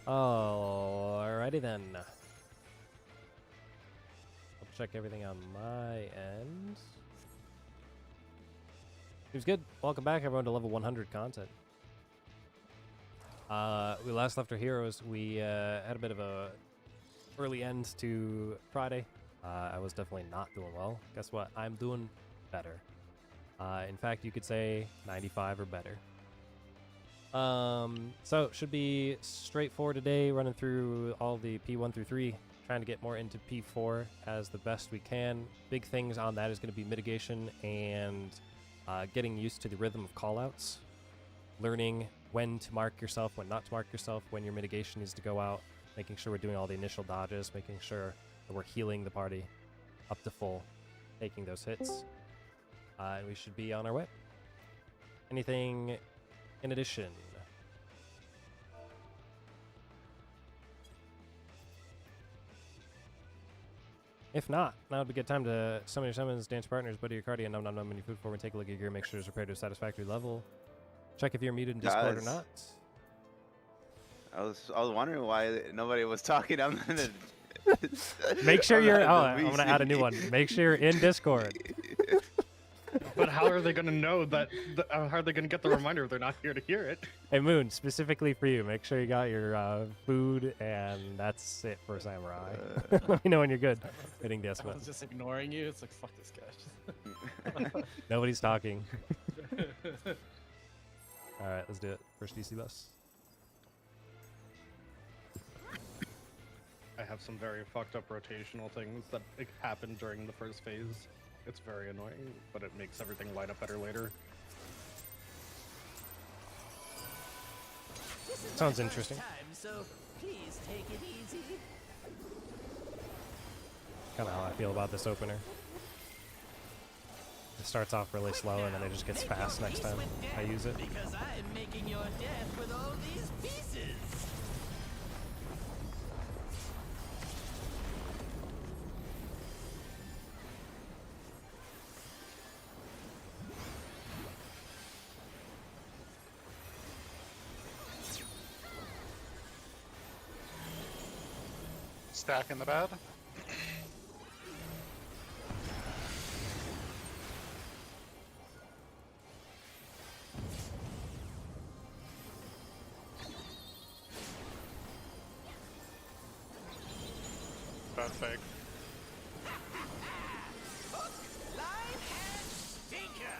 Alrighty then. I'll check everything on my end. Seems good. Welcome back, everyone, to level 100 content. We last left our heroes. We had a bit of a early end to Friday. I was definitely not doing well. Guess what? I'm doing better. In fact, you could say 95 or better. So should be straightforward today, running through all the P1 through 3, trying to get more into P4 as the best we can. Big things on that is going to be mitigation and getting used to the rhythm of callouts, learning when to mark yourself, when not to mark yourself, when your mitigation needs to go out, making sure we're doing all the initial dodges, making sure that we're healing the party up to full, taking those hits, and we should be on our way. Anything in addition? If not, now would be a good time to summon your summons, dance partners, buddy your cardio, num num num, when you food forward, and take a look at your gear, make sure it's repaired to a satisfactory level. Check if you're muted in Discord or not. I was wondering why nobody was talking. I'm gonna make sure you're. Oh, I'm gonna add a new one. Make sure you're in Discord. But how are they gonna know that? How are they gonna get the reminder if they're not here to hear it? Hey Moon, specifically for you, make sure you got your food, and that's it for Samurai. Let me know when you're good. Hitting this one. I was just ignoring you. It's like, fuck this guy. Nobody's talking. All right, let's do it. First DC bus. I have some very fucked up rotational things that happen during the first phase. It's very annoying, but it makes everything light up better later. Sounds interesting. Time, so please take it easy. Kind of how I feel about this opener. It starts off really slow and then it just gets fast next time I use it. Because I'm making your death with all these pieces. Stack in the bed. Bad fake. Hook, line, and sinker.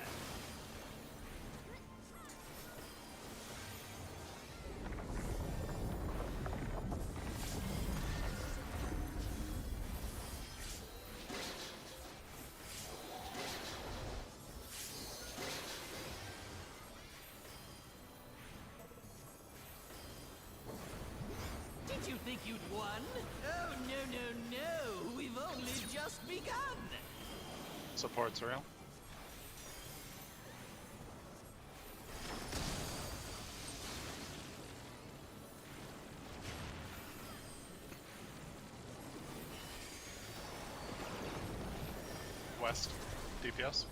Did you think you'd won? Oh, no, no, no. We've only just begun. Support's real. West. DPS.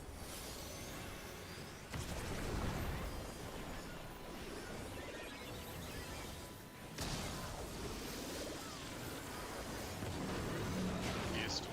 East.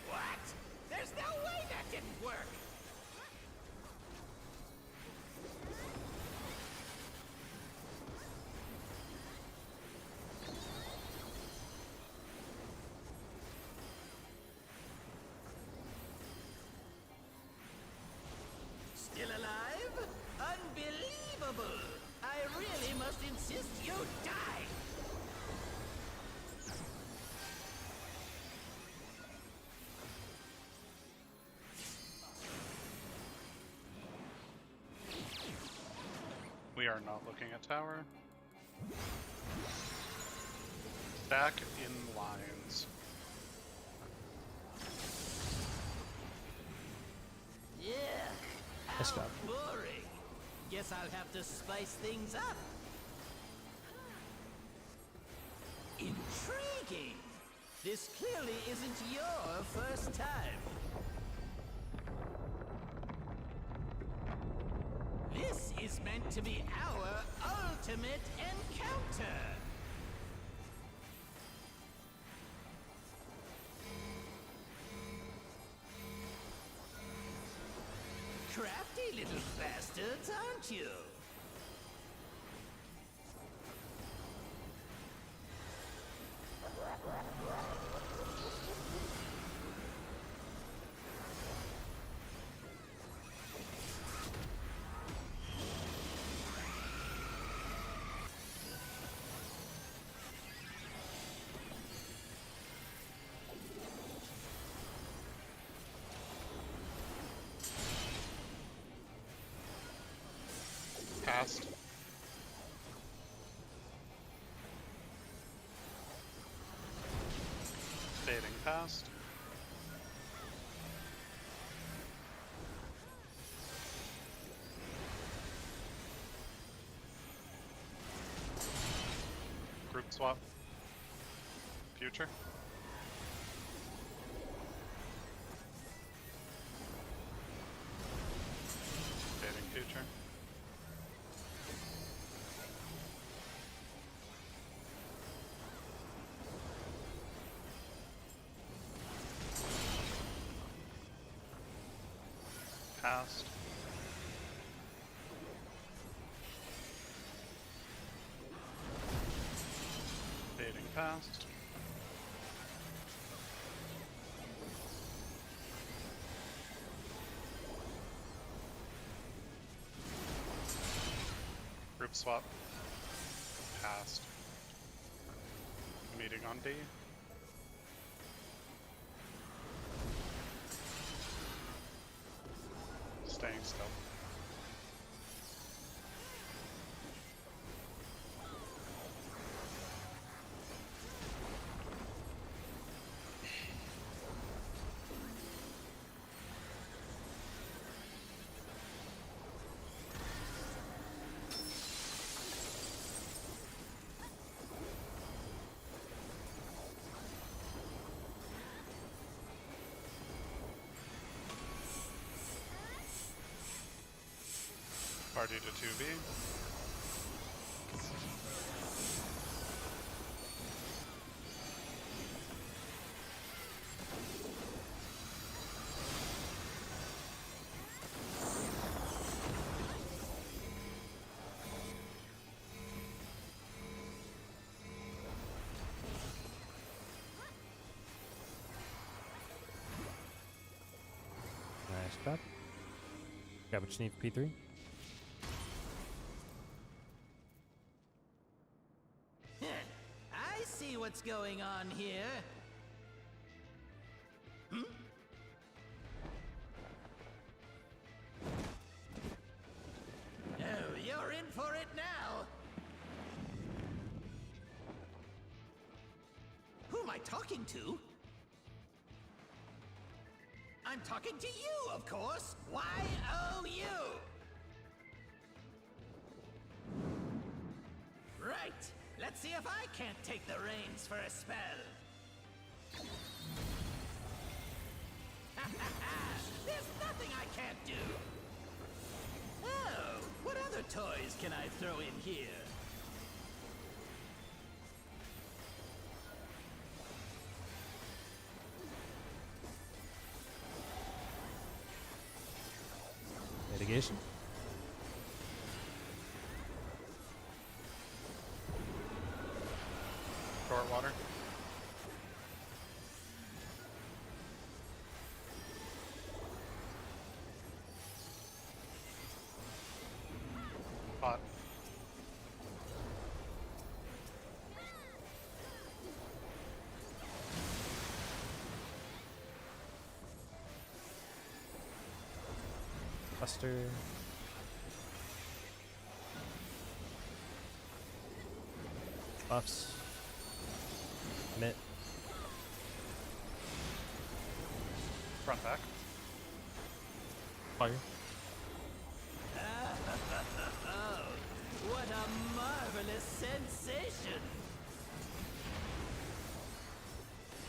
What? There's no way that didn't work. Still alive? Unbelievable! I really must insist you die! We are not looking at tower. Back in lines. Yeah. Nice How job. boring. Guess I'll have to spice things up. Intriguing. This clearly isn't your first time. This is meant to be our ultimate encounter. Crafty little bastards, aren't you? Past. Fading past. Group swap. Future. Fading future. Past. Fading past. Group swap. Past. Meeting on D. Staying still. Party to 2B. Nice job. Grab what you need for P3. I see what's going on here. Oh, you're in for it now. Who am I talking to? I'm talking to you, of course. Y-O-U. Right. Let's see if I can't take the reins for a spell. There's nothing I can't do. Oh, what other toys can I throw in here? Mitigation. Short water. Pot. Buster. Buffs. Commit. Front back. Fire. Oh, what a marvelous sensation!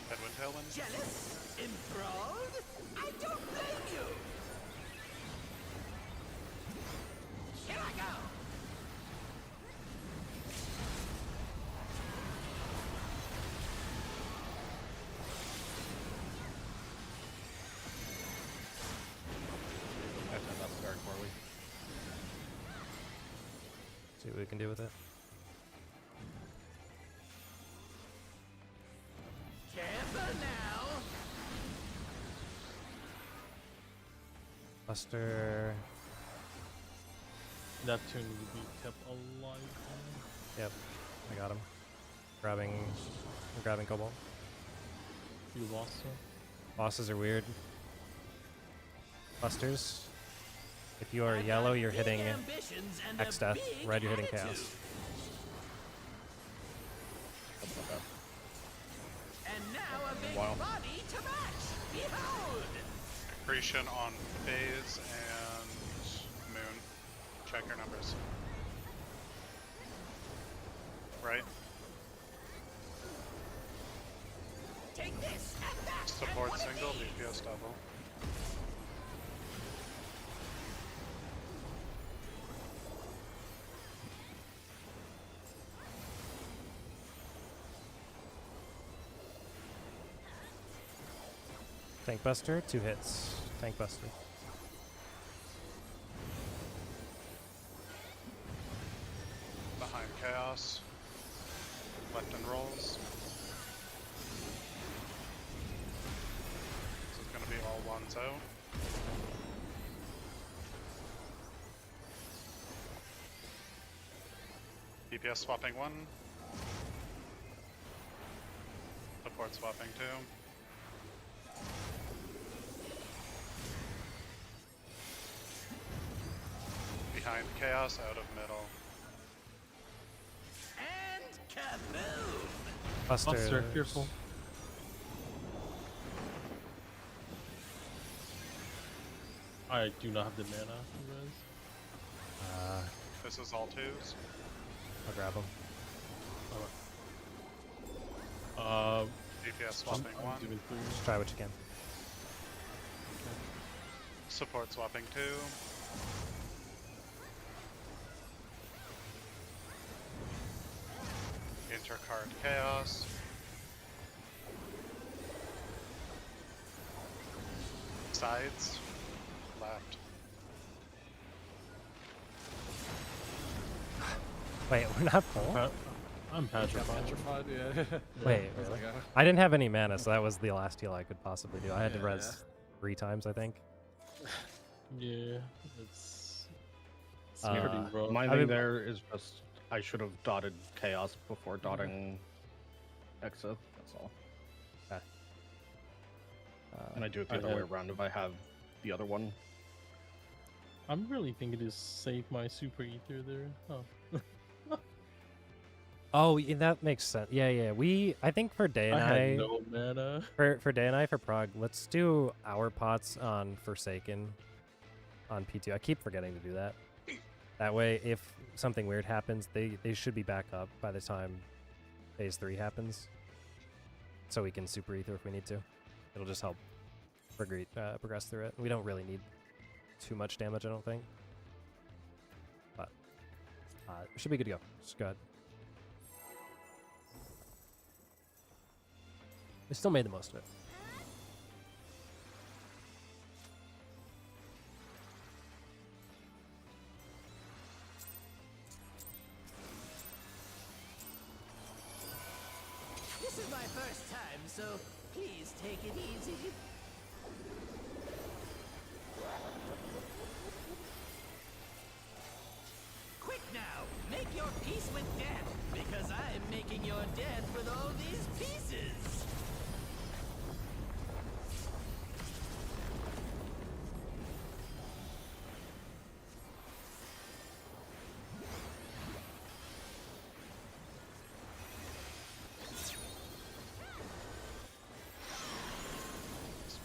Headwind, tailwind. Jealous? Enthralled? I don't blame you! Here I go! I turned that very poorly. See what we can do with it. Careful now! Buster. That turn will be kept alive. Yep. I got him. Grabbing Cobalt. You lost him. Bosses are weird. Busters. If you are I've yellow, got you're big hitting ambitions and X a Death. big Red, you're hitting attitude. Chaos. That's not bad. And now a big Wow. body to match! Behold! Accretion on phase and moon. Check your numbers. Right? Take this and that! Support and one of single, these. DPS double. Tank Buster, 2 hits. Tank Buster. Behind chaos. Left and rolls. This is gonna be all ones out. DPS swapping 1. Support swapping 2. Behind chaos, out of middle. And kaboom! Buster. Careful. I do not have the mana, you guys. This is all 2s. I'll grab him. DPS swapping I'm 1. doing 3. Just try what you can. Support swapping 2. Intercard chaos. Sides. Left. Wait, we're not full? I'm petrified. Petrified, yeah. Wait, I was really? like, I didn't have any mana, so that was the last heal I could possibly do. I had to Yeah, res 3 times, I think. Yeah, it's Uh, pretty rough. my I thing mean- there is just I should have dotted chaos before dotting Exa. That's all. And I do it the I other way had- around if I have the other one. I'm really thinking to save my super ether there. Oh, Oh, yeah, that makes sense. Yeah, yeah. I think for Day and I I, had no mana. for Day and I for Prog, let's do our pots on Forsaken on P2. I keep forgetting to do that. That way, if something weird happens, they should be back up by the time phase 3 happens. So we can super ether if we need to. It'll just help progress through it. We don't really need too much damage, I don't think. But it should be good to go. Just go ahead. We still made the most of it. This is my first time, so please take it easy. Quick now, make your peace with death, because I'm making your death with all these pieces.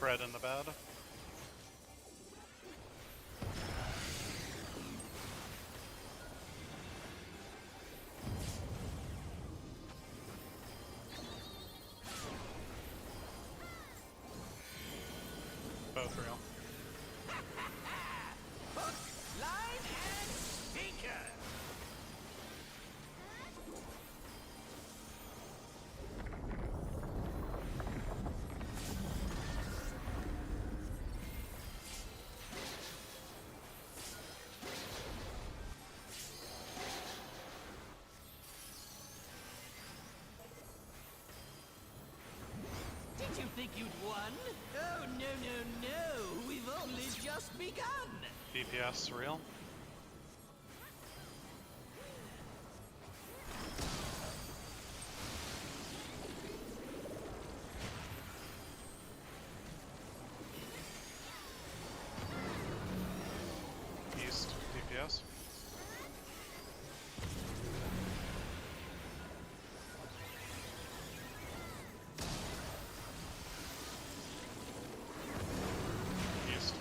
Fred in the bed. Both real. Hook, line, and sinker. Did you think you'd won? Oh, no, no, no. We've only just begun. DPS real. East DPS. East.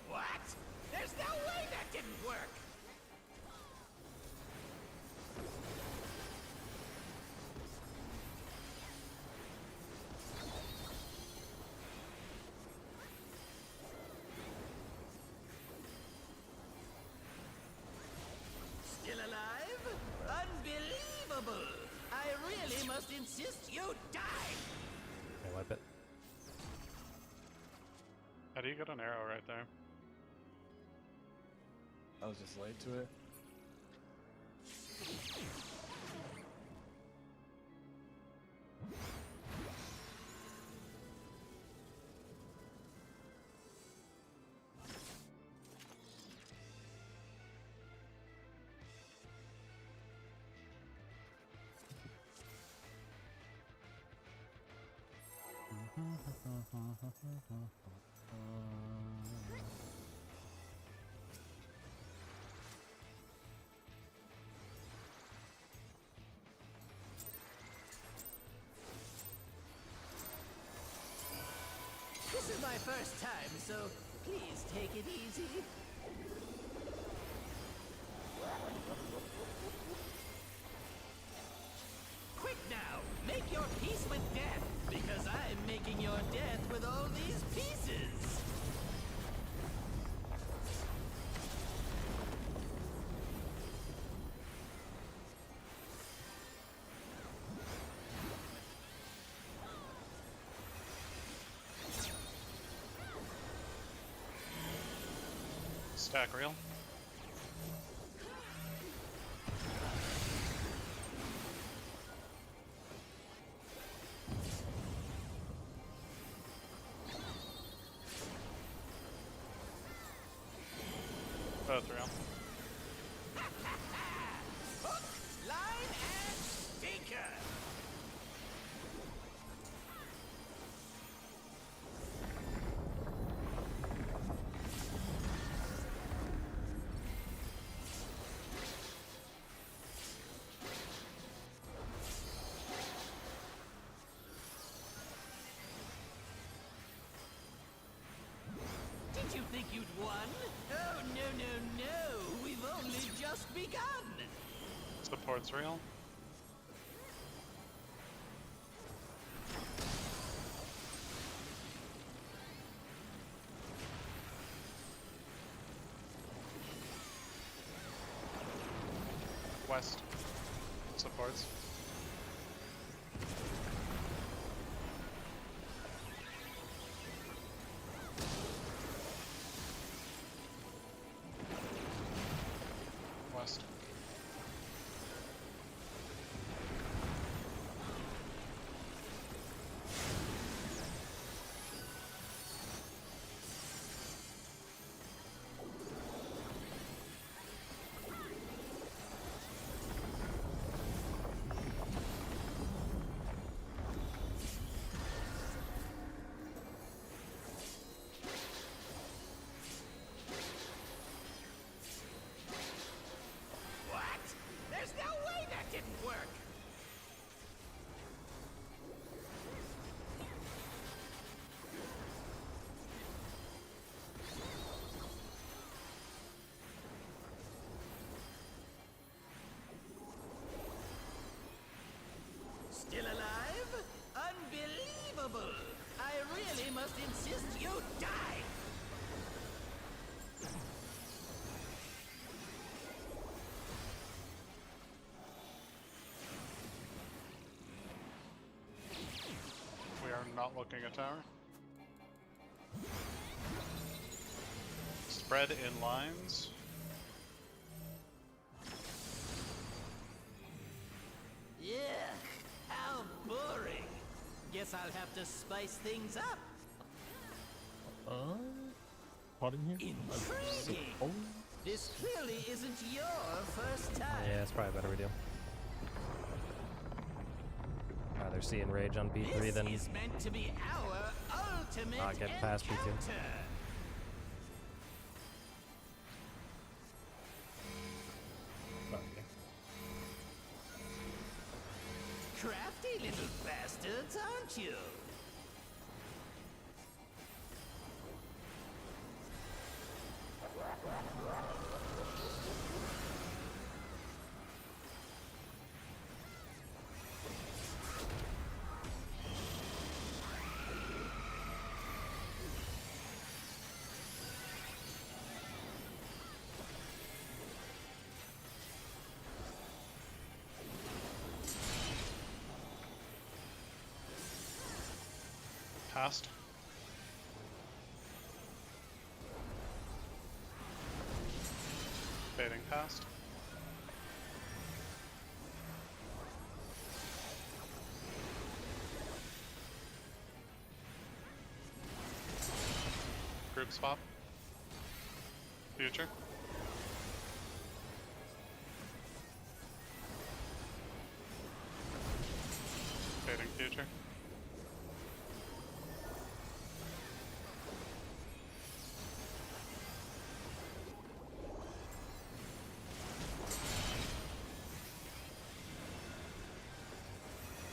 What? There's no way that didn't work. Still alive? Unbelievable! I really must insist you die! I wipe it. How do you get an arrow right there? I was just late to it. This is my first time, so please take it easy. Quick now, make your peace with death, because I'm making your death with all these pieces. Stack real. Both real. Hook, line, and sinker. Did you think you'd won? Oh, no, no, no. We've only just begun. Support's real. West. Supports. West. Unbelievable! I really must insist you die! We are not looking at tower. Spread in lines. Yeah, how boring. Guess I'll have to spice things up. Pardon here? Intriguing. Oh, This clearly isn't your first time. Yeah, it's probably better we do. Rather see Enrage on P3 This than is meant to be our ultimate not get past P2. encounter. okay. Crafty little bastards, aren't you? Past. Fading past. Group swap. Future. Fading future.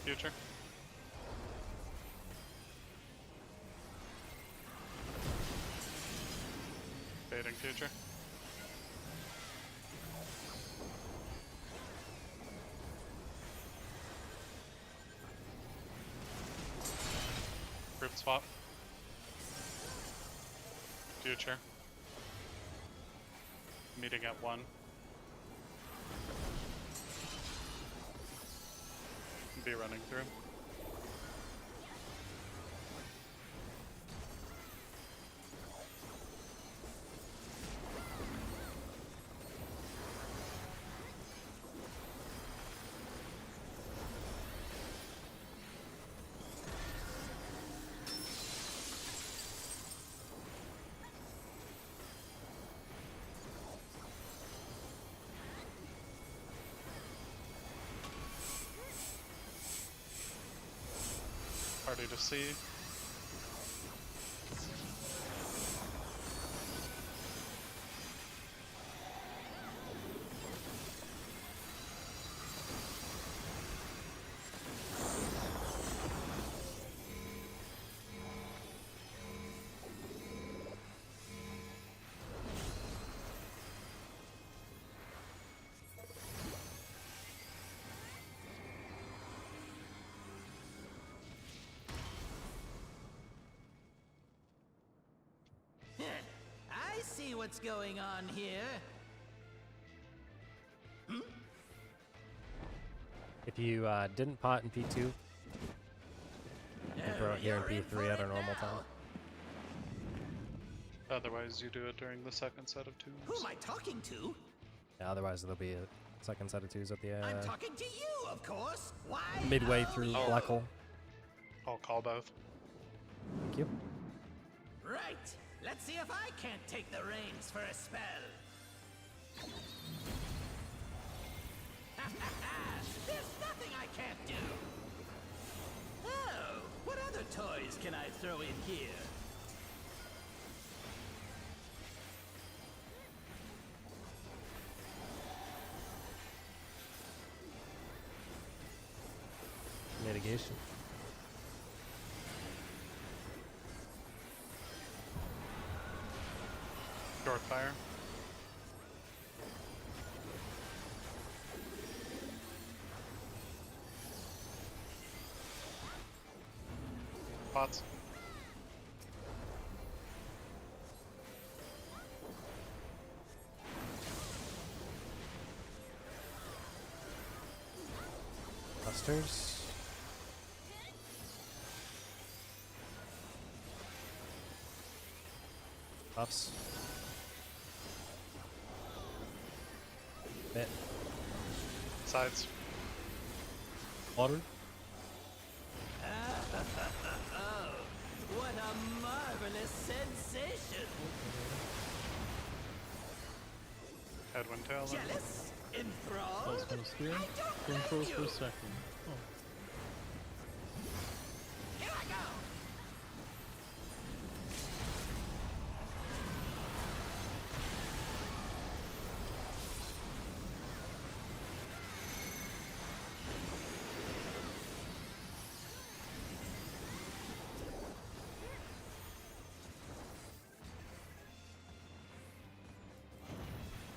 Future. Fading future. Group swap. Future. Meeting at 1. Be running through. Party to see. I see what's going on here. if you didn't pot in P2, you can throw it here in You're in for P3 at it a normal now. time. Otherwise, you do it during the second set of Who tunes. am I talking to? Yeah, otherwise there'll be a second set of twos at the I'm talking to you, of course. Why? midway through you. black hole. I'll call both. Thank you. Right. Let's see if I can't take the reins for a spell. There's nothing I can't do. Oh, what other toys can I throw in here? Mitigation. Short fire. pots. Busters. Buffs. Bit. Sides. Water. Oh, what a marvelous sensation! Headwind tail. Jealous? I Enthralled? was gonna steal. I don't Then blame froze you. for a second. Oh. Here I go!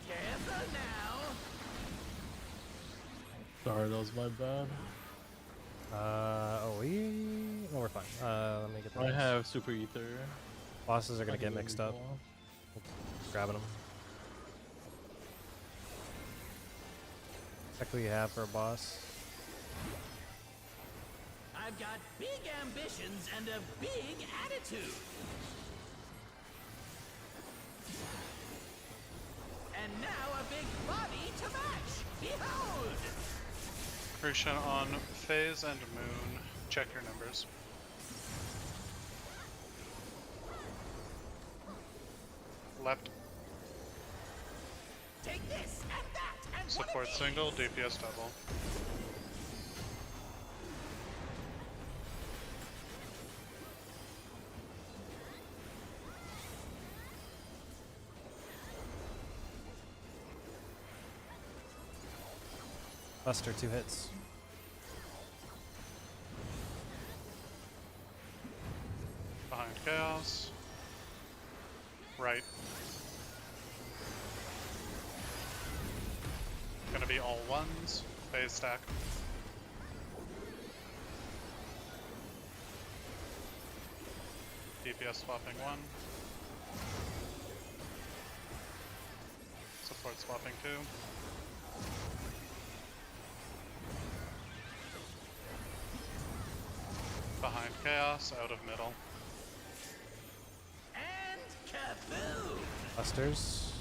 Careful now! Sorry, that was my bad. No, we're fine. Let me get I those. have super ether. Bosses are gonna I can get mixed up. recall. Grabbing them. Check what you have for a boss. I've got big ambitions and a big attitude. And now a big body to match. Behold! Crucian on phase and moon. Check your numbers. Left. Take this and that and Support one of single, these. DPS double. Buster, 2 hits. Behind chaos. Right. Gonna be all ones. Phase stack. DPS swapping 1. Support swapping 2. Behind chaos, out of middle. And kaboom! Busters.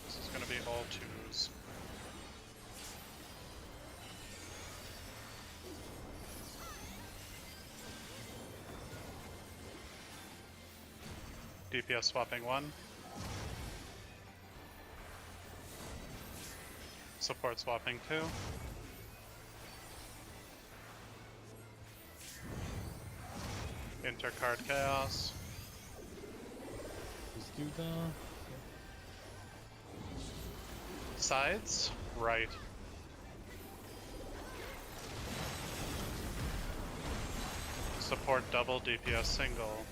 This is gonna be all 2s. DPS swapping 1. Support swapping 2. Intercard chaos. Just do that. Sides, right. Support double, DPS single.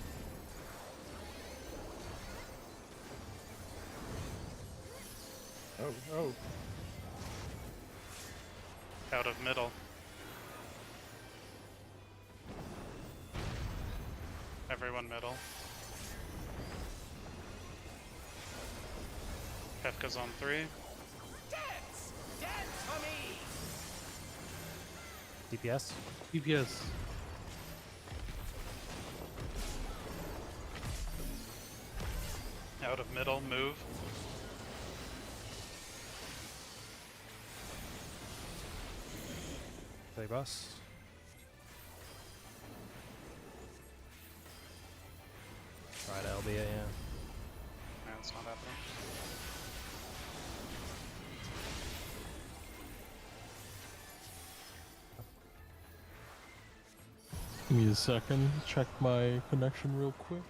Oh. Out of middle. Everyone middle. Kefka's on 3. Dance! Dance for me! DPS. DPS. Out of middle, move. Play boss. Try to LB it, yeah. Man, it's not happening. Give me a second. Check my connection real quick.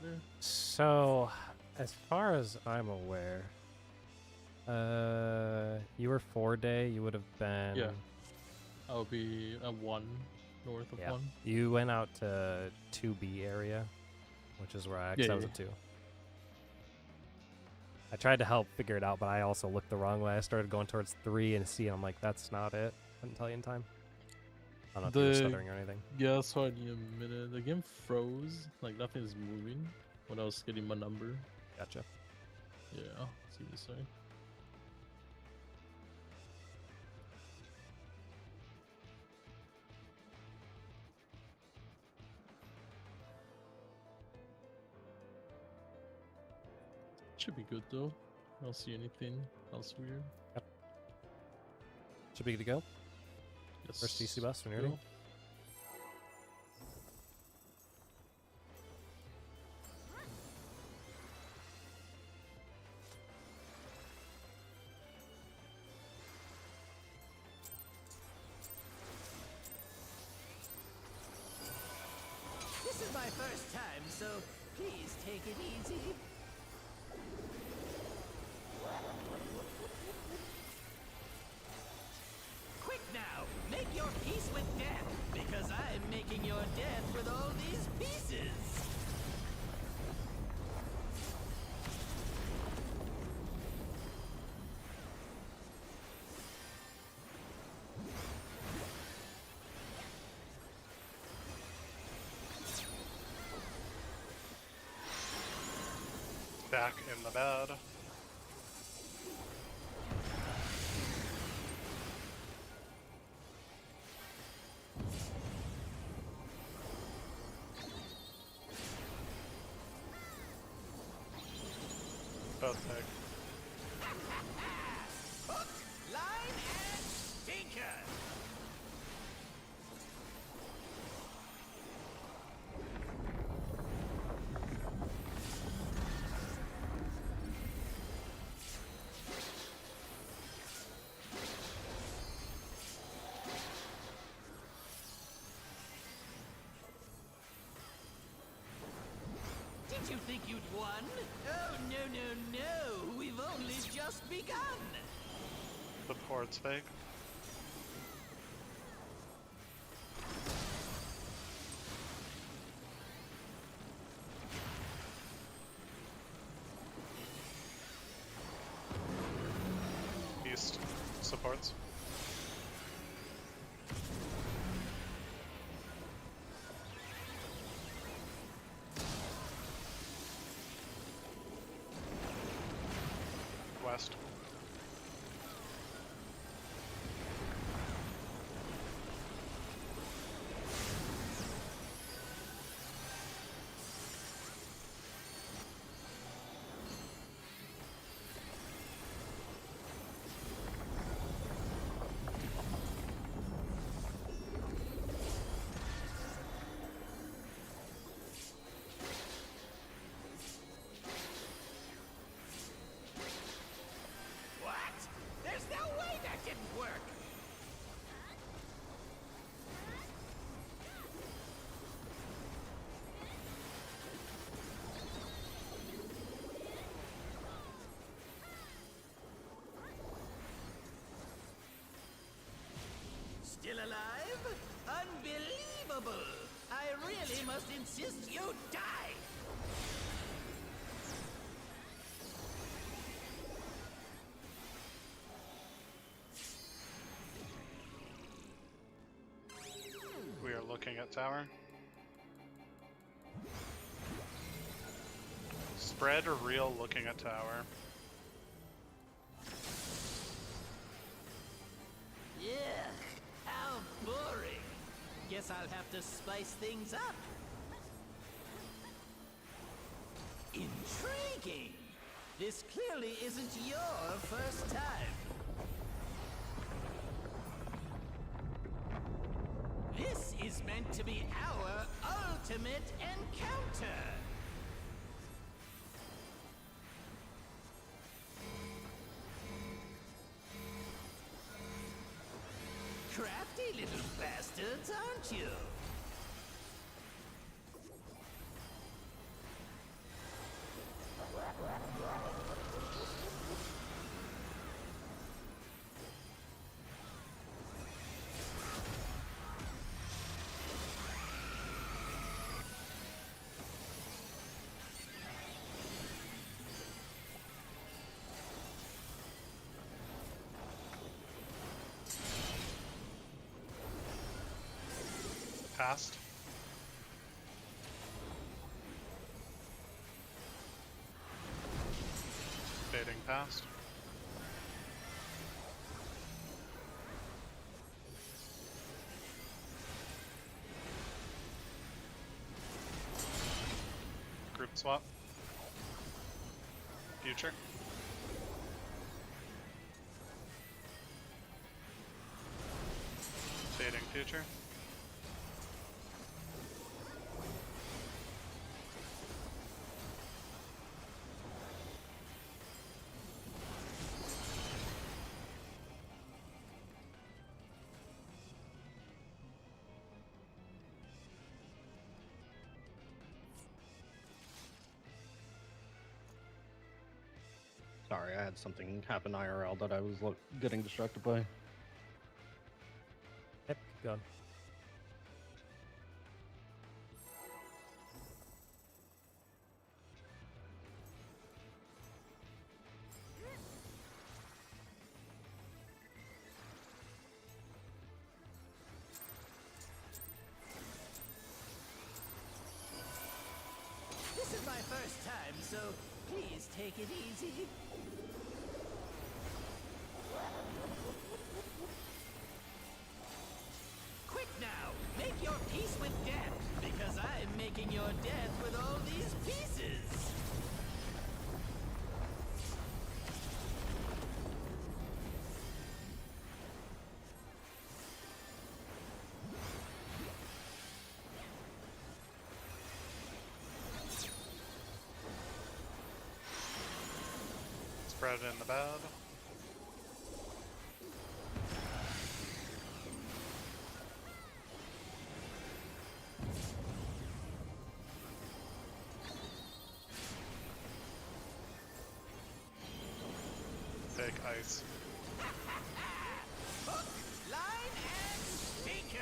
There. So, as far as I'm aware, you were 4-day. You would have been. Yeah. I'll be a 1 north of Yeah. 1. You went out to 2B area, which is where I Yeah, was yeah. at 2. I tried to help figure it out, but I also looked the wrong way. I started going towards 3 and C, and I'm like, that's not it. Couldn't tell you in time. I don't know if you were stuttering or anything. Yeah, so I need a minute. The game froze, like nothing is moving when I was getting my number. Gotcha. Yeah, see what you say. Should be good though. I don't see anything else weird. Should be good to go. Yes. First DC bus when you're go. ready. This is my first time, so please take it easy. Quick now, make your peace with death, because I'm making your death with all these pieces. Back in the bed. Both big. Hook, line, and sinker. Did you think you'd won? Oh, no, no, no. We've only just begun. The port's big. East supports. West. What? There's no way that didn't work. Still alive? Unbelievable! I really must insist you die! We are looking at tower. Spread or real looking at tower. Yeah, how boring. Guess I'll have to spice things up. Intriguing. This clearly isn't your first time. This is meant to be our ultimate encounter. Crafty little bastards, aren't you? past. Fading past. Group swap. Future. Fading future. Sorry, I had something happen IRL that I was getting distracted by. Yep, keep going. This is my first time, so please take it easy. Quick now, make your peace with death, because I'm making your death with all these pieces. Spread in the bed. Big ice. Hook, line, and sinker.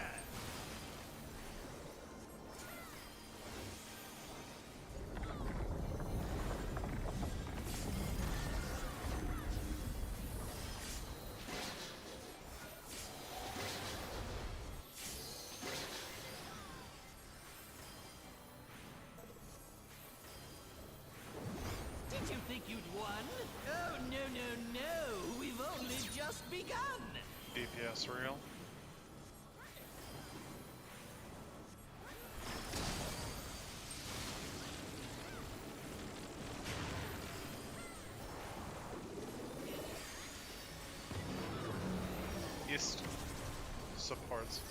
Did you think you'd won? Oh, no, no, no. We've only just begun. DPS real. East supports.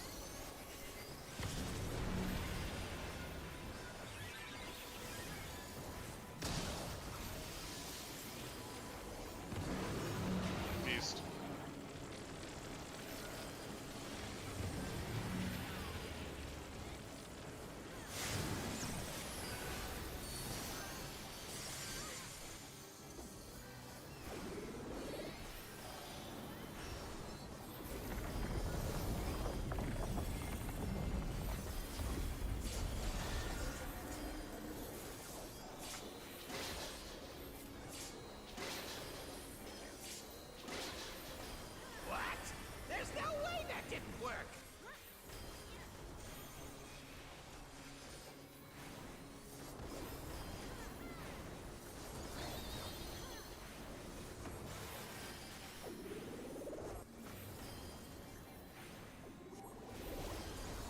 East. What? There's no way that didn't work.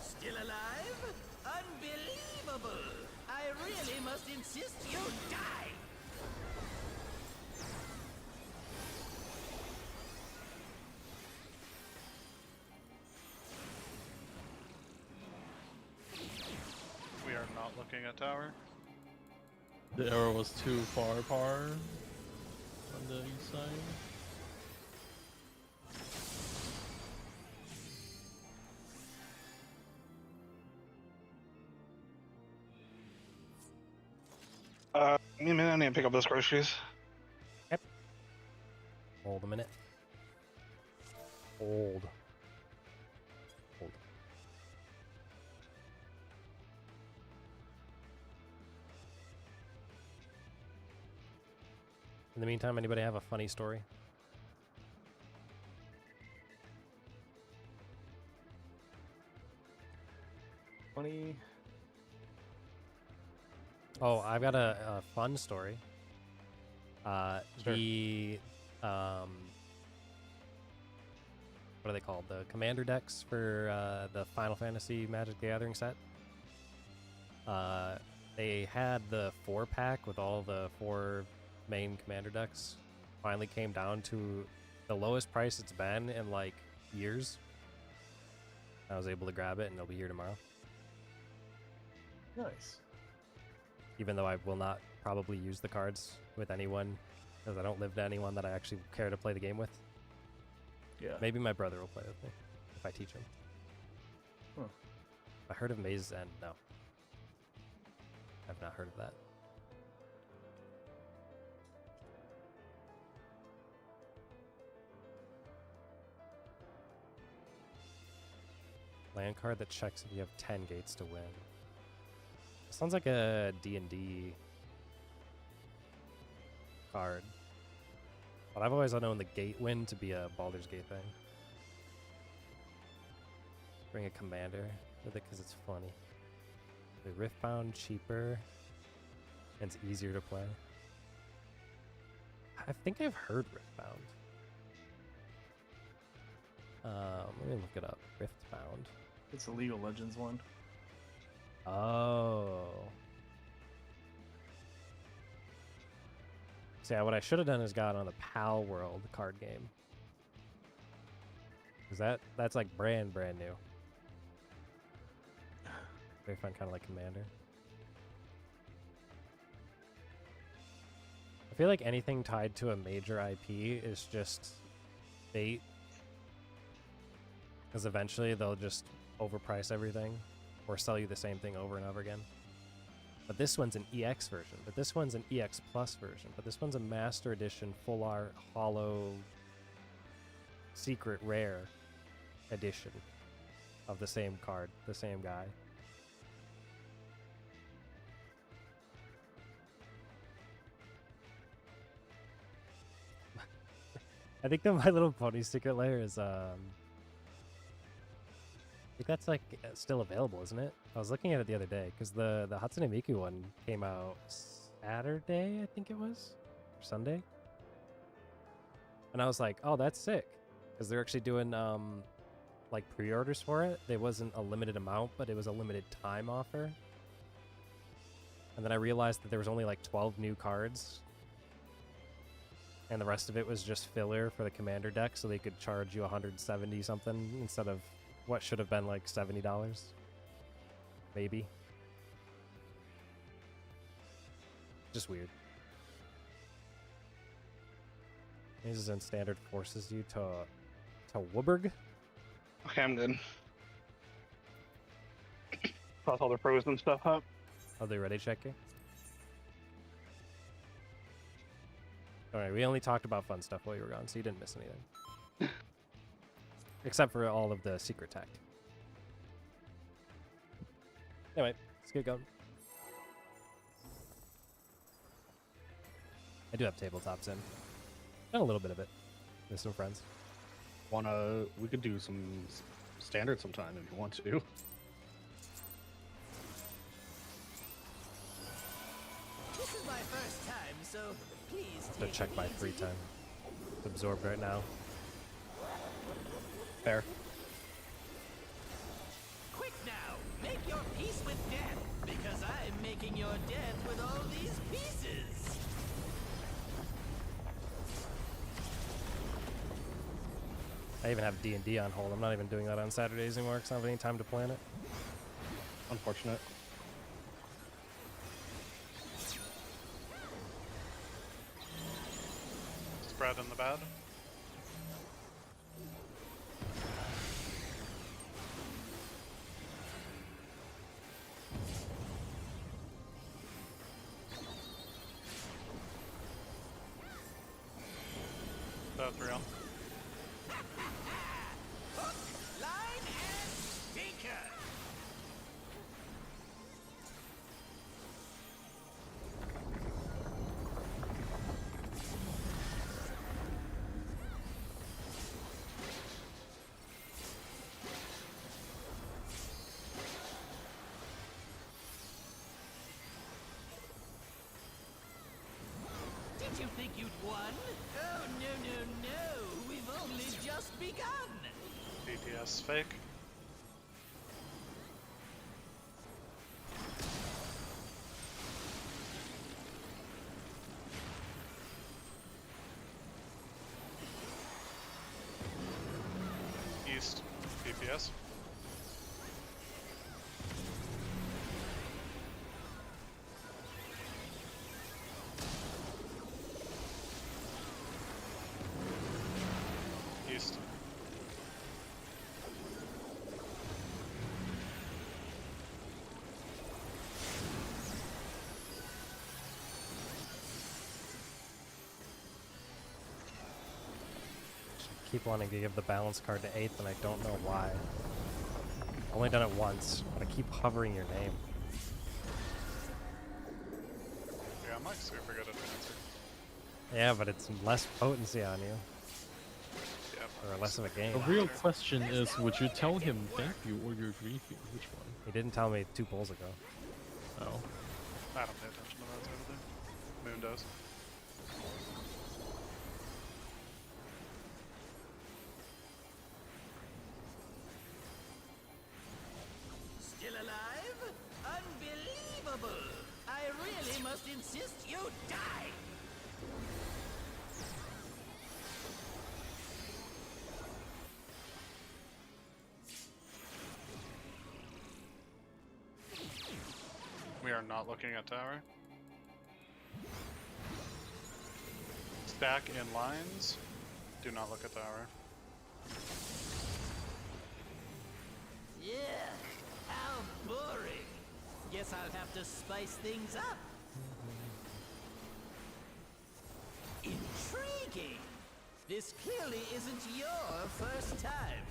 Still alive? Unbelievable! I really must insist you die! We are not looking at tower. The arrow was too far apart on the east side. Give me a minute, I need to pick up those groceries. Hold a minute. Hold. Hold. In the meantime, anybody have a funny story? 20. Oh, I've got a fun story. Sure. The what are they called? The commander decks for the Final Fantasy Magic the Gathering set. They had the 4-pack with all the 4 main commander decks. Finally came down to the lowest price it's been in like years. I was able to grab it and it'll be here tomorrow. Nice. Even though I will not probably use the cards with anyone, because I don't live to anyone that I actually care to play the game with. Yeah. Maybe my brother will play with me if I teach him. Huh. I heard of Maze's End. No. I've not heard of that. Land card that checks if you have 10 gates to win. Sounds like a D&D card. But I've always known the gate win to be a Baldur's Gate thing. Bring a commander with it because it's funny. The Riftbound, cheaper, and it's easier to play. I think I've heard Riftbound. Let me look it up. Riftbound. It's a League of Legends one. Oh. So yeah, what I should have done is got on the Pal World card game. Cause that's like brand new. Very fun, kind of like Commander. I feel like anything tied to a major IP is just bait. Because eventually they'll just overprice everything or sell you the same thing over and over again. But this one's an EX version, but this one's an EX Plus version, but this one's a Master Edition Full Art Hollow Secret Rare edition of the same card, the same guy. I think the My Little Pony Secret Lair is I think that's like still available, isn't it? I was looking at it the other day because the Hatsune Miku one came out Saturday, I think it was, or Sunday, and I was like, oh, that's sick, because they're actually doing like pre-orders for it. There wasn't a limited amount, but it was a limited time offer. And then I realized that there was only like 12 new cards, and the rest of it was just filler for the commander deck, so they could charge you 170 something instead of what should have been like $70, maybe. Just weird. Uses in standard forces you to Wooburg. Okay, I'm good. Plus all the frozen stuff up. Are they ready, check you? Alright, we only talked about fun stuff while you were gone, so you didn't miss anything. Except for all of the secret tech. Anyway, let's get going. I do have tabletops in. Done a little bit of it with some friends. We could do some standard sometime if you want to. This is my first time, so please To take check it my easy. free time. It's absorbed right now. Fair. Quick now, make your peace with death, because I'm making your death with all these pieces. I even have D&D on hold. I'm not even doing that on Saturdays anymore because I don't have any time to plan it. Unfortunate. Spread in the bad. That's real. Hook, line, and sinker. Did you think you'd won? Oh, no. We've only just begun. DPS fake. East, DPS. East. Keep wanting to give the balance card to 8th, and I don't know why. Only done it once, but I keep hovering your name. Yeah, I'm like super good at dancing. Yeah, but it's less potency on you, Yeah, or less of a game. The real question is, would you tell him thank you or you grieve you? Which one? He didn't tell me 2 polls ago. Oh. I don't pay attention to that sort of thing. Moon does. Still alive? Unbelievable! I really must insist you die! We are not looking at tower. Stack in lines. Do not look at tower. Yeah, how boring. Guess I'll have to spice things up. Intriguing. This clearly isn't your first time.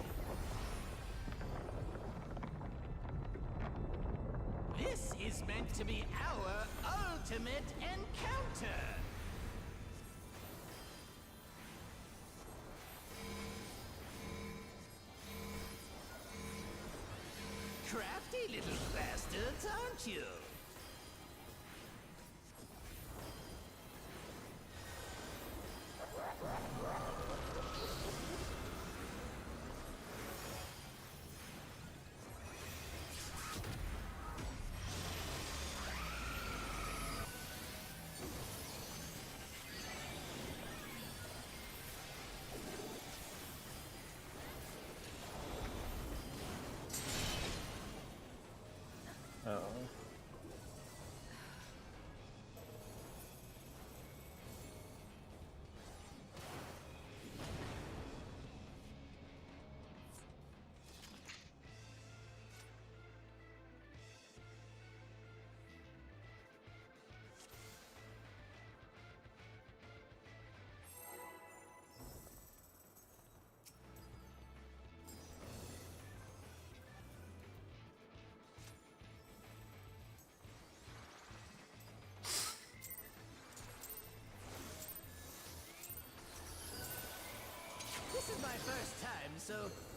This is meant to be our ultimate encounter. Crafty little bastards, aren't you? This is my first time, so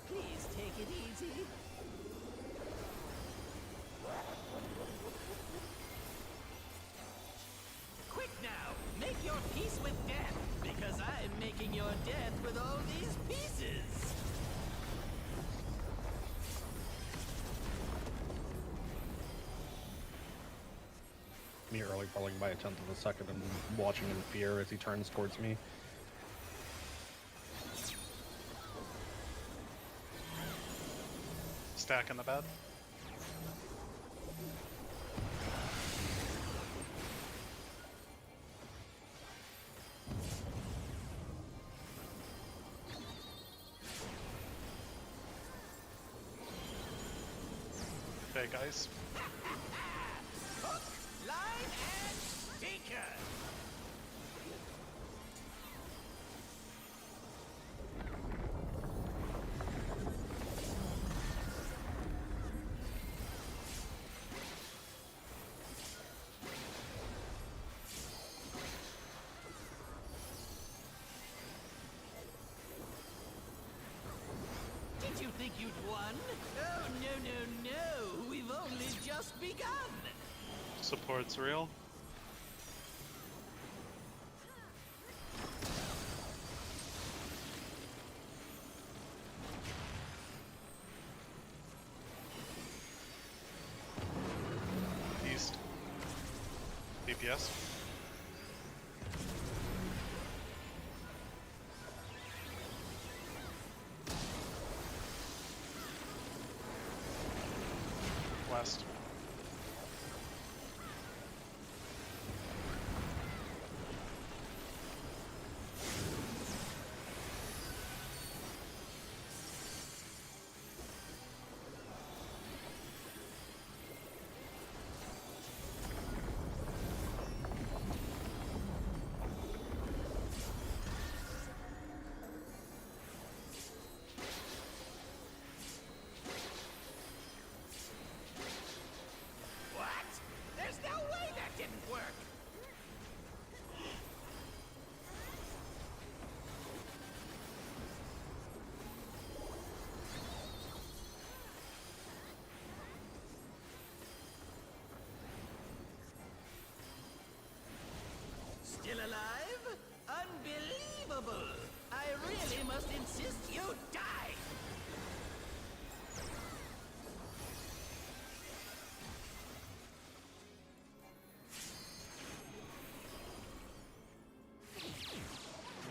please take it easy. Quick now, make your peace with death, because I'm making your death with all these pieces. Me early falling by a 10th of a second and watching in fear as he turns towards me. Stack in the bed. Fake ice. Hook, line, and sinker. Did you think you'd won? Oh, no. We've only just begun. Support's real. DPS. West. What? There's no way that didn't work! Still alive? Unbelievable! I really must insist you die!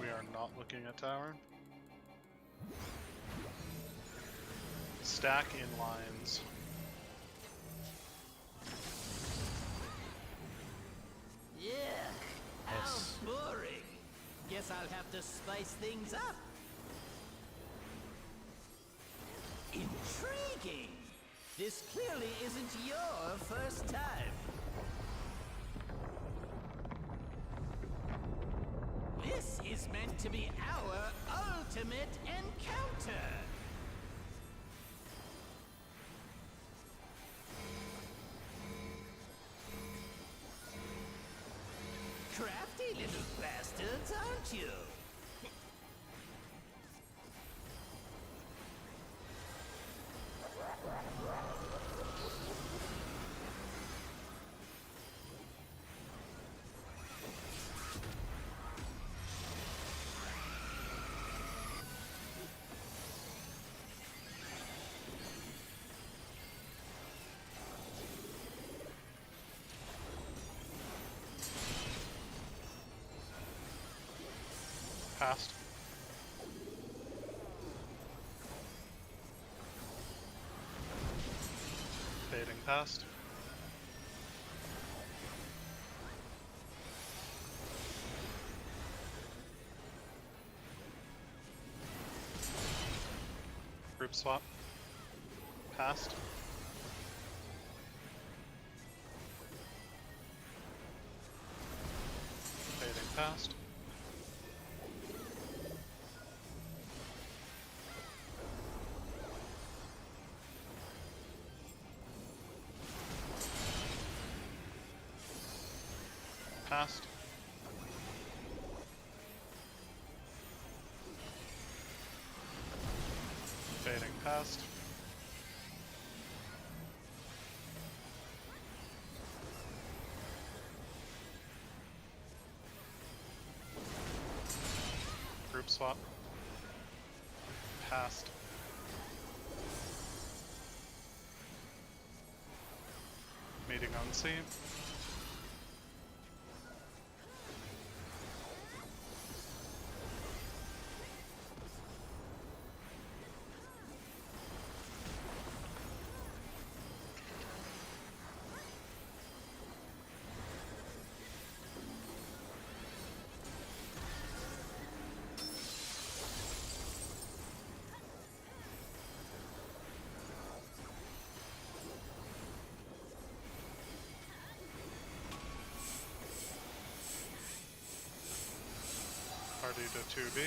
We are not looking at tower. Stack in lines. Yeah, how boring. Guess I'll have to spice things up. Intriguing. This clearly isn't your first time. This is meant to be our ultimate encounter. Crafty little bastards, aren't you? Past. Fading past. Group swap. Past. Fading past. Past. Fading past. Group swap. Past. Meeting on C. Party to 2B.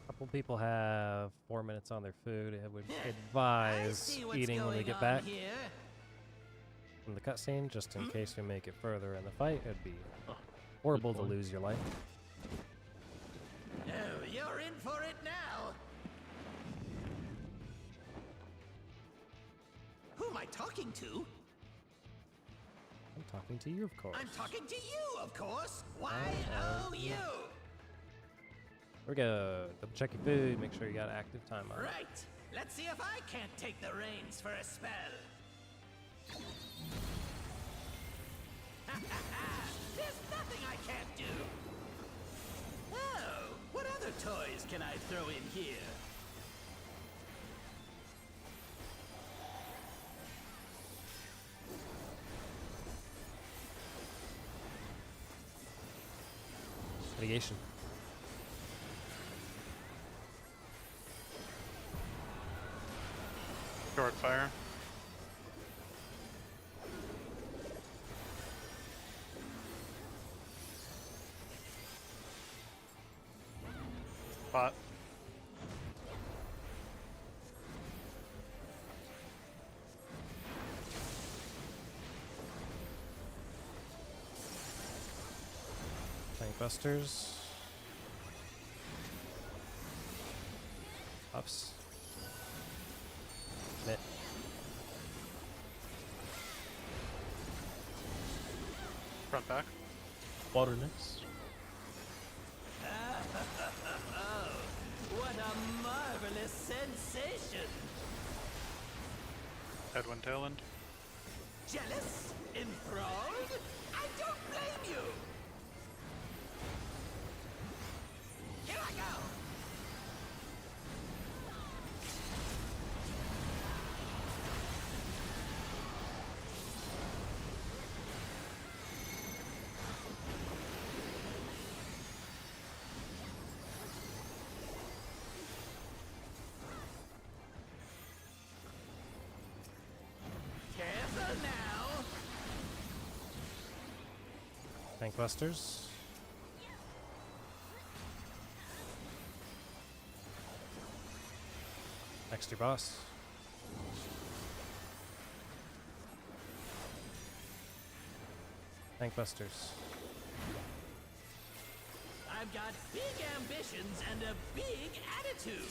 Couple people have 4 minutes on their food. I would I advise see what's eating when we going get on back here. from the cutscene, just in case we make it further in the fight. It'd be Horrible to point. lose your life. Oh, you're in for it now. Who am I talking to? I'm talking to you, of course. I'm talking to you, of course. Why, Oh, oh, you. Here we go. Double check your food. Make sure you got active time on. Right. Let's see if I can't take the reins for a spell. There's nothing I can't do. Oh, what other toys can I throw in here? Mitigation. Short fire. Bot. Tank busters. Ups. Mid. Front back. Water next. What a marvelous sensation! Headwind, tailwind. Jealous? Enthralled? I don't blame you! Here I go! Careful now! Tank busters. Next your boss. Tank busters. I've got big ambitions and a big attitude.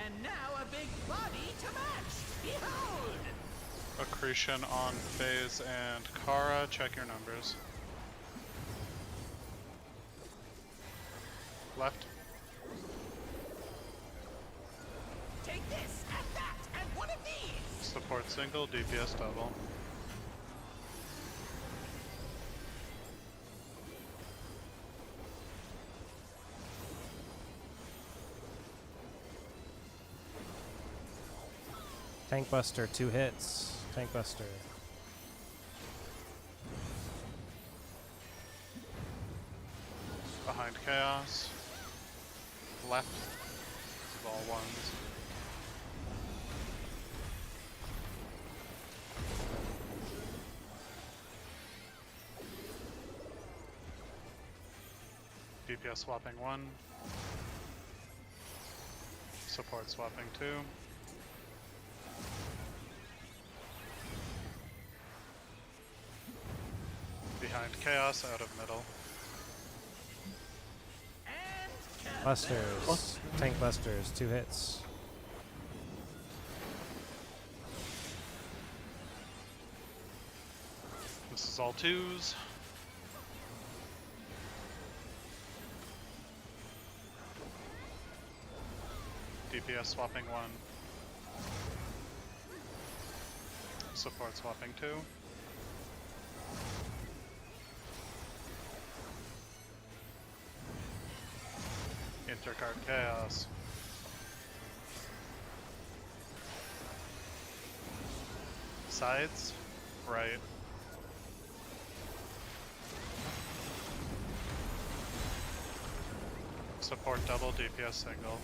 And now a big body to match. Behold! Accretion on phase and Kara. Check your numbers. Left. Take this and that and one of these. Support single, DPS double. Tank buster, 2 hits. Tank buster. Behind chaos. Left. This is all ones. DPS swapping 1. Support swapping 2. Behind chaos, out of middle. And Busters. Tank busters, 2 hits. This is all 2s. DPS swapping 1. Support swapping 2. Intercard chaos. Sides, right. Support double, DPS single.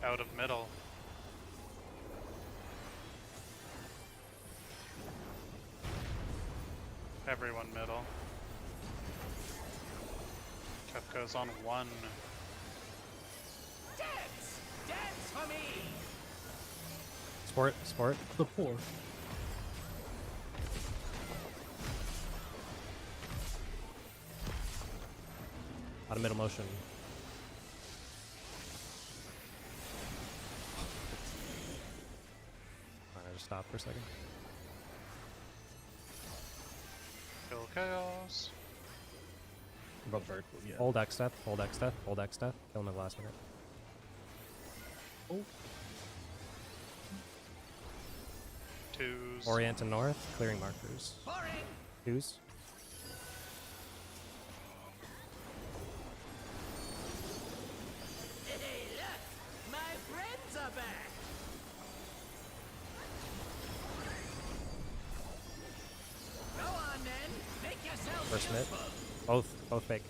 Out of middle. Everyone middle. Kev goes on 1. dance! Dance for me! Sport. The poor. Out of middle motion. Alright, just stop for a second. Kill chaos. Both very cool, yeah. Hold X death, hold X death, hold X death. Kill him at the last minute. Twos. Orient to north, clearing markers. Boring! Twos. Hey, look! My friends are back! Go on then! Make yourself First mid. useful! Both fake.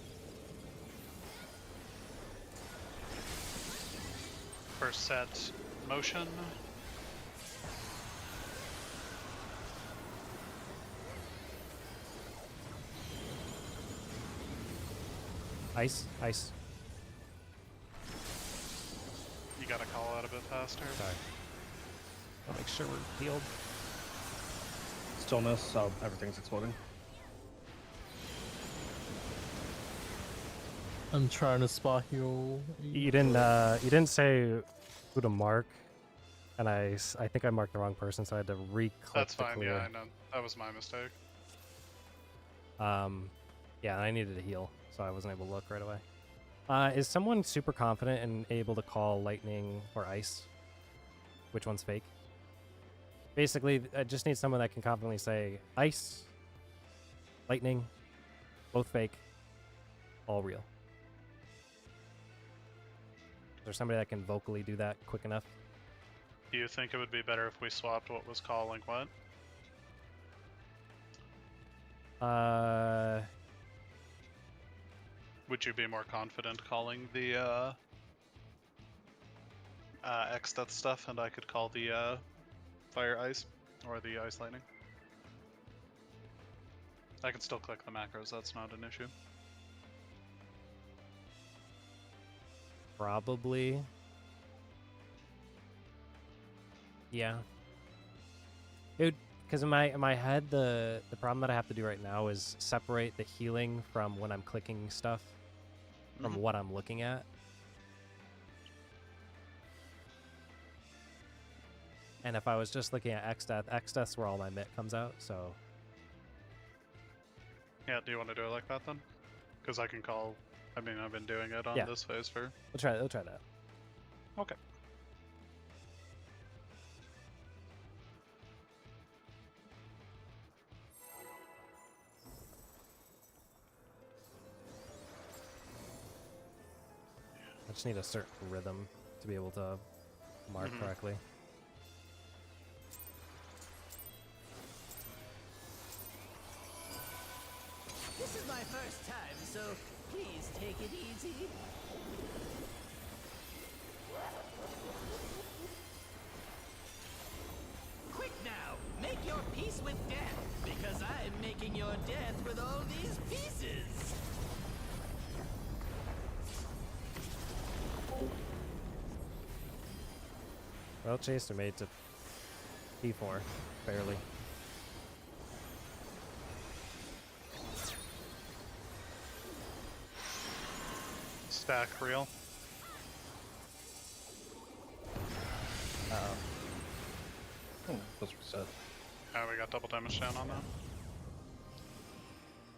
First set motion. Ice. You gotta call out a bit faster. Sorry. I'll make sure we're healed. Stillness, so everything's exploding. I'm trying to spot heal. You didn't say who to mark, and I think I marked the wrong person, so I had to re-click That's to fine, clear. yeah, I know. That was my mistake. Yeah, I needed to heal, so I wasn't able to look right away. Is someone super confident and able to call lightning or ice? Which one's fake? Basically, I just need someone that can confidently say ice, lightning, both fake, all real. Is there somebody that can vocally do that quick enough? Do you think it would be better if we swapped what was calling what? Would you be more confident calling the X death stuff, and I could call the fire ice or the ice lightning? I can still click the macros. That's not an issue. Probably. Yeah. Dude, because in my head, the problem that I have to do right now is separate the healing from when I'm clicking stuff from what I'm looking at. And if I was just looking at X death's where all my mit comes out, so. Yeah, do you want to do it like that then? Because I can call. I mean, I've been doing it on Yeah. this phase for. We'll try that. Okay. I just need a certain rhythm to be able to mark correctly. This is my first time, so please take it easy. Quick now, make your peace with death, because I'm making your death with all these pieces. Well, Chaser made to P4, barely. Stack real. Oh, that's reset. Yeah, we got double damage down on that.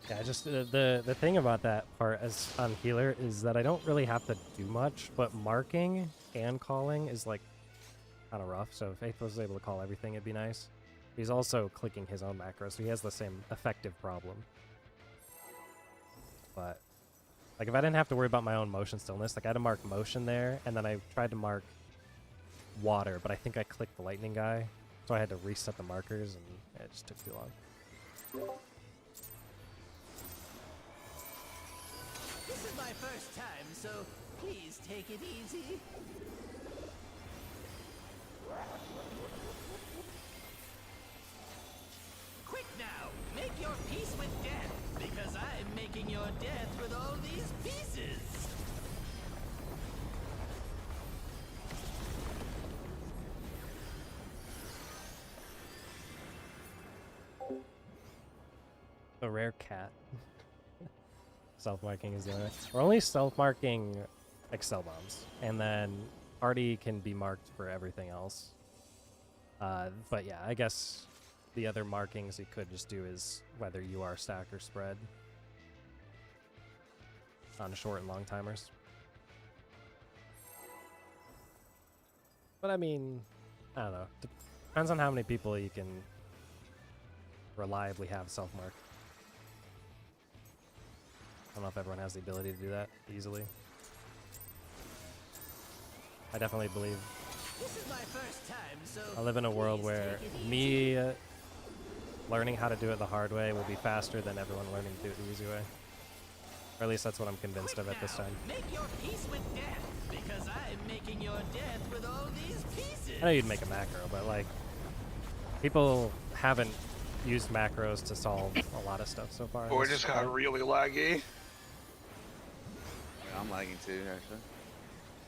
Yeah, just the thing about that part as on healer is that I don't really have to do much, but marking and calling is like kind of rough. So if Faith was able to call everything, it'd be nice. He's also clicking his own macro, so he has the same effective problem. But like if I didn't have to worry about my own motion stillness, like I had to mark motion there, and then I tried to mark water, but I think I clicked the lightning guy, so I had to reset the markers, and it just took too long. This is my first time, so please take it easy. Quick now, make your peace with death, because I'm making your death with all these pieces. rare cat. Self-marking is the only way. We're only self-marking Excel bombs, and then party can be marked for everything else. But yeah, I guess the other markings you could just do is whether you are stack or spread on short and long timers. But I mean, I don't know. Depends on how many people you can reliably have self-mark. I don't know if everyone has the ability to do that easily. I definitely believe This is my first time, so I live in a world please where take it me learning how to do it the hard way will be faster than everyone learning to do it the easy way. Or at least that's what I'm convinced of at this time. Make your peace with death, because I'm making your death with all these pieces. I know you'd make a macro, but like, people haven't used macros to solve a lot of stuff so far. Or it just got really laggy. Yeah, I'm lagging too, actually.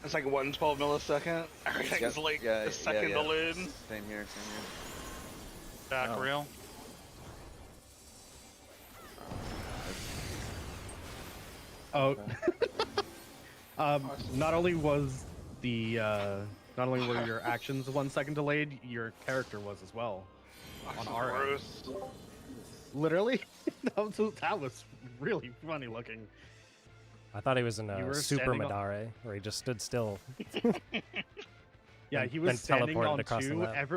It's like 112 millisecond. Everything's like a second to load. Same here, same here. Back Oh. real. Oh. Not only was the not only were your actions 1 second delayed, your character was as well. On our end. Gross. Literally, that was really funny looking. I thought he was in You a were Super standing on- Madare, where he just stood still. Yeah, and he then was standing teleported on across the 2. map.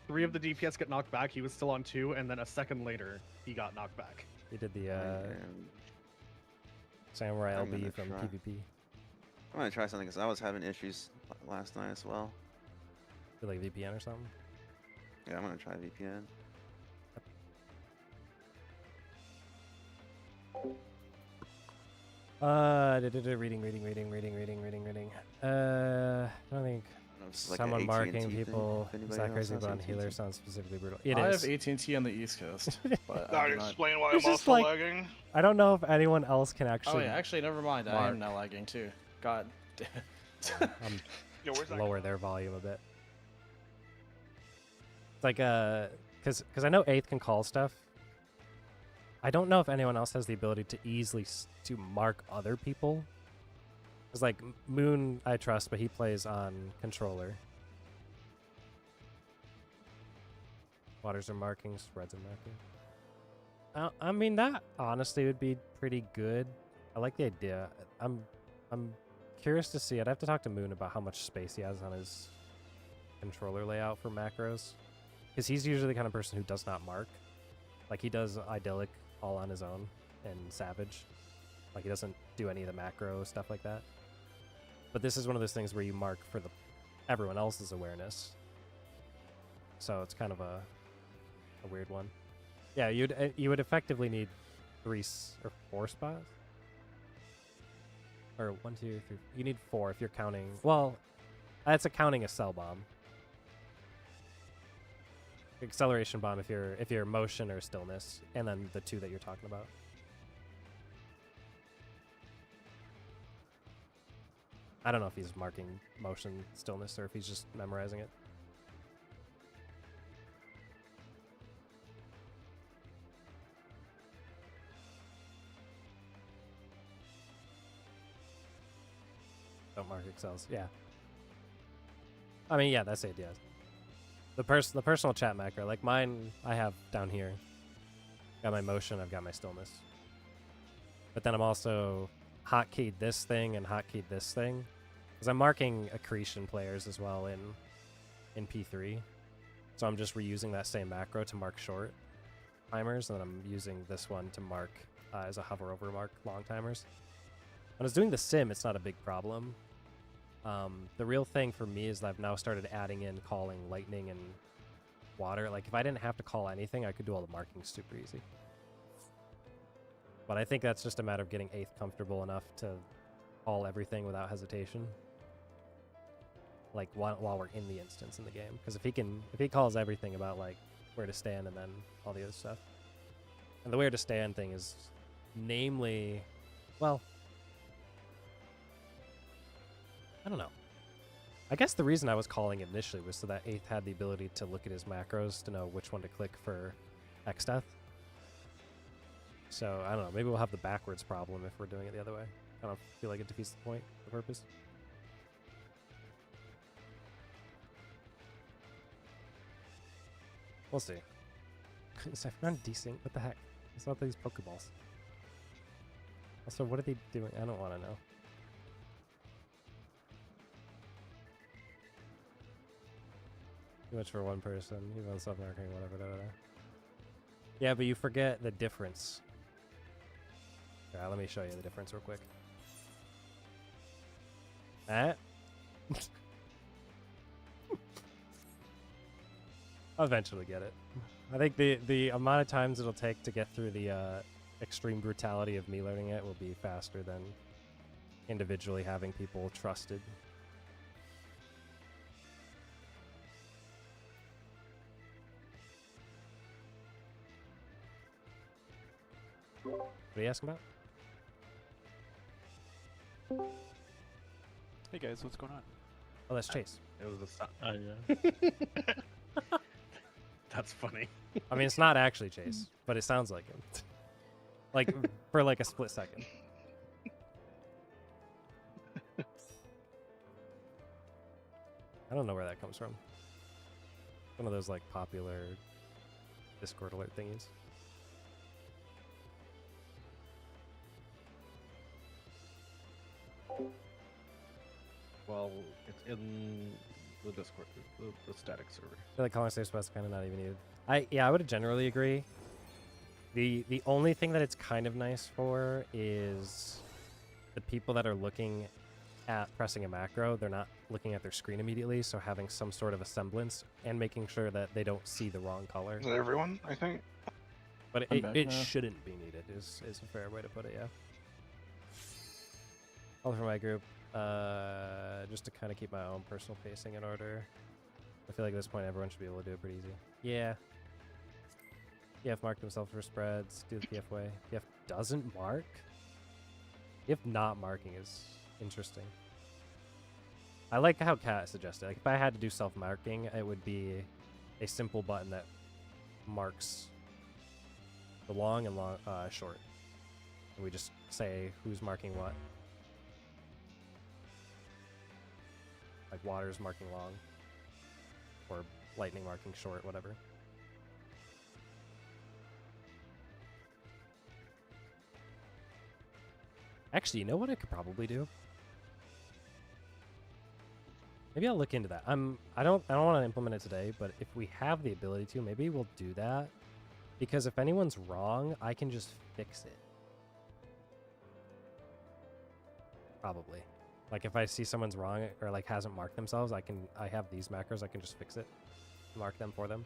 3 of the DPS get knocked back. He was still on 2, and then a second later, he got knocked back. He did the And Samurai I'm LB gonna from try. PvP. I'm gonna try something because I was having issues last night as well. Did like VPN or something. Yeah, I'm gonna try VPN. Reading. I don't think I don't know if it's like someone an marking AT&T thing, people. if anybody Is that else crazy has about AT&T. healer sounds specifically brutal? It I is. have AT&T on the East Coast, but That I would do not. explain why It's I'm just also like- lagging. I don't know if anyone else can Oh actually. yeah, actually, never mind. I Mark. am now lagging too. God. Yo, where's that lower going? their volume a bit. It's like because I know 8th can call stuff. I don't know if anyone else has the ability to easily to mark other people. It's like Moon I trust, but he plays on controller. Waters are marking, spreads are marking. I mean that honestly would be pretty good. I like the idea. I'm curious to see. I'd have to talk to Moon about how much space he has on his controller layout for macros, because he's usually the kind of person who does not mark. Like he does idyllic all on his own and savage. Like he doesn't do any of the macro stuff like that. But this is one of those things where you mark for everyone else's awareness. So it's kind of a weird one. Yeah, you would effectively need 3 or 4 spots. Or 1, 2, 3. You need 4 if you're counting. Well, that's counting a cell bomb. Acceleration bomb if you're motion or stillness, and then the 2 that you're talking about. I don't know if he's marking motion stillness or if he's just memorizing it. Don't mark excels. Yeah. I mean, yeah, that's the idea. The personal chat macro, like mine, I have down here. Got my motion, I've got my stillness. But then I'm also hotkeyed this thing and hotkeyed this thing, because I'm marking accretion players as well in P3. So I'm just reusing that same macro to mark short timers, and then I'm using this one to mark as a hover over mark long timers. When I was doing the sim, it's not a big problem. The real thing for me is that I've now started adding in calling lightning and water. Like if I didn't have to call anything, I could do all the markings super easy. But I think that's just a matter of getting 8th comfortable enough to call everything without hesitation. Like while we're in the instance in the game, because if he calls everything about like where to stand and then all the other stuff, and the where to stand thing is, namely, well, I don't know. I guess the reason I was calling it initially was so that 8th had the ability to look at his macros to know which one to click for X death. So I don't know. Maybe we'll have the backwards problem if we're doing it the other way. I don't feel like it defeats the point, the purpose. We'll see. Is everyone decent? What the heck? It's not these Pokeballs. Also, what are they doing? I don't want to know. Too much for one person. Even on self-marketing, whatever. Da, da, da. Yeah, but you forget the difference. Yeah, let me show you the difference real quick. That. I'll eventually get it. I think the amount of times it'll take to get through the extreme brutality of me learning it will be faster than individually having people trusted. What are you asking about? Hey guys, what's going on? Oh, that's Chase. It was a Yeah. That's funny. I mean, it's not actually Chase, but it sounds like him. Like, for like a split second. I don't know where that comes from. One of those, like, popular Discord alert thingies. Well, it's in the Discord, the static server. I feel like calling safe spot's kind of not even needed. I would generally agree. The only thing that it's kind of nice for is the people that are looking at pressing a macro, they're not looking at their screen immediately, so having some sort of a semblance and making sure that they don't see the wrong color. Is that everyone? I think. But I'm it, back it now. shouldn't be needed is a fair way to put it, yeah. All for my group, just to kind of keep my own personal pacing in order. I feel like at this point everyone should be able to do it pretty easy. Yeah. PF mark themselves for spreads, do the PF way. PF doesn't mark? PF not marking is interesting. I like how Kat suggested. Like if I had to do self-marking, it would be a simple button that marks the long and short. And we just say who's marking what. Like water's marking long. Or lightning marking short, whatever. Actually, you know what I could probably do? Maybe I'll look into that. I don't want to implement it today, but if we have the ability to, maybe we'll do that. Because if anyone's wrong, I can just fix it. Probably. Like if I see someone's wrong or like hasn't marked themselves, I have these macros, I can just fix it. Mark them for them.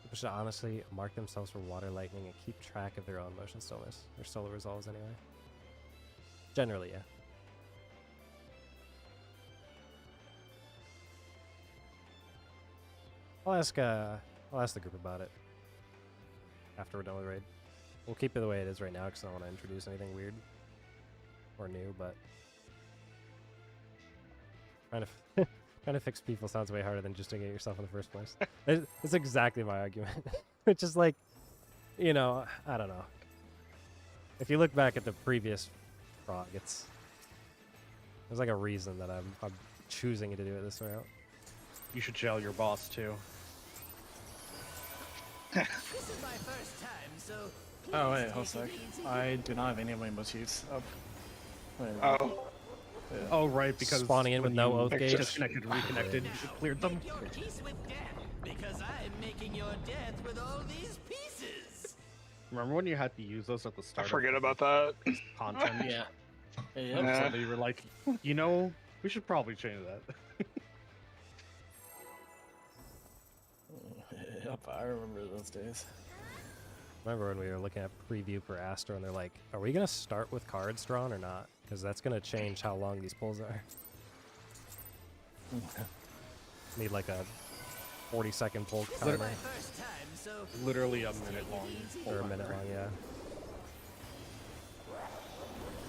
People should honestly mark themselves for water, lightning, and keep track of their own motion stillness. Their solo resolves anyway. Generally, yeah. I'll ask the group about it after we're done with raid. We'll keep it the way it is right now because I don't want to introduce anything weird or new, but trying to fix people sounds way harder than just doing it yourself in the first place. It's exactly my argument. It's just like, you know, I don't know. If you look back at the previous Prog, there's like a reason that I'm choosing to do it this way out. You should jail your boss too. This is my first time, so Oh wait, please hold a sec. take it easy. I do not have any of my motifs up. Wait, Oh, yeah. Oh right, because Spawning in with when no you oath gauge. disconnected, reconnected, Now, it cleared them. make your peace with death, because I'm making your death with all these pieces. Remember when you had to use those at the I start? forget of about that. content. Yeah. And Nah. suddenly you were like, you know, we should probably change that. Yep, I remember those days. Remember when we were looking at preview for Astro and they're like, are we going to start with cards drawn or not? Because that's going to change how long these pulls are. Need like a 40-second pull This timer. is my first time, so Literally a minute long. Or a minute long, yeah.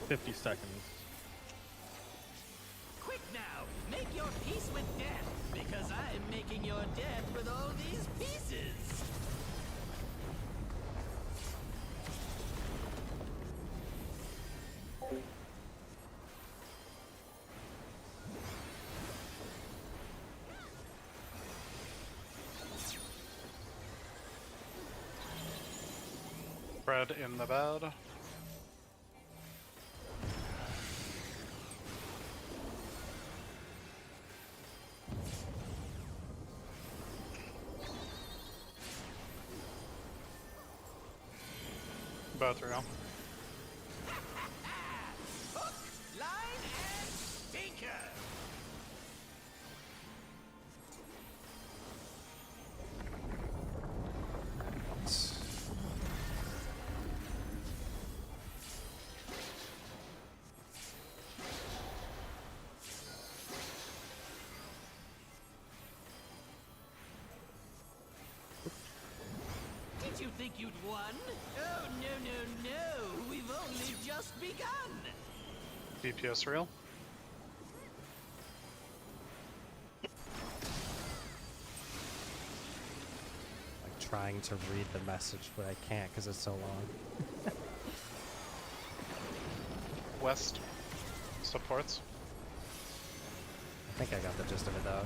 50 seconds. quick now, make your peace with death, because I'm making your death with all these pieces. Fred in the bed. Both real. Hook, line, and sinker. Did you think you'd won? Oh, no. We've only just begun. DPS real. Like trying to read the message, but I can't because it's so long. West. Supports. I think I got the gist of it though.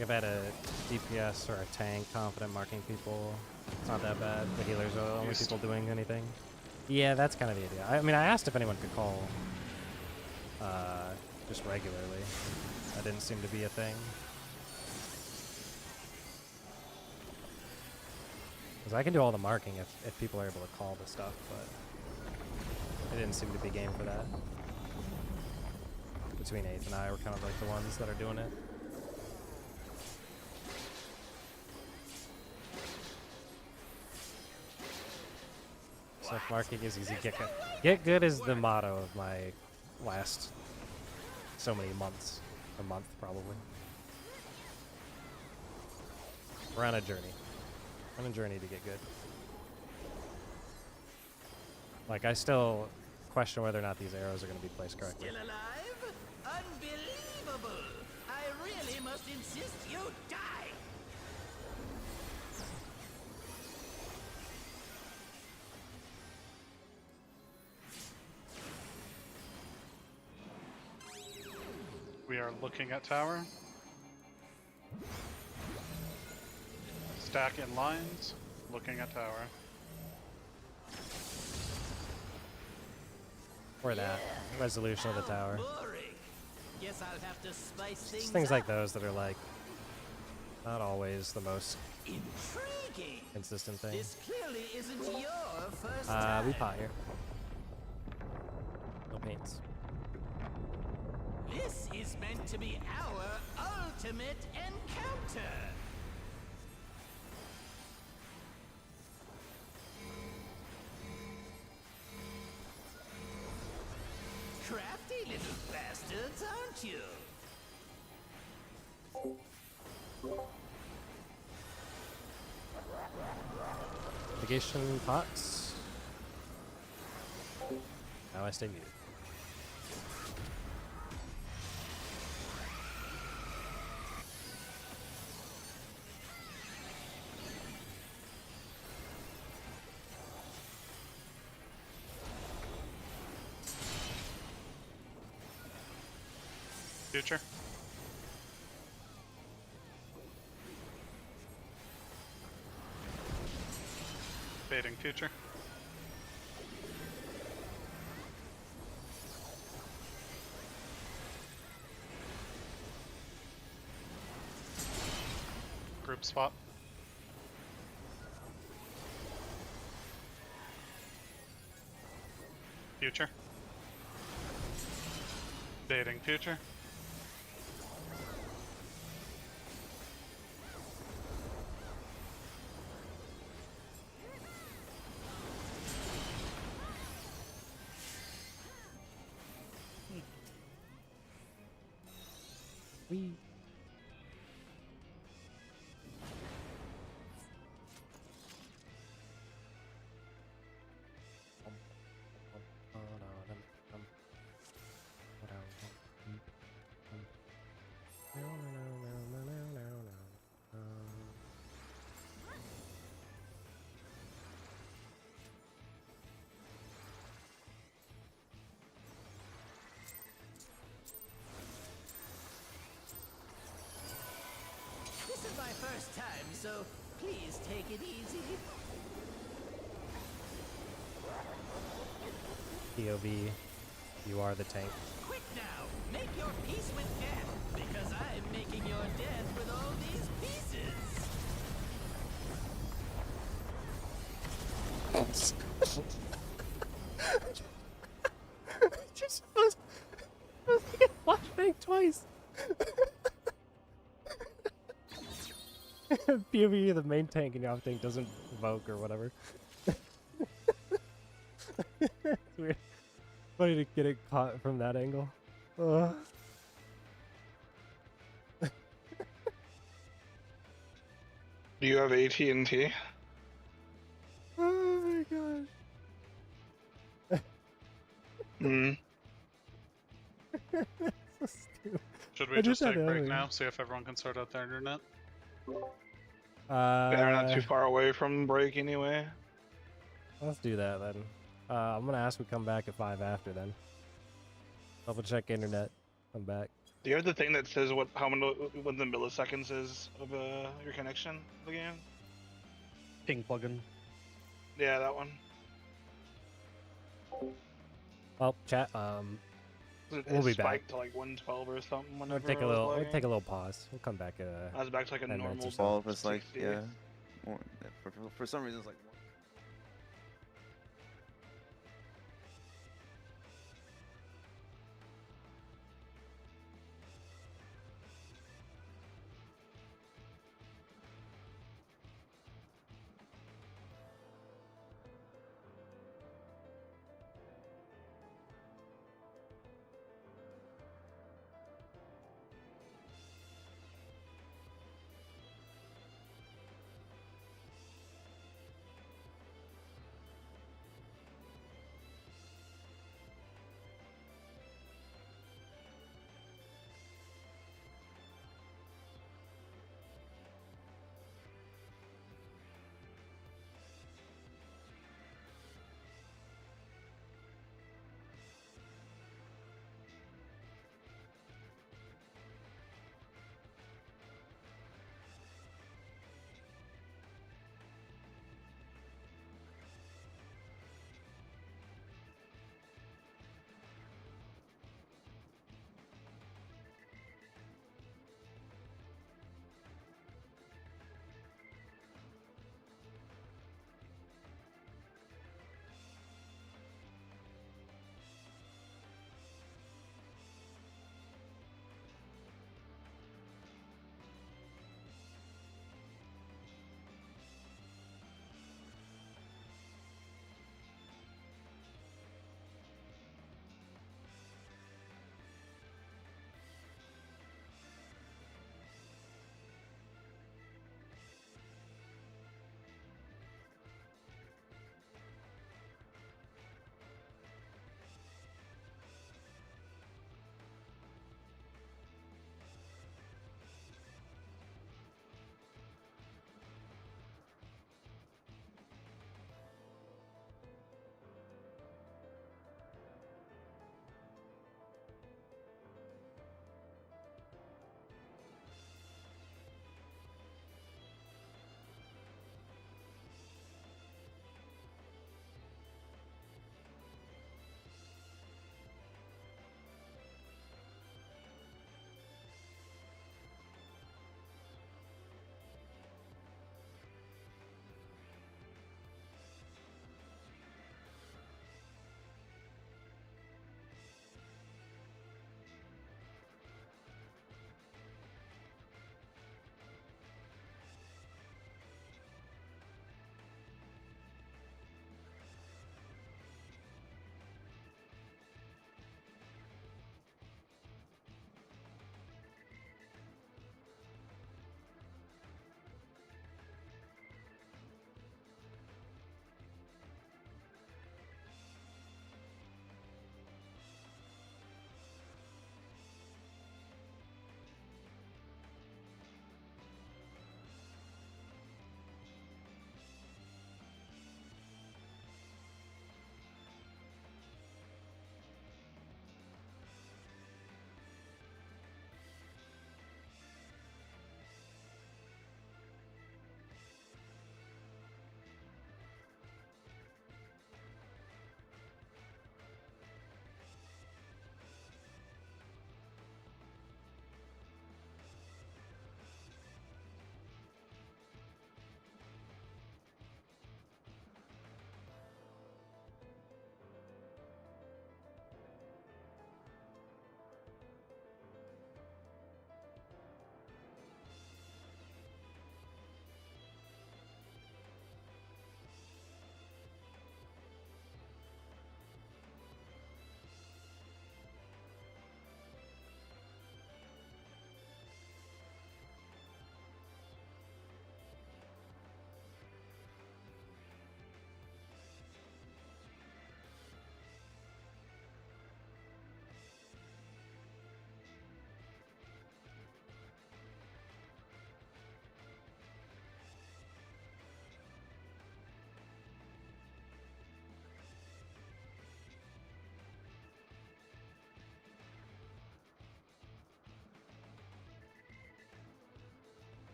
If I had a DPS or a tank confident marking people, it's not that bad. The healers are the only people doing anything. Yeah, that's kind of the idea. I mean, I asked if anyone could call just regularly. That didn't seem to be a thing. Because I can do all the marking if people are able to call the stuff, but it didn't seem to be game for that. Between 8th and I, we're kind of like the ones that are doing it. Stuff marking is easy. Get good. Get good is the motto of my last so many months. A month, probably. We're on a journey. On a journey to get good. Like, I still question whether or not these arrows are going to be placed correctly. Still alive? Unbelievable! I really must insist you die! We are looking at tower. Stack in lines. Looking at tower. Or that. Resolution of the tower. Boring. Guess I'll have to spice It's things things like up. those that are like not always the most Intriguing. consistent thing. This clearly isn't your first We time. pot here. No paints. This is meant to be our ultimate encounter. Crafty little bastards, aren't you? Mitigation pots. Now I stay muted. Future. Baiting future. Group swap. Future. Baiting future. Wee. This is my first time, so Please take it easy. POV, you are the tank. Quick now, make your peace with death, because I'm making your death with all these pieces. Just flashbang twice. POV, the main tank and your off tank doesn't evoke or whatever. It's weird. Funny to get it caught from that angle. Ugh. Do you have AT&T? Oh my gosh. Hmm. So stupid. Should I we did just that take a break earlier. now? See if everyone can sort out their internet? They're not too far away from break anyway. Let's do that then. I'm gonna ask we come back at 5 after then. Double check internet. Come back. Do you have the thing that says what the milliseconds is of your connection of the game? Ping plugin. Yeah, that one. Well, chat. It We'll be back. spiked to like 112 or something. We'll Whenever take a I was little. We'll lagging. take a little pause. We'll come back. I was back to like a 10 minutes normal. or so. All of us like 60. yeah. More- For some reason it's like.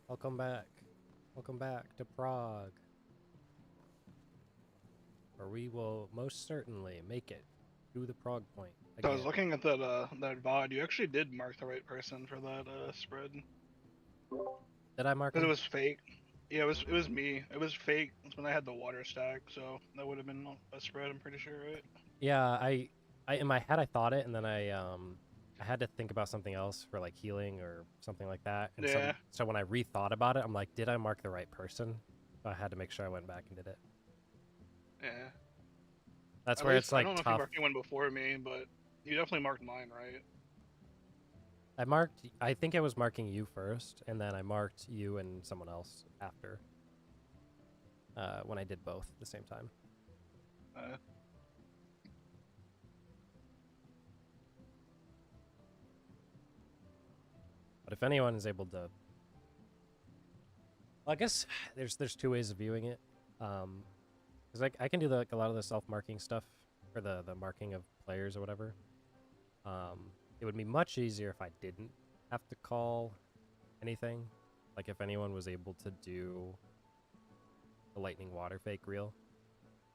Welcome back. Welcome back to Prague, where we will most certainly make it to the Prague point So I again. was looking at that VOD. You actually did mark the right person for that spread. Did I mark Because him? it was fake. Yeah, it was me. It was fake. It's when I had the water stack, so that would have been a spread. I'm pretty sure, right? Yeah, I in my head I thought it, and then I had to think about something else for like healing or something like that. And Yeah. so when I rethought about it, I'm like, did I mark the right person? So I had to make sure I went back and did it. Yeah. That's At where least, it's I like don't know if you tough. marked anyone before me, but you definitely marked mine, right? I think I was marking you first, and then I marked you and someone else after. When I did both at the same time. But if anyone is able to, well, I guess there's two ways of viewing it. Because I can do like a lot of the self-marking stuff, or the marking of players or whatever. It would be much easier if I didn't have to call anything. Like if anyone was able to do the lightning water fake reel,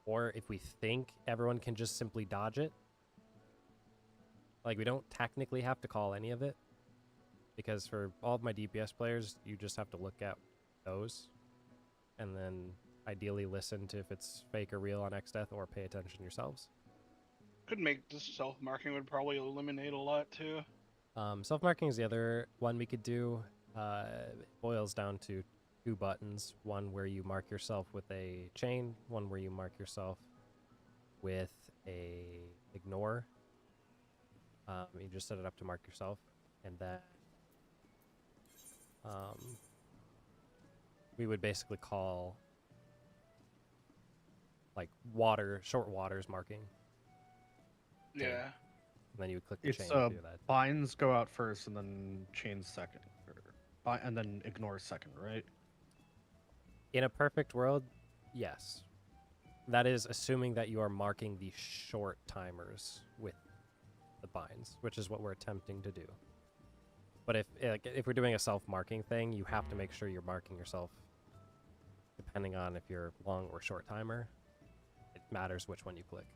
or if we think everyone can just simply dodge it. Like we don't technically have to call any of it, because for all of my DPS players, you just have to look at those, and then ideally listen to if it's fake or real on XDeath, or pay attention yourselves. Could make this self-marking would probably eliminate a lot too. Self-marking is the other one we could do. It boils down to 2 buttons. One where you mark yourself with a chain, one where you mark yourself with a ignore. You just set it up to mark yourself, and then we would basically call like short waters marking. Yeah. And then you would click the It's chain to do that. binds go out first and then chains second, and then ignore second, right? In a perfect world, yes. That is assuming that you are marking the short timers with the binds, which is what we're attempting to do. But if we're doing a self-marking thing, you have to make sure you're marking yourself depending on if you're long or short timer. It matters which one you click.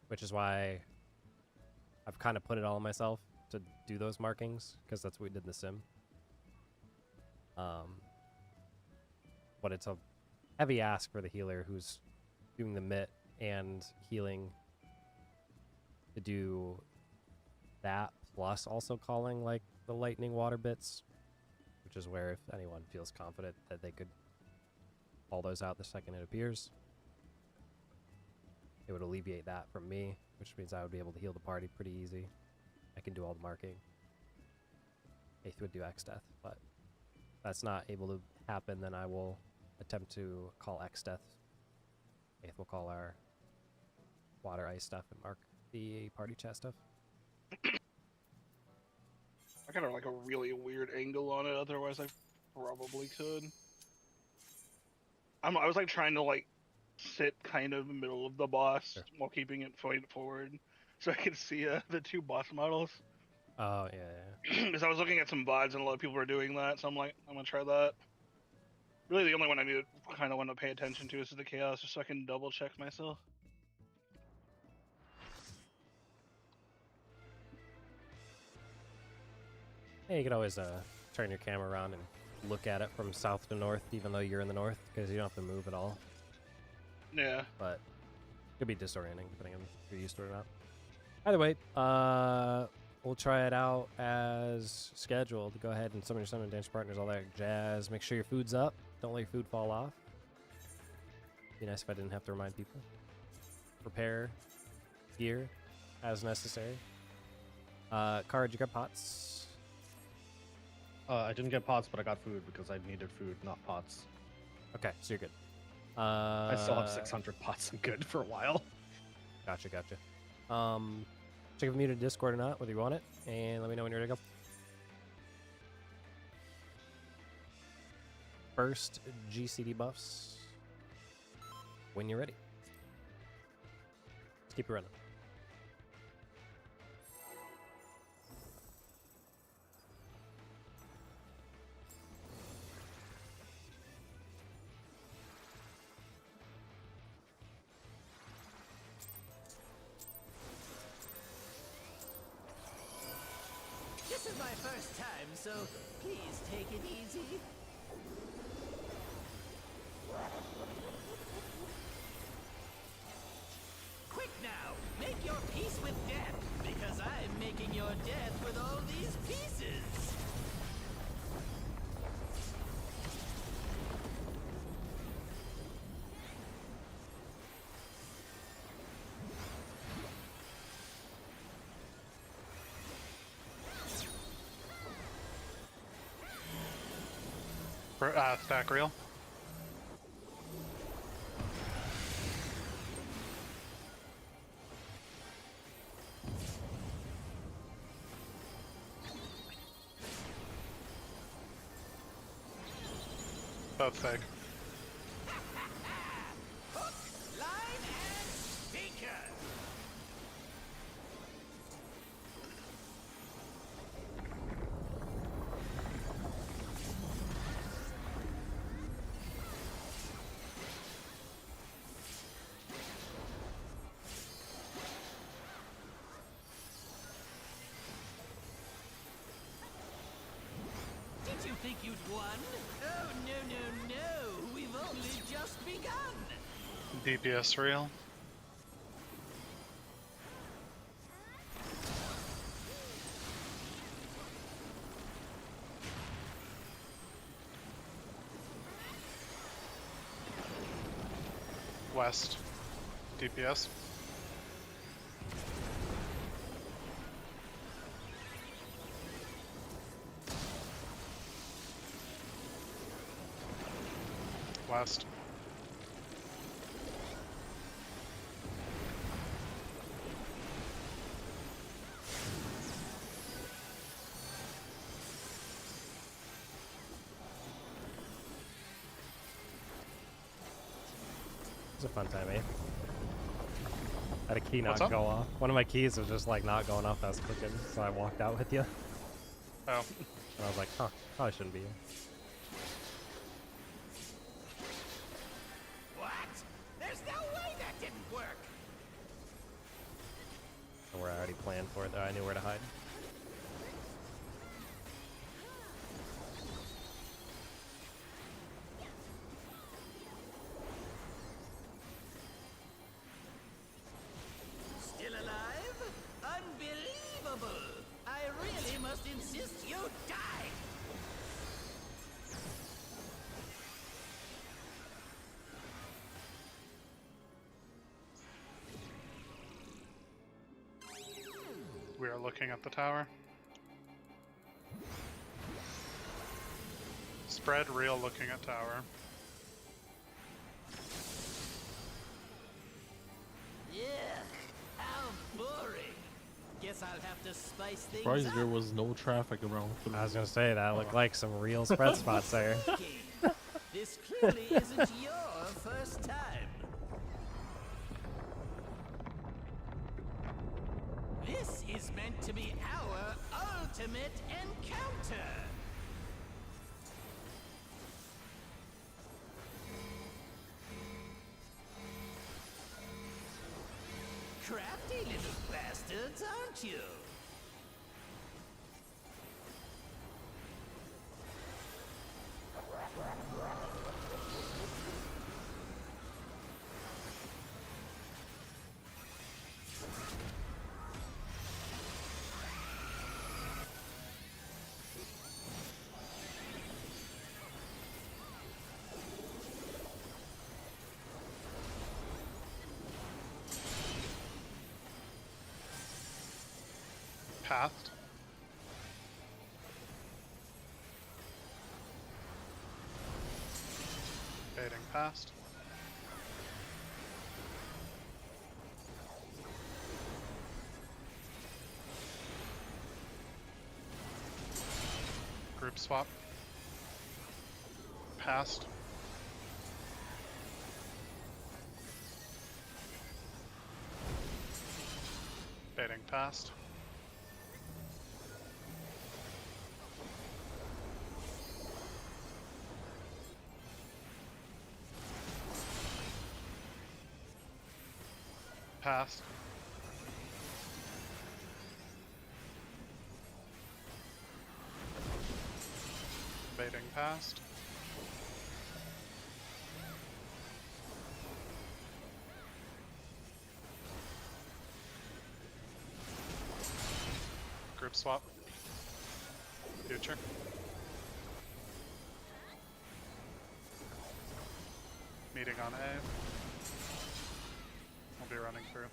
Which is why I've kind of put it all on myself to do those markings, because that's what we did in the sim. But it's a heavy ask for the healer who's doing the mitt and healing to do that, plus also calling like the lightning water bits, which is where if anyone feels confident that they could call those out the second it appears, it would alleviate that from me, which means I would be able to heal the party pretty easy. I can do all the marking. Aeth would do XDeath, but if that's not able to happen, then I will attempt to call XDeath. Aeth will call our water ice stuff and mark the party chat stuff. I got like a really weird angle on it, otherwise I probably could. I was like trying to like sit kind of in the middle of the boss while keeping it forward, so I could see the 2 boss models. Oh, yeah. Because I was looking at some VODs and a lot of people were doing that, so I'm like, I'm gonna try that. Really, the only one I need to kind of want to pay attention to is the chaos, just so I can double check myself. Yeah, you could always turn your camera around and look at it from south to north, even though you're in the north, because you don't have to move at all. Yeah. But it could be disorienting, depending on if you're used to it or not. Either way, we'll try it out as scheduled. Go ahead and summon your summon and dance partners, all that jazz. Make sure your food's up. Don't let your food fall off. Be nice if I didn't have to remind people. Prepare gear as necessary. Car, did you grab pots? I didn't get pots, but I got food because I needed food, not pots. Okay, so you're good. I still have 600 pots. I'm good for a while. Gotcha. Check if you muted Discord or not, whether you want it, and let me know when you're ready to go. First GCD buffs when you're ready. Keep it running. This is my first time, so please take it easy. Quick now, make your peace with death, because I'm making your death with all these pieces. Stack reel. Both fake. Hook, line, and sinker. Did you think you'd won? Oh, no, no, no. We've only just begun. DPS reel. West. DPS. West. It's a fun time, eh? Had a key What's not up? go off. One of my keys was just like not going off. I was clicking, so I walked out with you. Oh. And I was like, huh, probably shouldn't be here. What? There's no way that didn't work. And where I already planned for it, though. I knew where to hide. Still alive? Unbelievable! I really must insist you die! We are looking at the tower. Spread reel looking at tower. Yeah, how boring. Guess I'll have to spice things Surprised up. there was no traffic around. For I was gonna say that looked like some real spread spots there. This clearly isn't your first time. This is meant to be our ultimate encounter. Crafty little bastards, aren't you? Pathed. Baiting past. Group swap. Past. Baiting past. Past. Baiting past. Group swap. Future. Meeting on A. I'll be running through.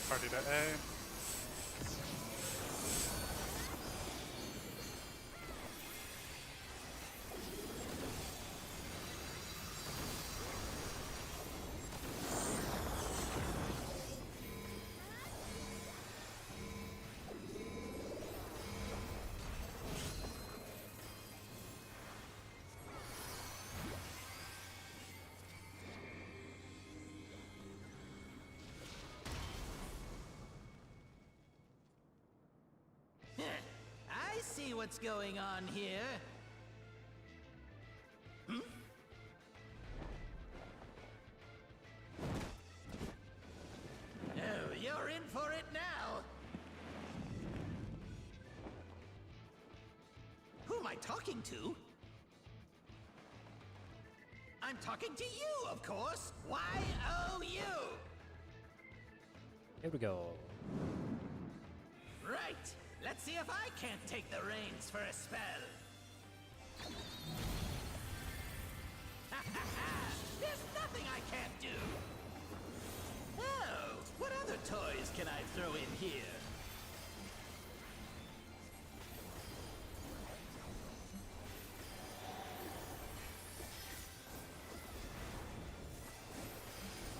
Party to A. I see what's going on here. Hmm? Oh, you're in for it now. Who am I talking to? I'm talking to you, of course. Y-O-U. Here we go. Right. Let's see if I can't take the reins for a spell. There's nothing I can't do. Oh, what other toys can I throw in here?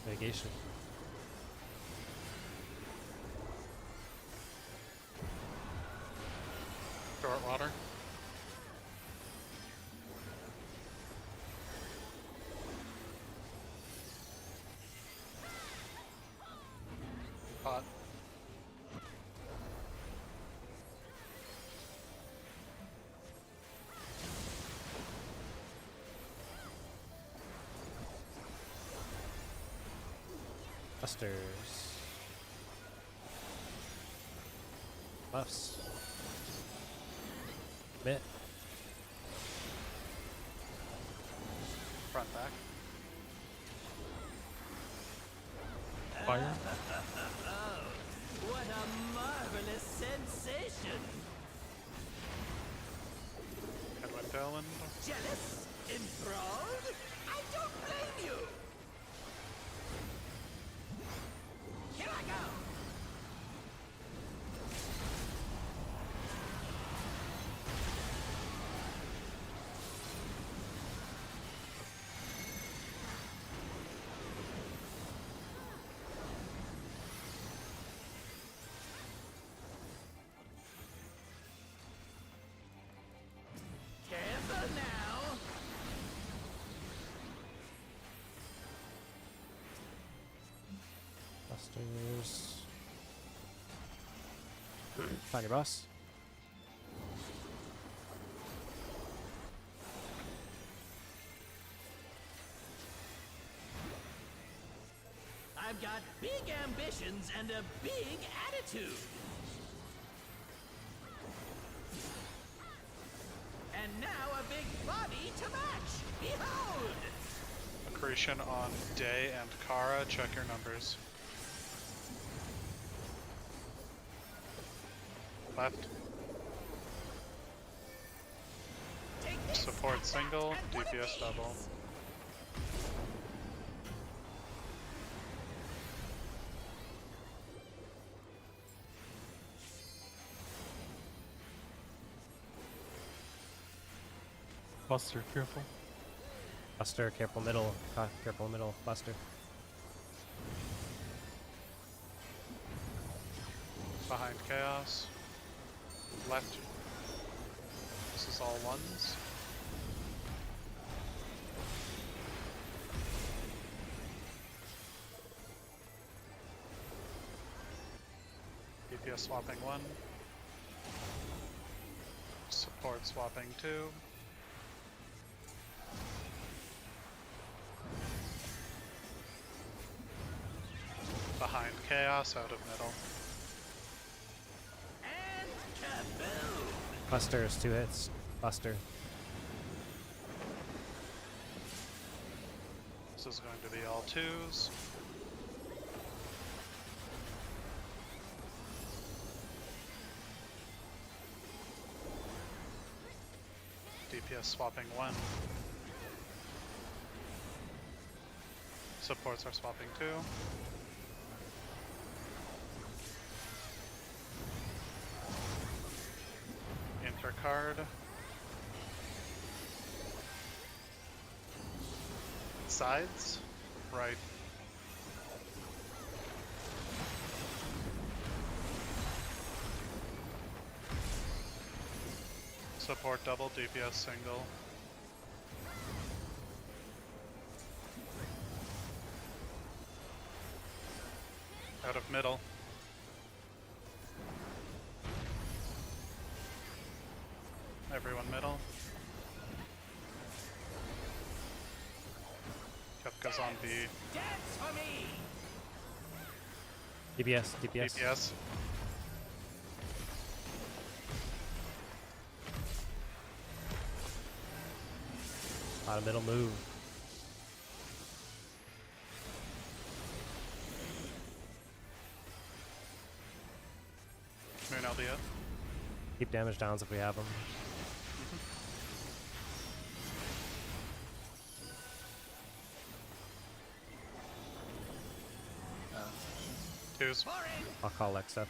Mitigation. Short water. Hot. Busters. Buffs. Mitt. Front back. Fire. What a marvelous sensation! Headwind Tailwind. Jealous? Enthralled? I don't blame you! Here I go! Careful now! Busters. Find your boss. I've got big ambitions and a big attitude. And now a big body to match. Behold! Accretion on Day and Kara. Check your numbers. Left. Take this. Support single. And one of DPS these. double. Buster, careful. Buster, careful middle. Careful middle, Buster. Behind chaos. Left. This is all ones. DPS swapping 1. Support swapping 2. Behind chaos, out of middle. And kaboom! Buster is 2 hits. Buster. This is going to be all 2s. DPS swapping 1. Supports are swapping 2. Intercard. Sides. Right. Support double, DPS single. Out of middle. Everyone middle. Kefka's on B. Dance for me! DPS, DPS. DPS. Out of middle move. Moon LDF. Keep damage downs if we have them. Twos. Boring! I'll call Lexa.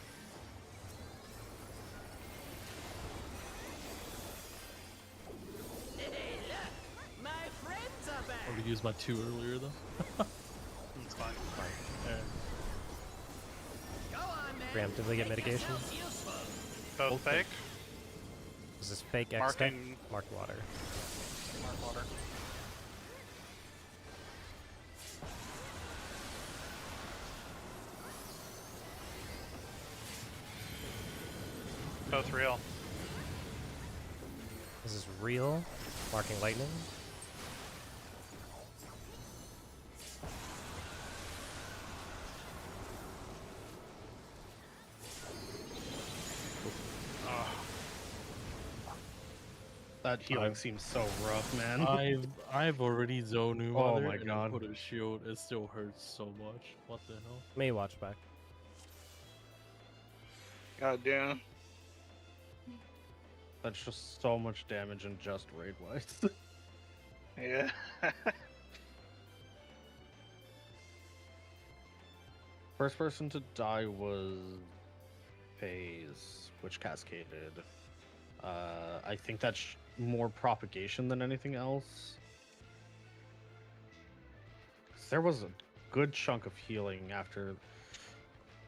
Hey, look! My friends are back! I would use my 2 earlier though. It's fine. Alright. Go on, man! Preemptively get Make mitigation. yourselves useful. Both fake. This is fake X tech. Marking. Mark water. Mark water. Both real. This is real. Marking lightning. That healing seems so rough, man. I've already Zonu Oh on there my and God. I put a shield. It still hurts so much. What the hell? May watch back. God damn. That's just so much damage and just raid wise. Yeah. First person to die was Phase, which cascaded. I think that's more propagation than anything else. 'Cause there was a good chunk of healing after.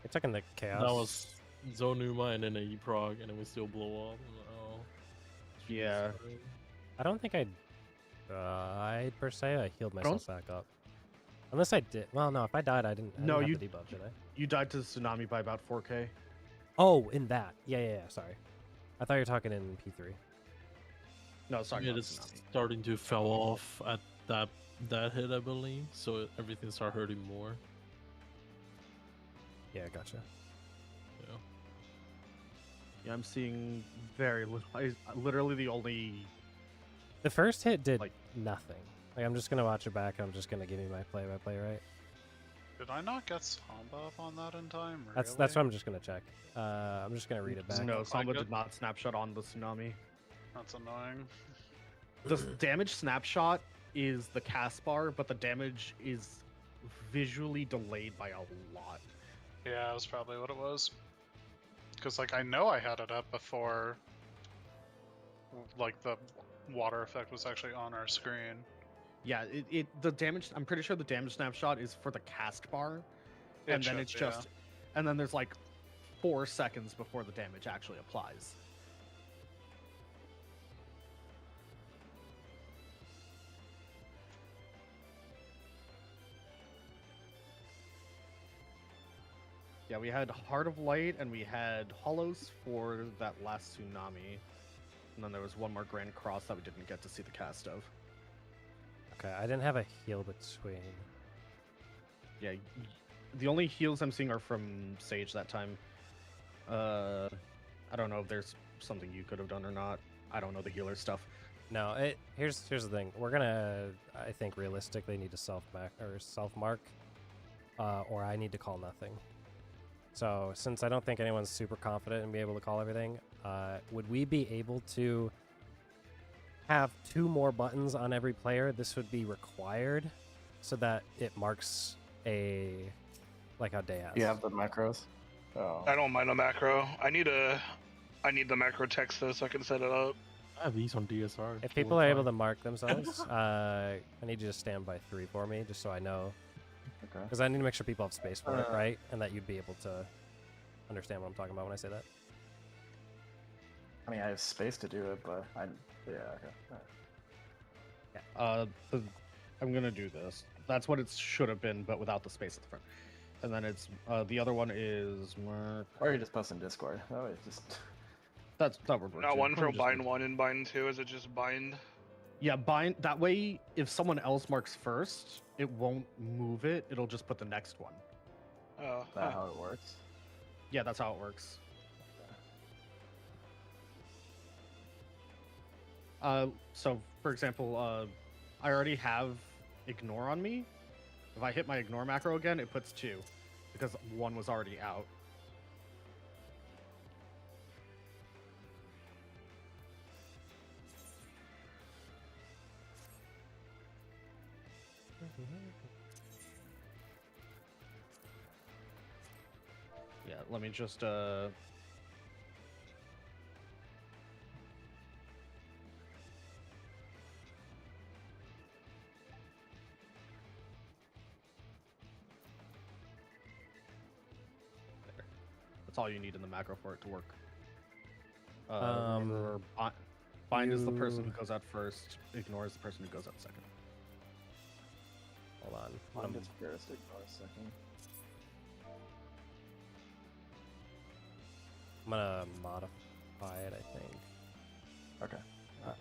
You're taking the chaos. That was Zonuma and then a Prog and it would still blow up. Oh. Yeah. I don't think I died per se. I healed myself back up. Unless I did. Well, no. If I died, I didn't. I No, didn't you- have the debuff, did I? You died to the tsunami by about 4k. Oh, in that. Yeah. Sorry. I thought you were talking in P3. No, sorry. Yeah, not it's tsunami. starting to fell off at that hit, I believe. So everything started hurting more. Yeah, gotcha. Yeah. Yeah, I'm seeing very little. Literally the only. The first hit did Like- nothing. Like, I'm just gonna watch it back. I'm just gonna give you my play-by-play, right? Did I not get Samba up on that in time? That's Really? what I'm just gonna check. I'm just gonna read it back. No, I Samba got- did not snapshot on the tsunami. That's annoying. The damage snapshot is the cast bar, but the damage is visually delayed by a lot. Yeah, that's probably what it was. Because, like, I know I had it up before, like, the water effect was actually on our screen. Yeah, the damage. I'm pretty sure the damage snapshot is for the cast bar, and then it's just, and then there's like 4 seconds before the damage actually applies. Yeah, we had Heart of Light and we had Hollows for that last tsunami. And then there was one more Grand Cross that we didn't get to see the cast of. Okay, I didn't have a heal between. Yeah, the only heals I'm seeing are from Sage that time. I don't know if there's something you could have done or not. I don't know the healer stuff. No, here's the thing. We're gonna, I think, realistically need to self mark, or I need to call nothing. So since I don't think anyone's super confident in being able to call everything, would we be able to have 2 more buttons on every player? This would be required, so that it marks like how Day has. You have the macros? Oh. I don't mind a macro. I need the macro text though, so I can set it up. I have these on DSR. If people are able to mark themselves, I need you to stand by 3 for me, just so I know. Okay. Because I need to make sure people have space for it, right? And that you'd be able to understand what I'm talking about when I say that. I mean, I have space to do it, but yeah, okay. I'm gonna do this. That's what it should have been, but without the space at the front. And then it's the other one is mark. Or you just post in Discord. That way, just That would work. Not too. one for Or just- bind 1 and bind 2. Is it just bind? Yeah, bind. That way, if someone else marks first, it won't move it. It'll just put the next one. Oh, is that how it works? Yeah, that's how it works. So for example, I already have ignore on me. If I hit my ignore macro again, it puts 2 because 1 was already out. Yeah, let me just there. That's all you need in the macro for it to work. Remember, bind is the person who goes out first, ignore is the person who goes out second. Hold on. Mine gets heuristic for a second. I'm gonna modify it, I think. Okay. Yeah.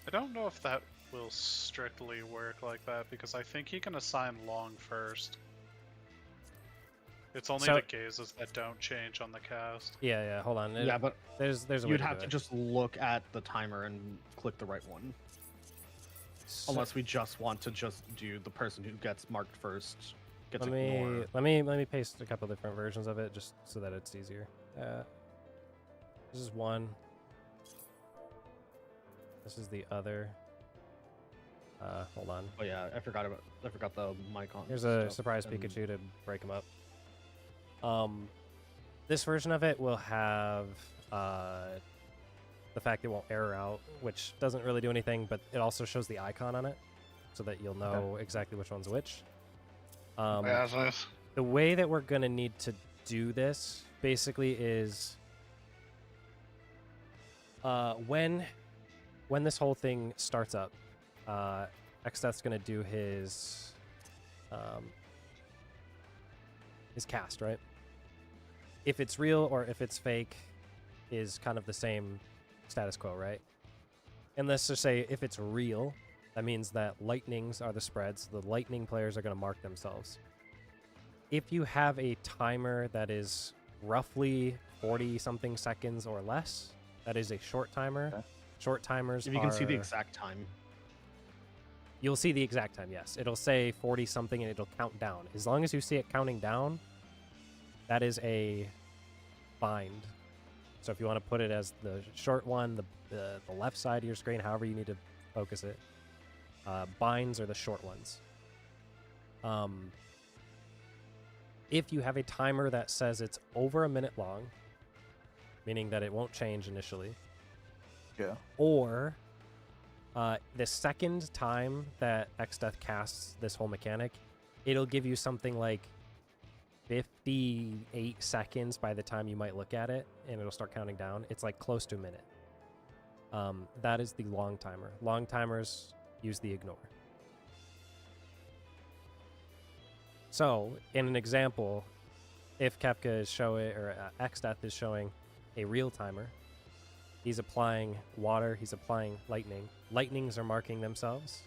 I don't know if that will strictly work like that, because I think he can assign long first. It's only So- the gazes that don't change on the cast. Yeah, hold on. Yeah, but there's a way you'd to have do to it. just look at the timer and click the right one. So- Unless we just want to just do the person who gets marked first gets let ignored. me paste a couple different versions of it just so that it's easier. This is one. This is the other. Hold on. Oh yeah, I forgot the mic on. Here's a stuff, surprise and- Pikachu to break them up. This version of it will have the fact it won't error out, which doesn't really do anything, but it also shows the icon on it, so that you'll know exactly which one's which. yeah, that's nice. The way that we're gonna need to do this basically is when this whole thing starts up, Xdeath's gonna do his cast, right? If it's real or if it's fake is kind of the same status quo, right? And let's just say if it's real, that means that lightnings are the spreads. The lightning players are going to mark themselves. If you have a timer that is roughly 40-something seconds or less, that is a short timer. Okay. Short timers If you can see the are- exact time. You'll see the exact time, yes. It'll say 40-something and it'll count down. As long as you see it counting down, that is a bind. So if you want to put it as the short one, the left side of your screen, however you need to focus it, binds are the short ones. If you have a timer that says it's over a minute long, meaning that it won't change initially, Yeah. or the second time that Xdeath casts this whole mechanic, it'll give you something like 58 seconds by the time you might look at it, and it'll start counting down. It's like close to a minute. That is the long timer. Long timers use the ignore. So, in an example, if Kefka is showing, or Xdeath is showing a real timer, he's applying water, he's applying lightning. Lightnings are marking themselves.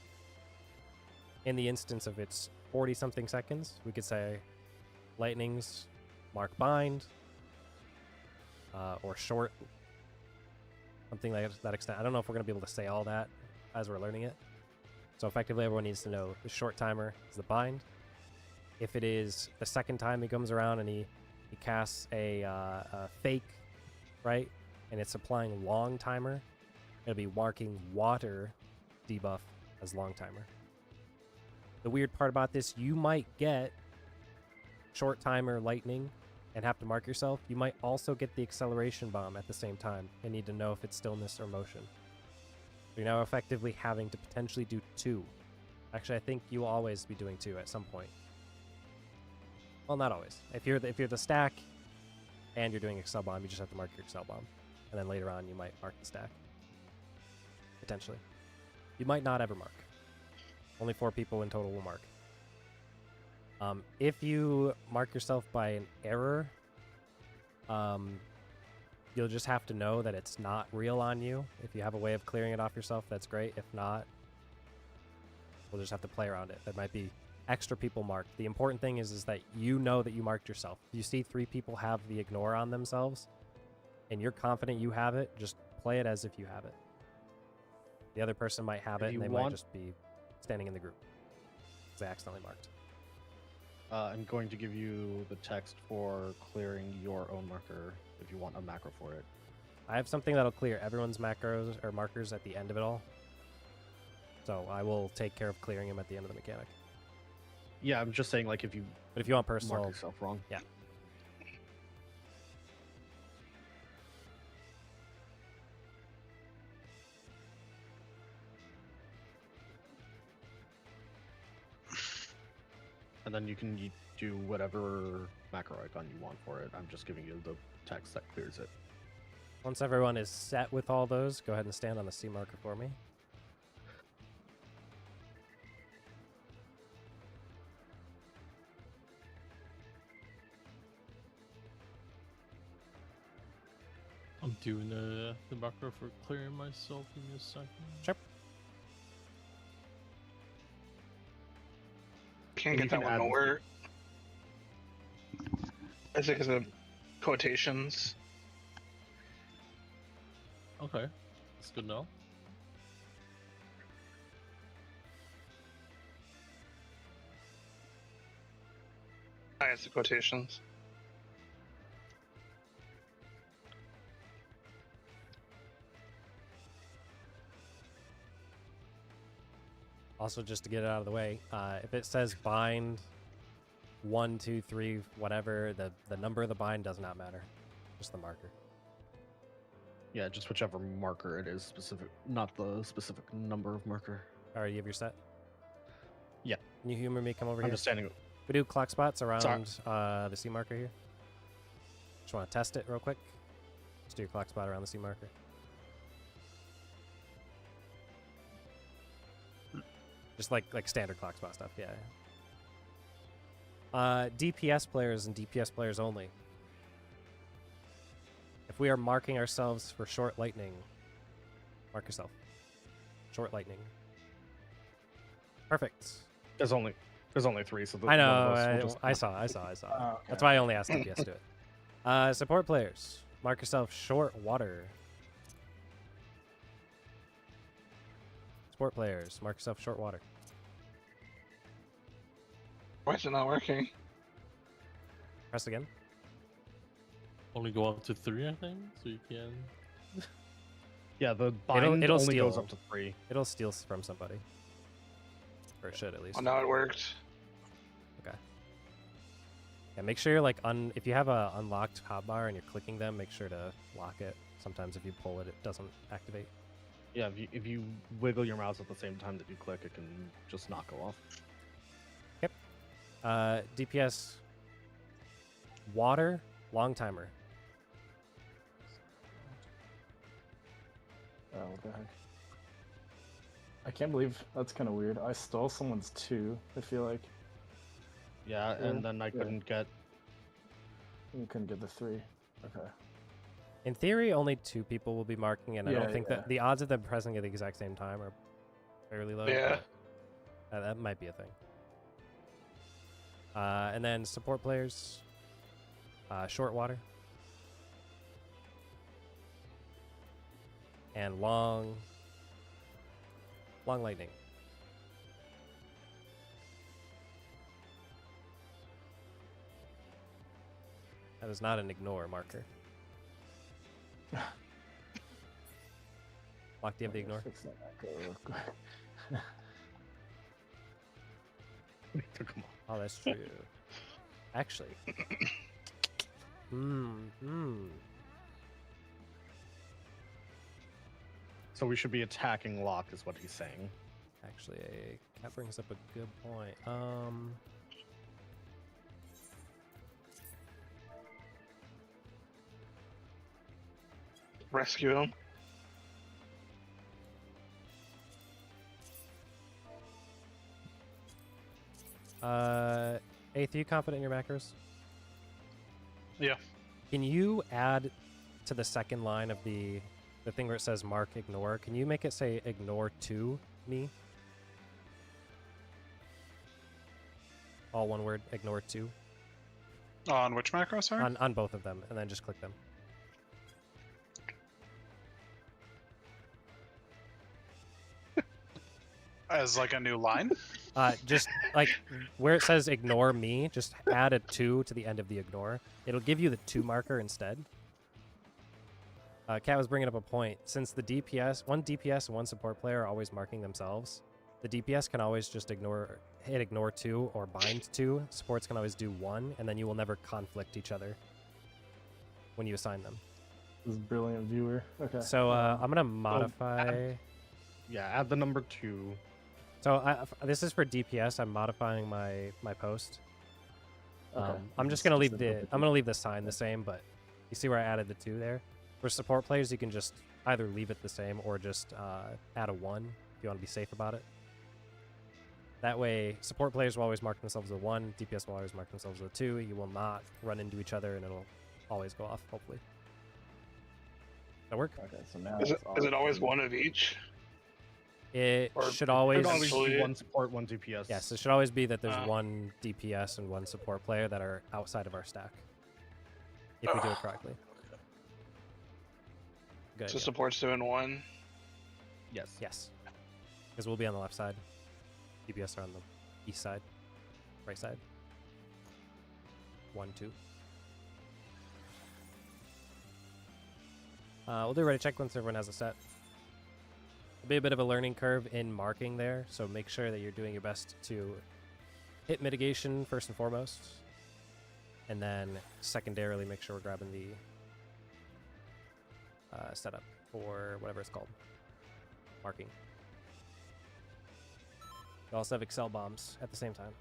In the instance of its 40-something seconds, we could say lightnings mark bind, or short, something like that extent. I don't know if we're going to be able to say all that as we're learning it. So effectively, everyone needs to know the short timer is the bind. If it is the second time he comes around and he casts a fake, right, and it's applying long timer, it'll be marking water debuff as long timer. The weird part about this, you might get short timer lightning and have to mark yourself. You might also get the acceleration bomb at the same time and need to know if it's stillness or motion. You're now effectively having to potentially do 2. Actually, I think you will always be doing 2 at some point. Well, not always. If you're the stack and you're doing Excel bomb, you just have to mark your Excel bomb, and then later on you might mark the stack. Potentially, you might not ever mark. Only 4 people in total will mark. If you mark yourself by an error, you'll just have to know that it's not real on you. If you have a way of clearing it off yourself, that's great. If not, we'll just have to play around it. There might be extra people marked. The important thing is that you know that you marked yourself. If you see 3 people have the ignore on themselves and you're confident you have it, just play it as if you have it. The other person might have it and they might just be standing in the group because they accidentally marked. I'm going to give you the text for clearing your own marker if you want a macro for it. I have something that'll clear everyone's macros or markers at the end of it all. So I will take care of clearing them at the end of the mechanic. Yeah, I'm just saying, like, if you But if you want personal, mark yourself wrong. yeah. And then you can do whatever macro icon you want for it. I'm just giving you the text that clears it. Once everyone is set with all those, go ahead and stand on the C marker for me. I'm doing the macro for clearing myself in a second. Sure. Can't And get you that can one add- nowhere. Is it because of quotations? Okay, that's good now. It's the quotations. Also, just to get it out of the way, if it says bind 1, 2, 3, whatever, the number of the bind does not matter. Just the marker. Yeah, just whichever marker it is specific, not the specific number of marker. All right, you have your set? Yeah. Can you humor me? Come over I'm here. just standing. We do clock spots around the C marker here. Just want to test it real quick. Just do your clock spot around the C marker. Just like standard clock spot stuff, yeah. DPS players and DPS players only. If we are marking ourselves for short lightning, mark yourself. Short lightning. Perfect. There's only 3, so I one of us know. will just- I saw. Oh, okay. That's why I only asked DPS to do it. Support players, mark yourself short water. Support players, mark yourself short water. Why is it not working? Press again. Only go up to 3, I think, so you can. Yeah, the bind it'll only goes steal. up to 3. It'll steal from somebody. Or it should at least. Oh, now it worked. Okay. Yeah, make sure you're like if you have a unlocked hotbar and you're clicking them, make sure to lock it. Sometimes if you pull it, it doesn't activate. Yeah, if you wiggle your mouse at the same time that you click, it can just not go off. DPS water long timer. Oh, what the heck? I can't believe that's kind of weird. I stole someone's 2, I feel like. Yeah, Yeah, and then I couldn't get. You couldn't get the 3. Okay. In theory, only 2 people will be marking, and I Yeah, don't think that the odds of them pressing at the exact same time are fairly low. Yeah. But, that might be a thing. And then support players, short water, and long lightning. That is not an ignore marker. Lock, do you have the ignore? Fix that macro real quick. Took 'em off. Oh, that's true. Actually. So we should be attacking lock, is what he's saying. Actually, that brings up a good point. Rescue him. Eighth, are you confident in your macros? Yeah. Can you add to the second line of the thing where it says mark ignore? Can you make it say ignore to me? All one word, ignore to. On which macro, sorry? On both of them, and then just click them. As like a new line? Just like where it says ignore me, just add a 2 to the end of the ignore. It'll give you the 2 marker instead. Kat was bringing up a point. Since the DPS, one DPS and one support player are always marking themselves, the DPS can always just hit ignore 2 or bind 2. Supports can always do 1, and then you will never conflict each other when you assign them. This is brilliant viewer. Okay. So I'm gonna modify. Yeah, add the number 2. So this is for DPS. I'm modifying my post. Okay. I'm just gonna leave the sign the same, but you see where I added the 2 there. For support players, you can just either leave it the same or just add a 1 if you want to be safe about it. That way, support players will always mark themselves as a 1. DPS will always mark themselves as a 2. You will not run into each other, and it'll always go off. Hopefully, that work? Okay, so now Is it's it always one of each? It Or should Should always. always Actually- be 1 support, 1 DPS. Yes, it should always be that there's Ah. 1 DPS and 1 support player that are outside of our stack. If we do it correctly. Good. So idea. support's doing 1. Yes. Yes. Because we'll be on the left side. DPS are on the east side. Right side. 1, 2. We'll do a ready check once everyone has a set. There'll be a bit of a learning curve in marking there, so make sure that you're doing your best to hit mitigation first and foremost. And then secondarily, make sure we're grabbing the setup for whatever it's called. Marking. We also have Excel bombs at the same time.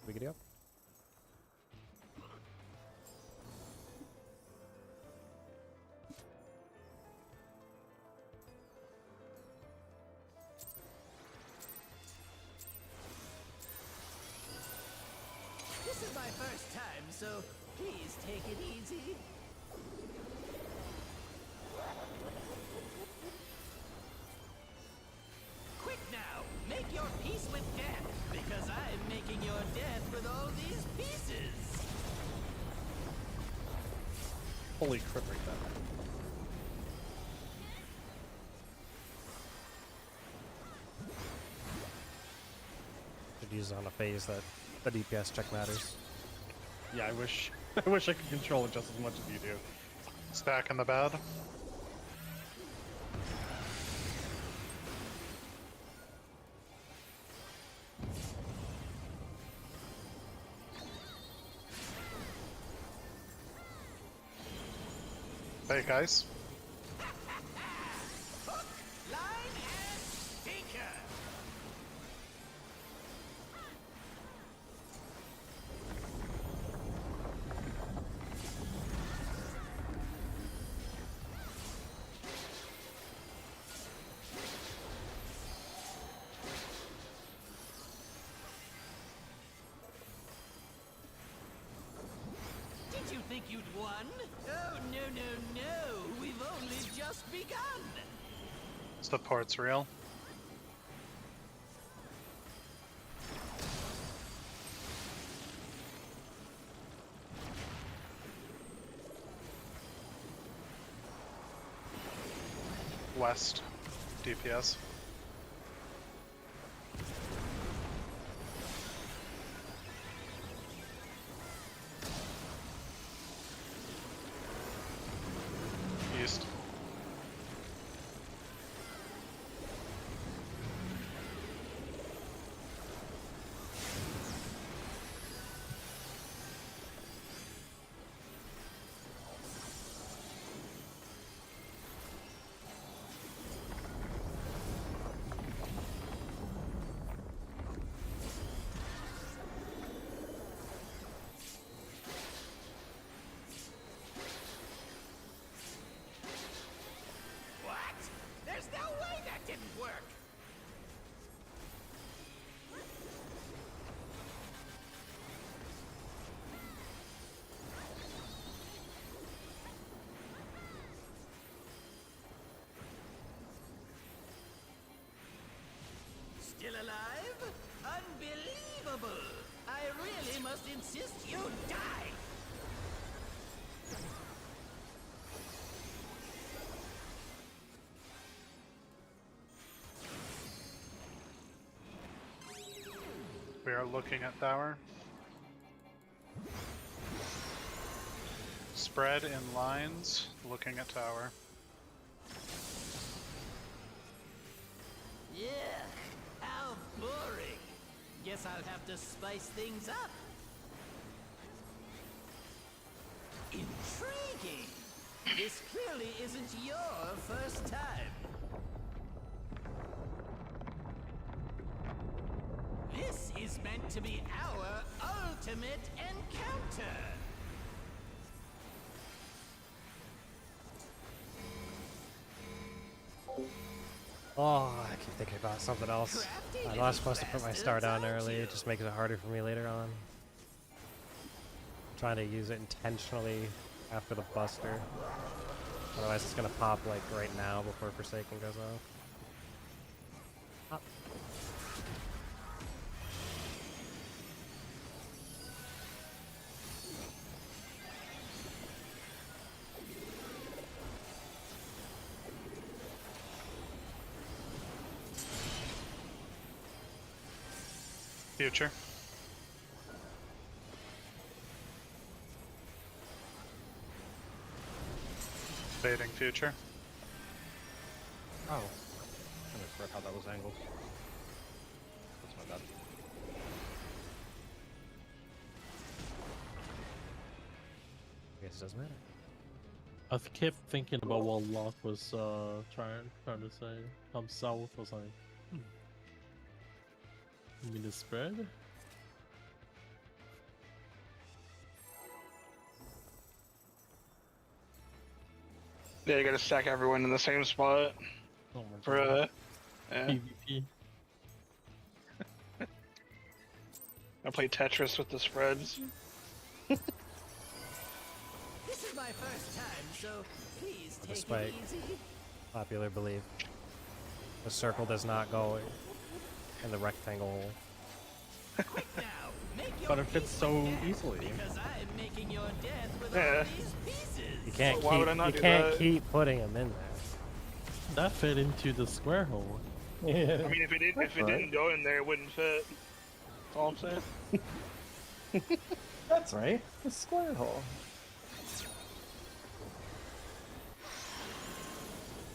We good to go? This is my first time, so please take it easy. Quick now, make your peace with death, because I'm making your death with all these pieces. Holy crit rate that. Should use it on a phase that the DPS check matters. Yeah, I wish I wish I could control it just as much as you do. Stack in the bed. Hey guys. Hook, line, and sinker. Did you think you'd won? Oh, no, no, no. We've only just begun. Support's real. West. DPS. East. What? There's no way that didn't work. Still alive? Unbelievable! I really must insist you die! We are looking at tower. Spread in lines, looking at tower. Yeah, how boring. Guess I'll have to spice things up. Intriguing. This clearly isn't your first time. This is meant to be our ultimate encounter. Oh, I keep thinking about something else. Crafty I'm little not supposed to put my star bastards, down aren't early. you? It just makes it harder for me later on. Trying to use it intentionally after the Buster. Otherwise it's gonna pop like right now before Forsaken goes off. Pop. Future. Baiting future. Oh. I misread how that was angled. That's my bad. I guess it doesn't matter. I kept thinking about what Locke was trying to say. Come south. I was like, you mean the spread? Yeah, you gotta stack everyone in the same spot Oh my for god. yeah. PvP. I play Tetris with the spreads. This is my first time, so please take Despite- it easy. Popular belief. The circle does not go in the rectangle hole. Quick now, make your But it fits peace so with death, easily. Because I'm making your death with Yeah. all these pieces. You can't Why keep would I not you do can't that? keep putting them in there. That fit into the square hole. Yeah. I mean, if it didn't go in there, it wouldn't fit. That's all I'm saying. That's right. The square hole.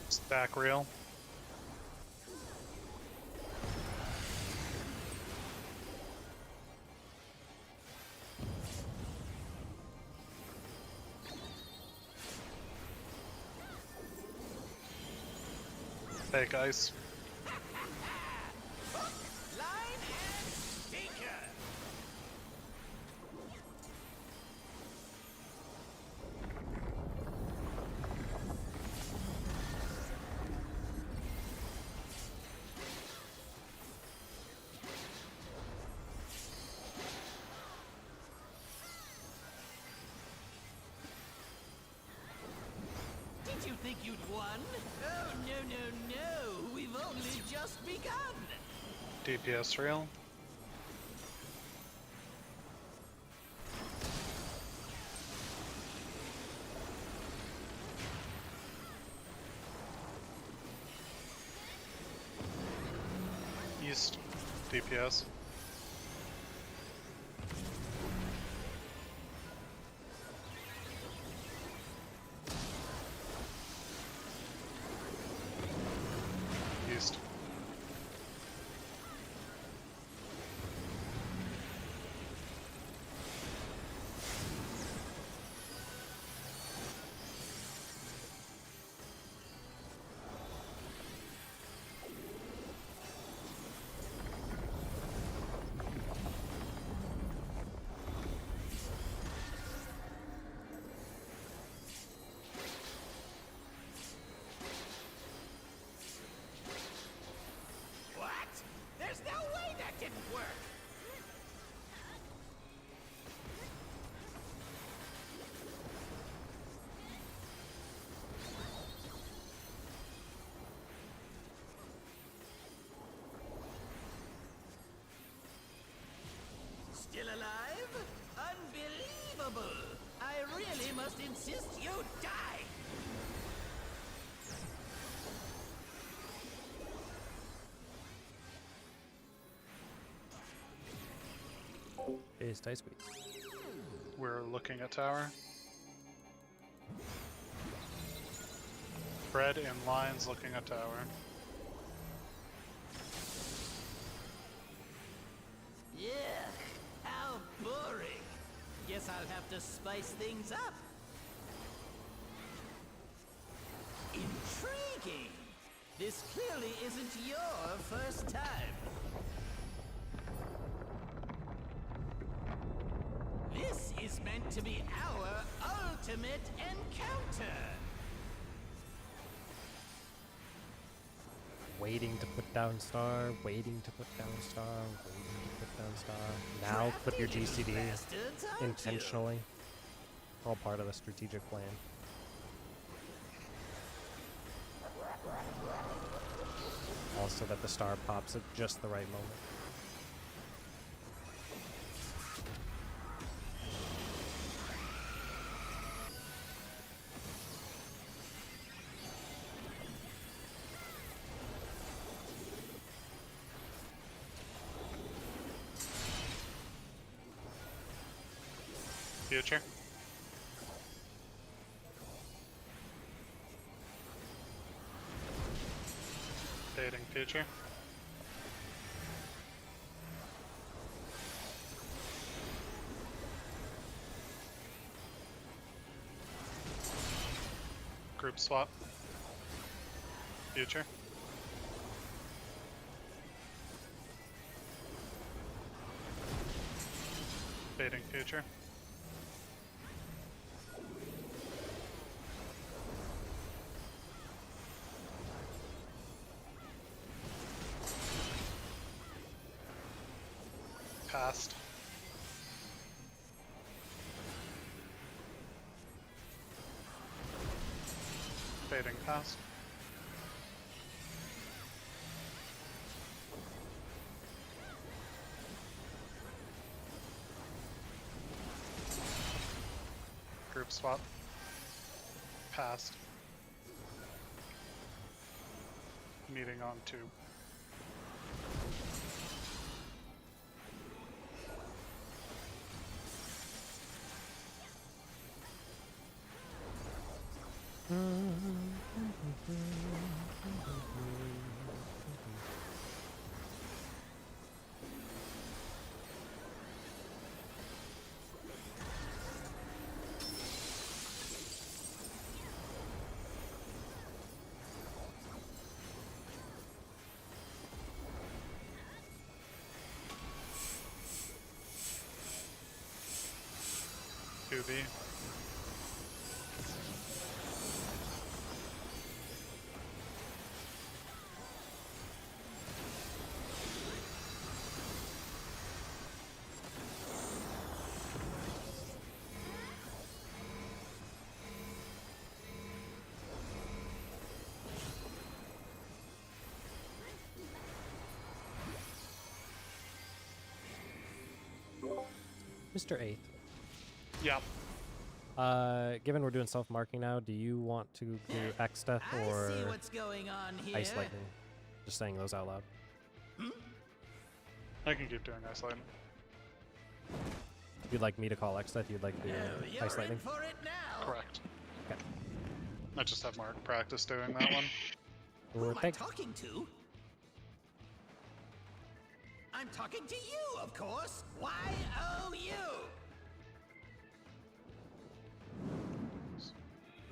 Stack real. Hey guys. Hook, line, and sinker. Did you think you'd won? Oh, no, no, no. We've only just begun. DPS real. East. DPS. East. What? There's no way that didn't work. Still alive? Unbelievable! I really must insist you die! Is Dice Squeeze. We're looking at tower. Fred in lines looking at tower. Yuck, how boring. Guess I'll have to spice things up. Intriguing. This clearly isn't your first time. This is meant to be our ultimate encounter. Waiting to put down star, waiting to put down star, waiting to put down star. Now put your Crafty little GCD bastards, aren't you? intentionally. All part of the strategic plan. Also that the star pops at just the right moment. Future. Fading future. Group swap. Future. Fading future. Past. Fading past. Group swap. Past. Meeting on 2. 2v. Mr. Eighth. Yeah. Given we're doing self-marking now, do you want to do X Death or I see what's going on here. Ice Lightning? Just saying those out loud. I can keep doing Ice Lightning. If you'd like me to call X Death, you'd like to do No, you're Ice in Lightning? for it now. Correct. Okay. I just have more practice doing that one. Who am I Thank- talking to? I'm talking to you, of course. Y-O-U.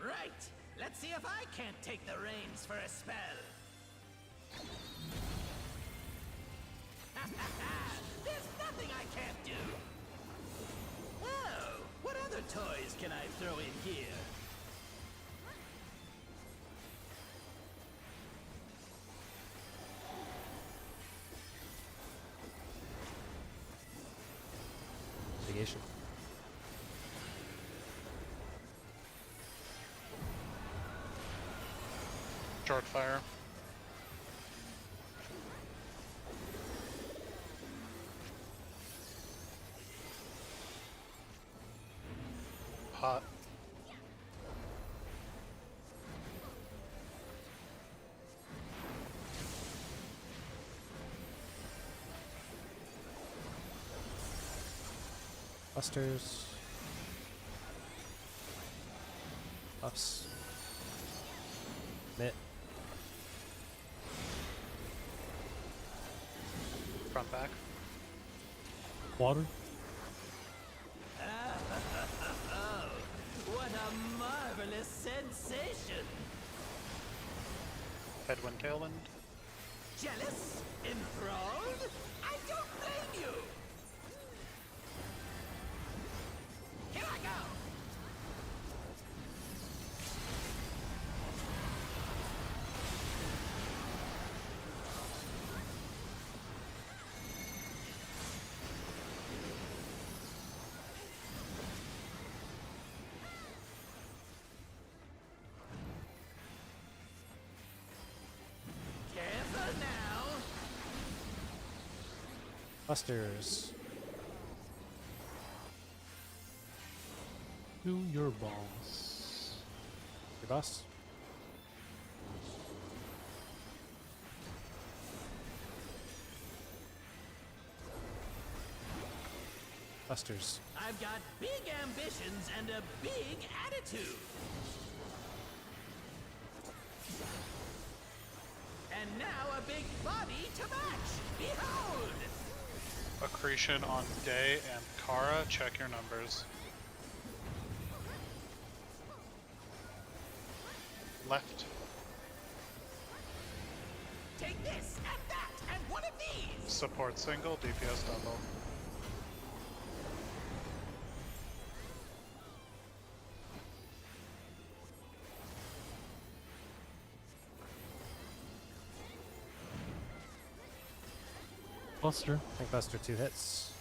Right. Let's see if I can't take the reins for a spell. There's nothing I can't do. Oh, what other toys can I throw in here? Mitigation. Short fire. Hot. Busters. Buffs. Mitt. Front back. Water? Oh, what a marvelous sensation! Headwind, tailwind. Jealous? Enthralled? I don't blame you! Here I go! Careful now! Busters. Do your boss. Your boss. Busters. I've got big ambitions and a big attitude. And now a big body to match. Behold! Accretion on Day and Kara. Check your numbers. Left. Take this and that and one of these. Support single. DPS double. Buster. Tank Buster, 2 hits.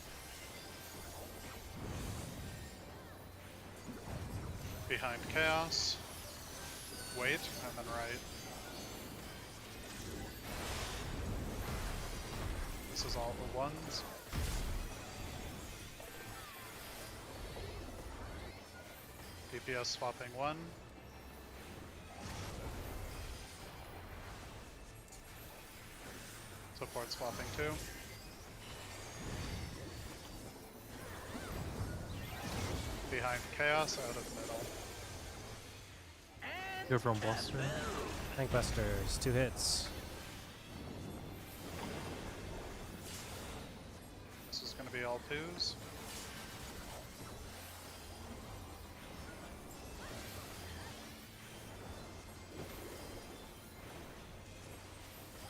Behind Chaos. Wait, and then right. This is all the ones. DPS swapping 1. Support swapping 2. Behind Chaos, out of middle. And You're from Buster. Tank Busters, 2 hits. This is going to be all 2s.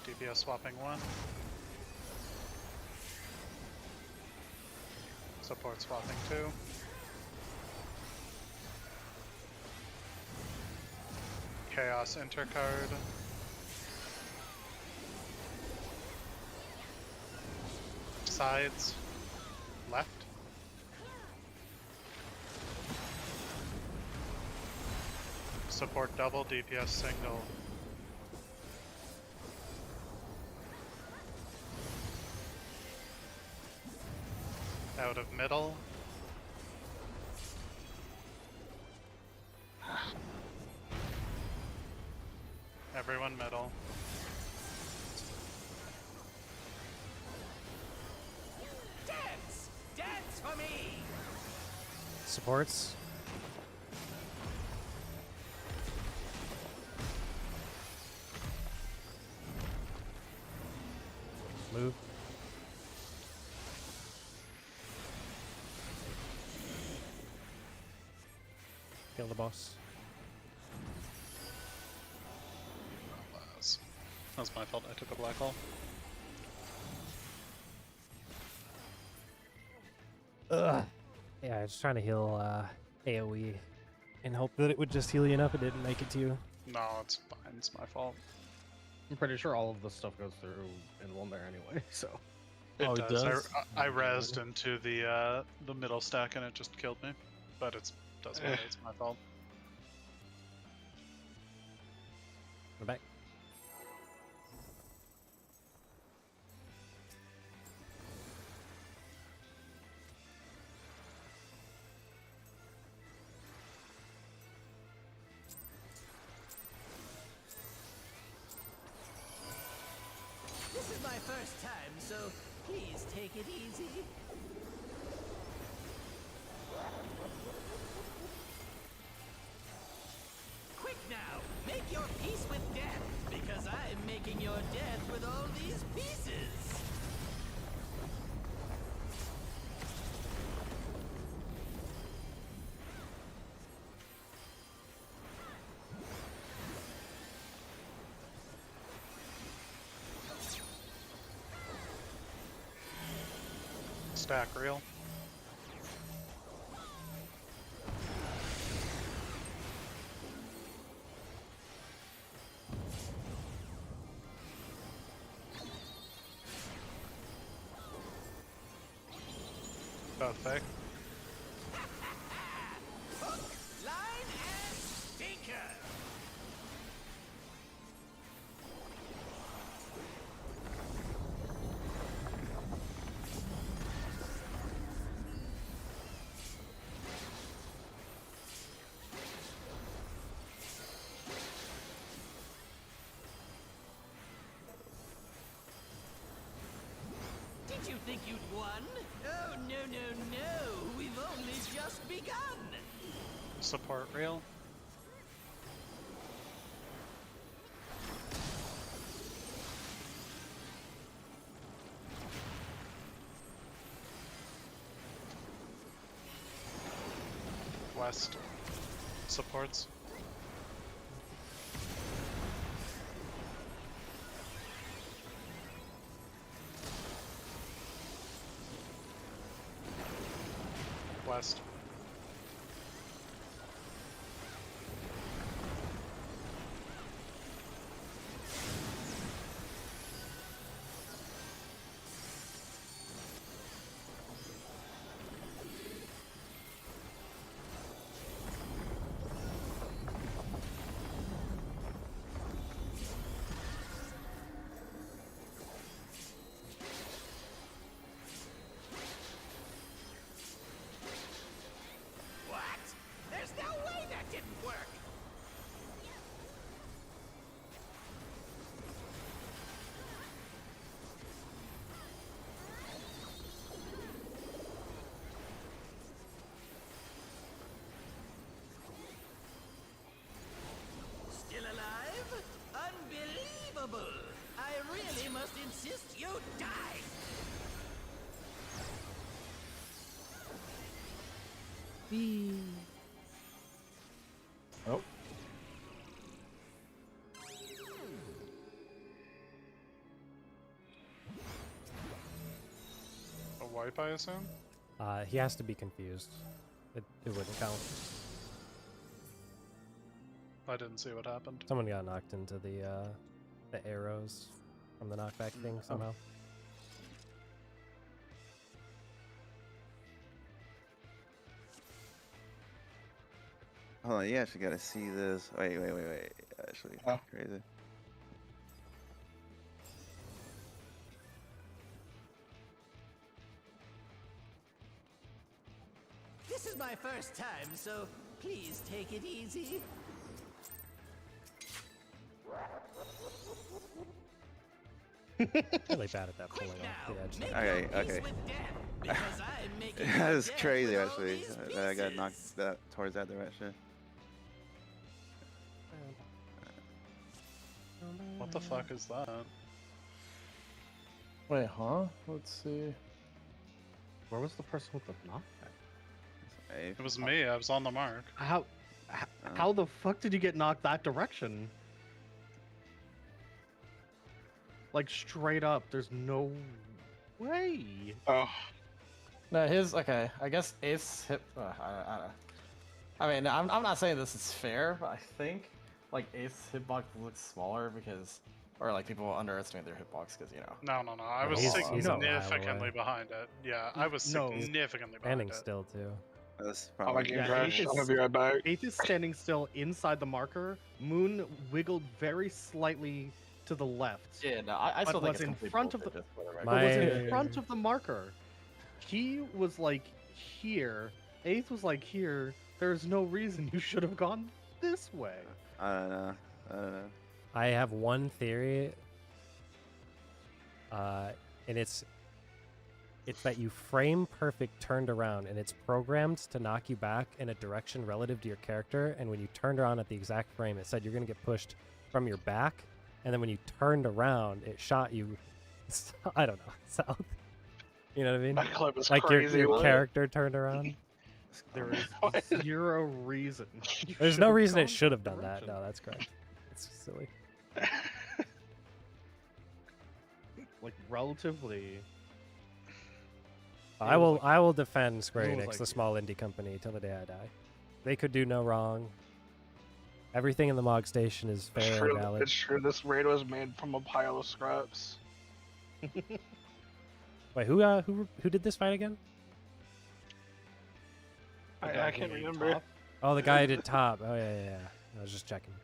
DPS swapping 1. Support swapping 2. Chaos Intercard. Sides. Left. Support double, DPS single. Out of middle. Everyone middle. Dance! Dance for me! Supports. Move. Kill the boss. That was my fault, I took a black hole. Ugh. Yeah, I was trying to heal AoE and hope that it would just heal you enough. It didn't make it to you. No, it's fine, it's my fault. I'm pretty sure all of the stuff goes through in one there anyway, so. It Oh, it does. does? I rezzed into the middle stack and it just killed me. But it doesn't matter, it's my fault. Go back. This is my first time, so please take it easy. Quick now, make your peace with death, because I'm making your death with all these pieces. Stack real. Perfect. Hook, line, and stinker. Did you think you'd won? Oh, no, no, no. We've only just begun. Support real. West. Supports. West. What? There's no way that didn't work. Still alive? Unbelievable! I really must insist you die! Oh, A wipe, I assume? He has to be confused. It wouldn't count. I didn't see what happened. Someone got knocked into the arrows from the knockback thing somehow. Hold on, you actually gotta see this. Wait. Actually, Oh. crazy. This is my first time, so please take it easy. Really bad at that pulling Quick off now, the edge. make Okay, your peace okay. with death, because I'm making That your was death crazy, with all actually. these That I got pieces. knocked towards that direction. What the fuck is that? Wait, huh? Let's see. Where was the person with the knockback? Hey, It was me. I was on the mark. How the fuck did you get knocked that direction? Like straight up, there's no way. Oh, No, his okay. I guess Ace hit. I mean, I'm not saying this is fair, but I think like Ace hitbox looks smaller because, or like people underestimate their hitbox because No. I Yeah, was he's a mile significantly away. behind it. Yeah, I was No. significantly behind Standing it. still too. that's my probably game Yeah, crashed. Ace I'm is- gonna be right back. Ace is standing still inside the marker. Moon wiggled very slightly to the left. Yeah, no, I still But think was it's in complete front of bullshit, the- just for record. But was My- in front of the marker. He was like here. Ace was like here. There's no reason you should have gone this way. I don't know. I have one theory, and it's that you frame perfect turned around, and it's programmed to knock you back in a direction relative to your character. And when you turned around at the exact frame, it said you're gonna get pushed from your back, and then when you turned around, it shot you. I don't know, south. You know what I mean? That clip is Like crazy. your What? character turned around. There is zero reason. you There's should no have reason it gone should have done that. direction. No, that's correct. It's silly. Like relatively. I was will defend Square it was Enix, like- the small indie company, till the day I die. They could do no wrong. Everything in the Mog Station is fair and valid. It's true. This raid was made from a pile of scraps. Wait, who did this fight again? I can't remember. Top. Oh, the guy who did top. Oh yeah. I was just checking.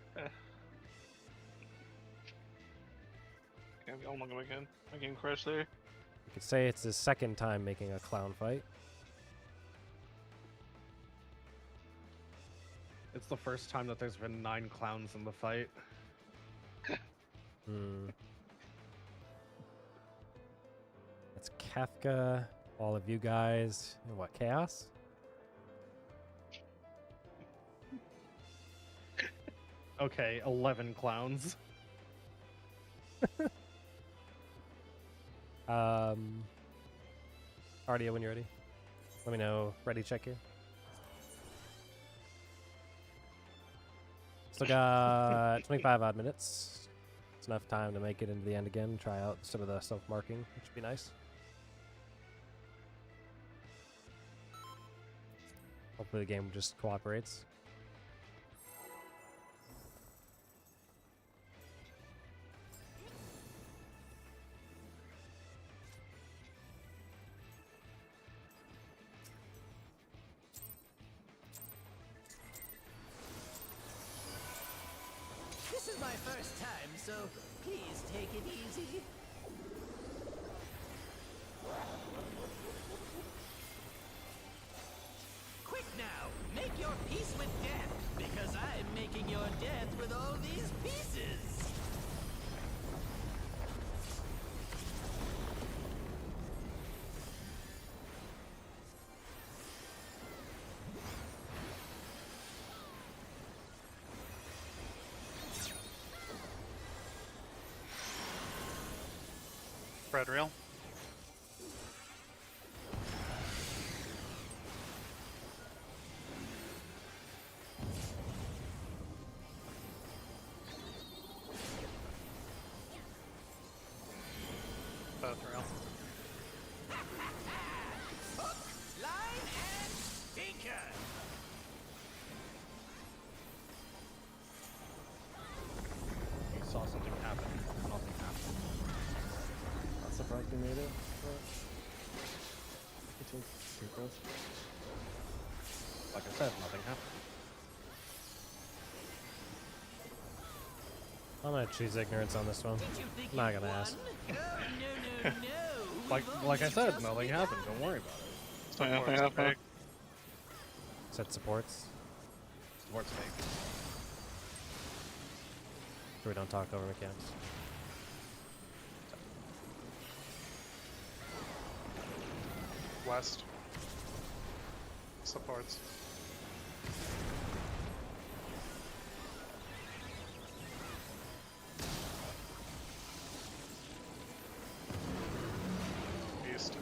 Oh my god, again. My game crashed there. You could say it's his second time making a clown fight. It's the first time that there's been 9 clowns in the fight. Hmm. It's Kafka, all of you guys, and what, Chaos? Okay, 11 clowns. Ardia, when you're ready. Let me know. Ready, check here. Still got 25 odd minutes. It's enough time to make it into the end again. Try out some of the self-marking, which would be nice. Hopefully the game just cooperates. This is my first time, so please take it easy. Quick now, make your peace with death, because I'm making your death with all these pieces. Red rail. Both rail. Hook, line, and sinker. We made it. It took synchros. Like I said, nothing happened. I'm gonna choose ignorance on this one. Did you think I'm not you gonna won? ask. Oh, no, no, no. Like We've I only said, just nothing begun. happened. Don't worry about it. Support's big. Set supports, Sports fake. so we don't talk over mechanics. West. Supports. East.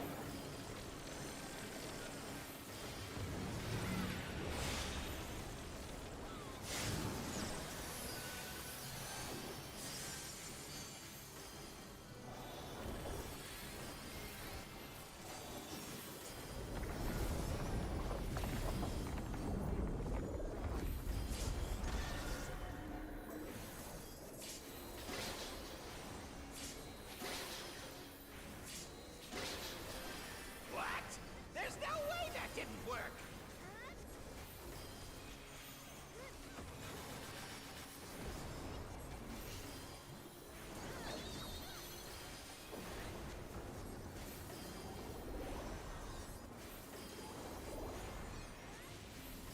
What? There's no way that didn't work.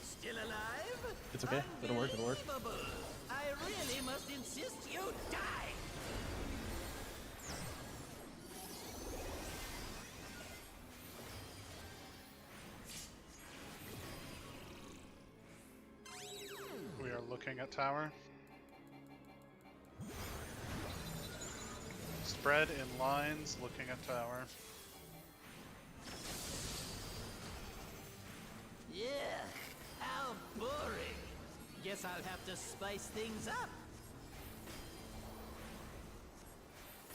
Still alive? It's okay. It'll work. It'll work. Unbelievable. I really must insist you die. We are looking at tower. Spread in lines, looking at tower. Yeah, how boring. Guess I'll have to spice things up.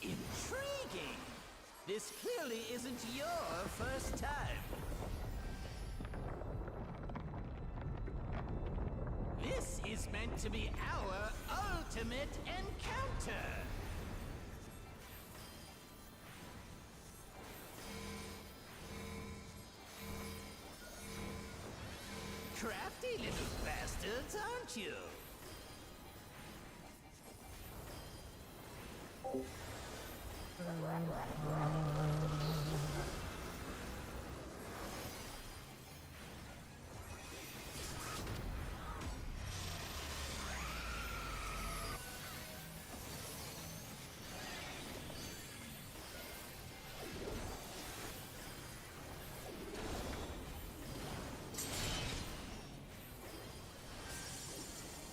Intriguing. This clearly isn't your first time. This is meant to be our ultimate encounter. Crafty little bastards, aren't you?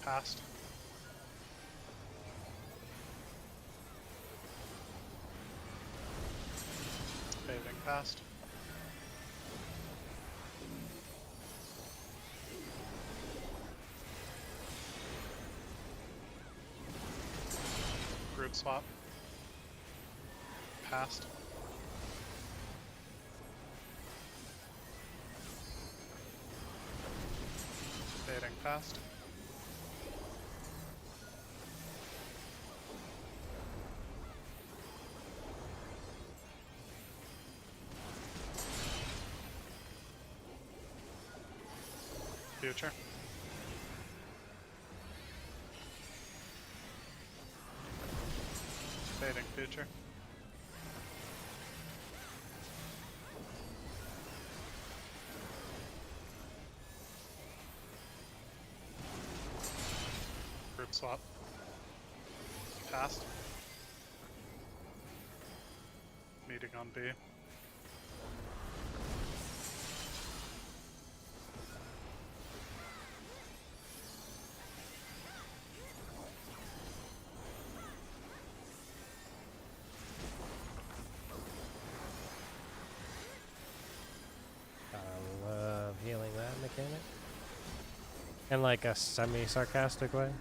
Passed. Paving passed. Group swap. Passed. Fading passed. Future. Fading future. Group swap. Passed. Meeting on B. I love healing that mechanic. In like a semi-sarcastic way.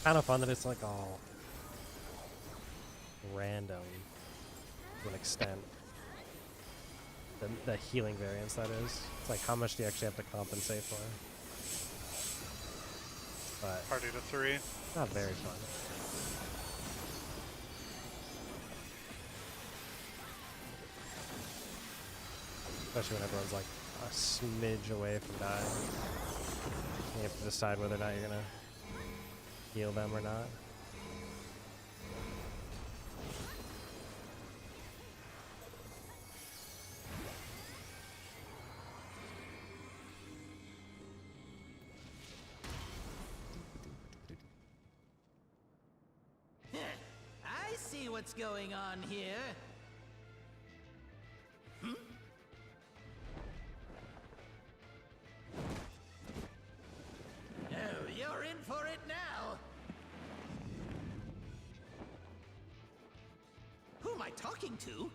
Kind of fun that it's like all random to an extent. The healing variance, that is. It's like how much do you actually have to compensate for? But Party to 3. not very fun. Especially when everyone's like a smidge away from dying. You have to decide whether or not you're gonna heal them or not. I see what's going on here. Oh, you're in for it now. Who am I talking to?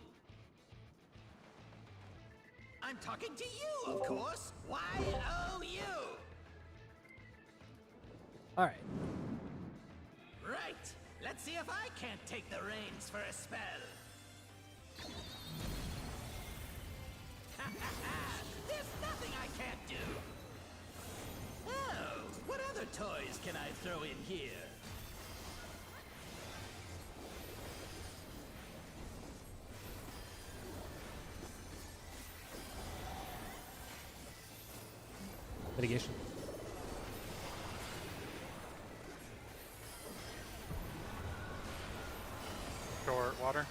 I'm talking to you, of course. Y-O-U. All right. Right. Let's see if I can't take the reins for a spell. There's nothing I can't do. Oh, what other toys can I throw in here? Mitigation. Short water.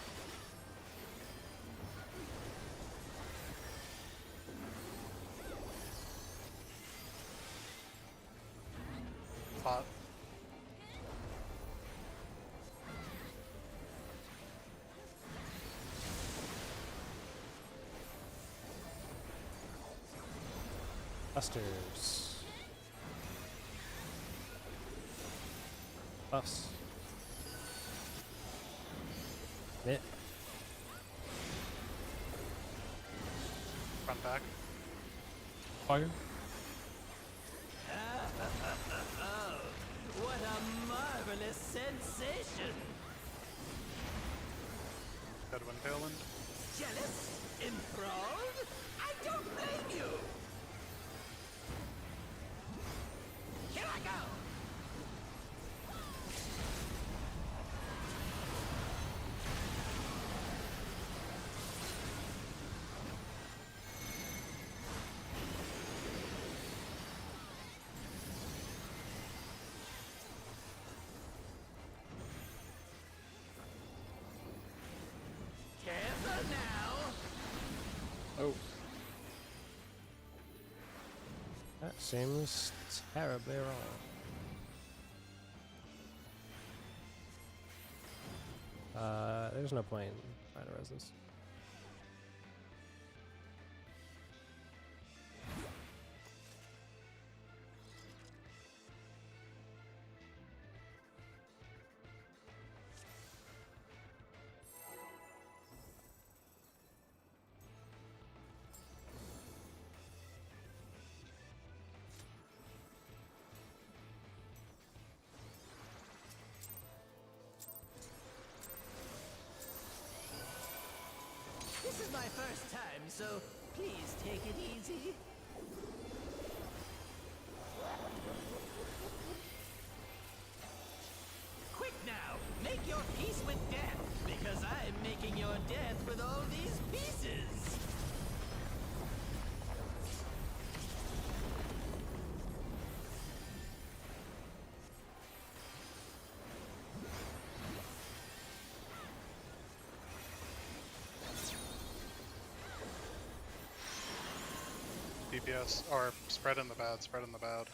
Pot. Busters. Buffs. Mitt. Front back. Fire. Oh, what a marvelous sensation! Headwind, tailwind. Jealous? Enthralled? I don't blame you! Here I go! Careful now! Oh. That seems terribly wrong. There's no point in trying to res this. This is my first time, so please take it easy. Quick now, make your peace with death, because I'm making your death with all these pieces. DPS, or spread in the bad, spread in the bad.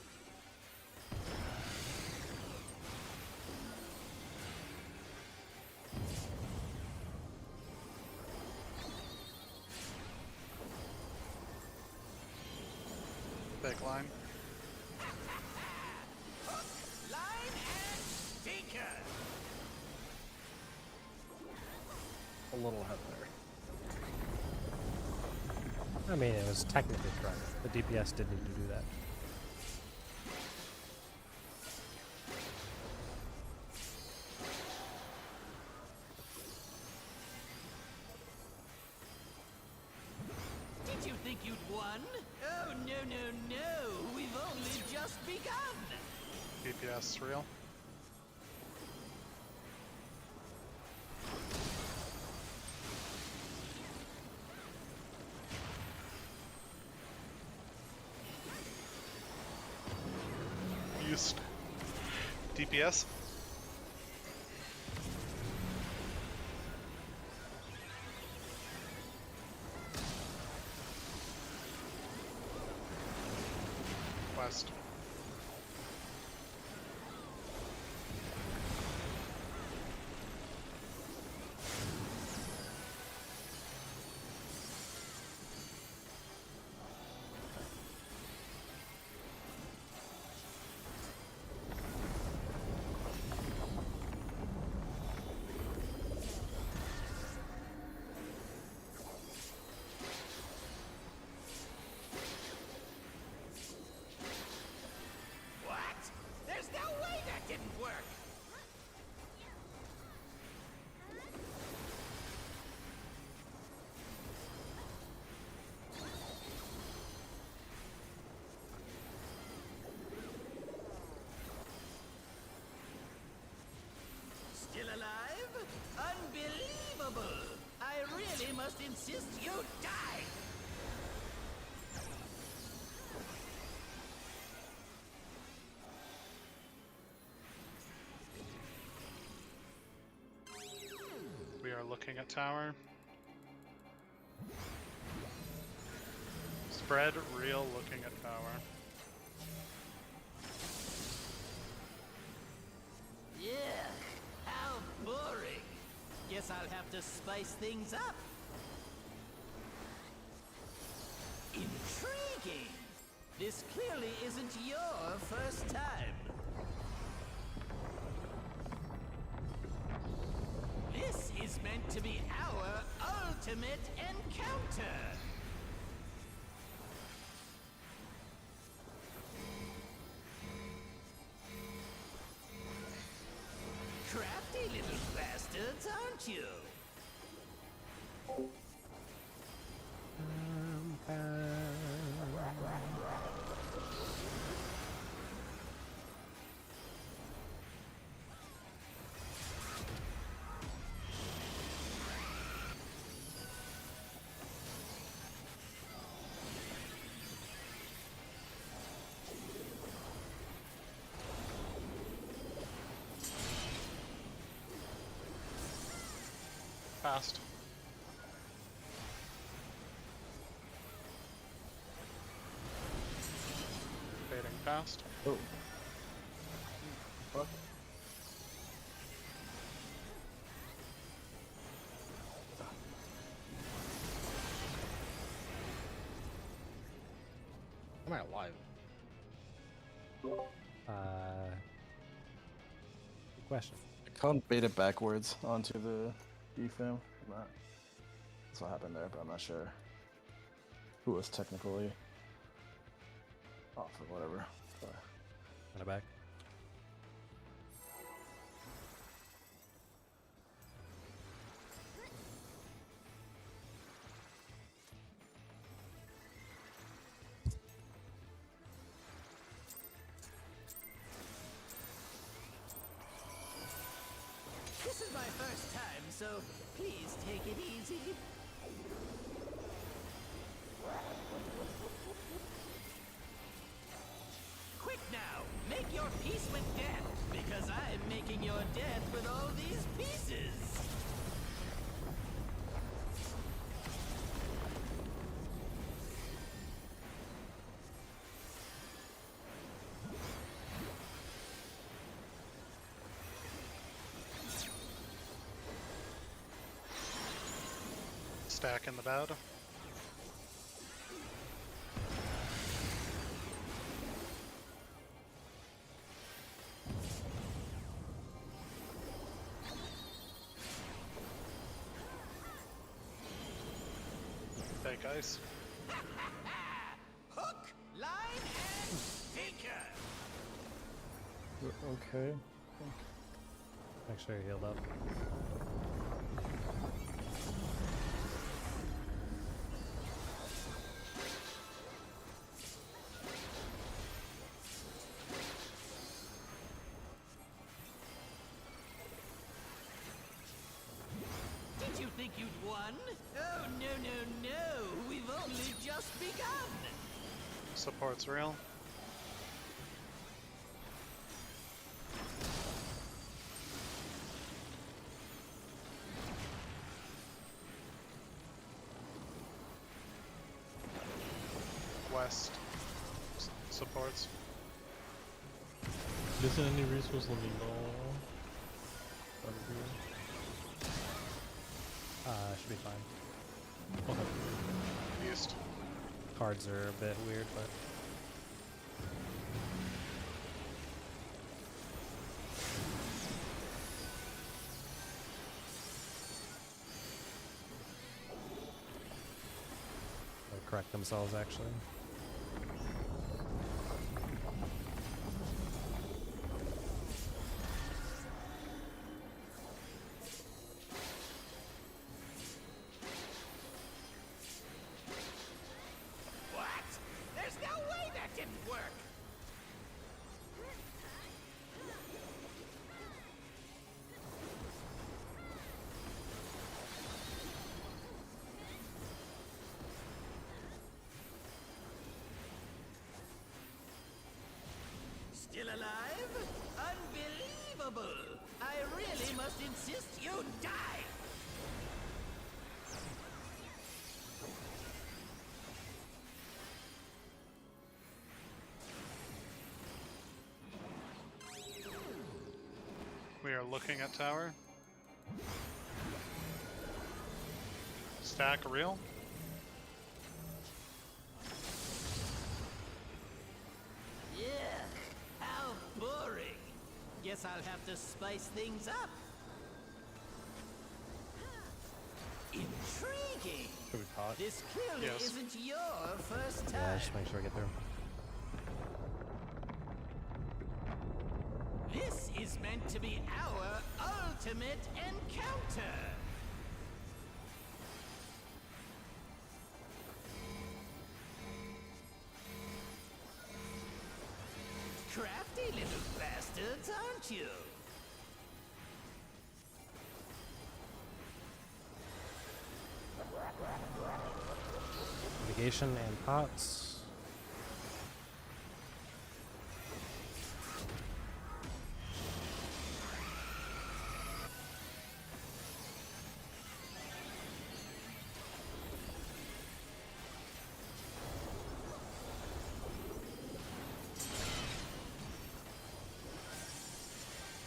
Big line. Line and sinker. A little ahead there. I mean, it was technically correct. The DPS did need to do that. Did you think you'd won? Oh, no, no, no. We've only just begun. DPS real. DPS. West. What? There's no way that didn't work! Still alive? Unbelievable! I really must insist you die! We are looking at tower. Spread real looking at tower. Yeah, how boring. Guess I'll have to spice things up. Intriguing. This clearly isn't your first time. This is meant to be our ultimate encounter. Crafty little bastards, aren't you? Fast. Fading fast. Oh. Fuck. Am I alive? Good question. I can't bait it backwards onto the defam. That's what happened there, but I'm not sure who was technically off or whatever. But Got it back. This is my first time, so please take it easy. Quick now, make your peace with death, because I'm making your death with all these pieces. Stack in the bed. Fake ice. Hook, line, and sinker. okay. Make sure you're healed up. Did you think you'd won? Oh, no, no, no. We've only just begun. Support's real. west supports. Missing any resources? Let me know. That'd be Should be fine. good. Okay. East. Cards are a bit weird, but they'll correct themselves actually. What? There's no way that didn't work! Still alive? Unbelievable! I really must insist you die! We are looking at tower. Stack real. Yeah, how boring. Guess I'll have to spice things up. Intriguing. Should we caught? This clearly Yes. isn't your first time. Yeah, just make sure we get through. This is meant to be our ultimate encounter. Crafty little bastards, aren't you? Mitigation and pots.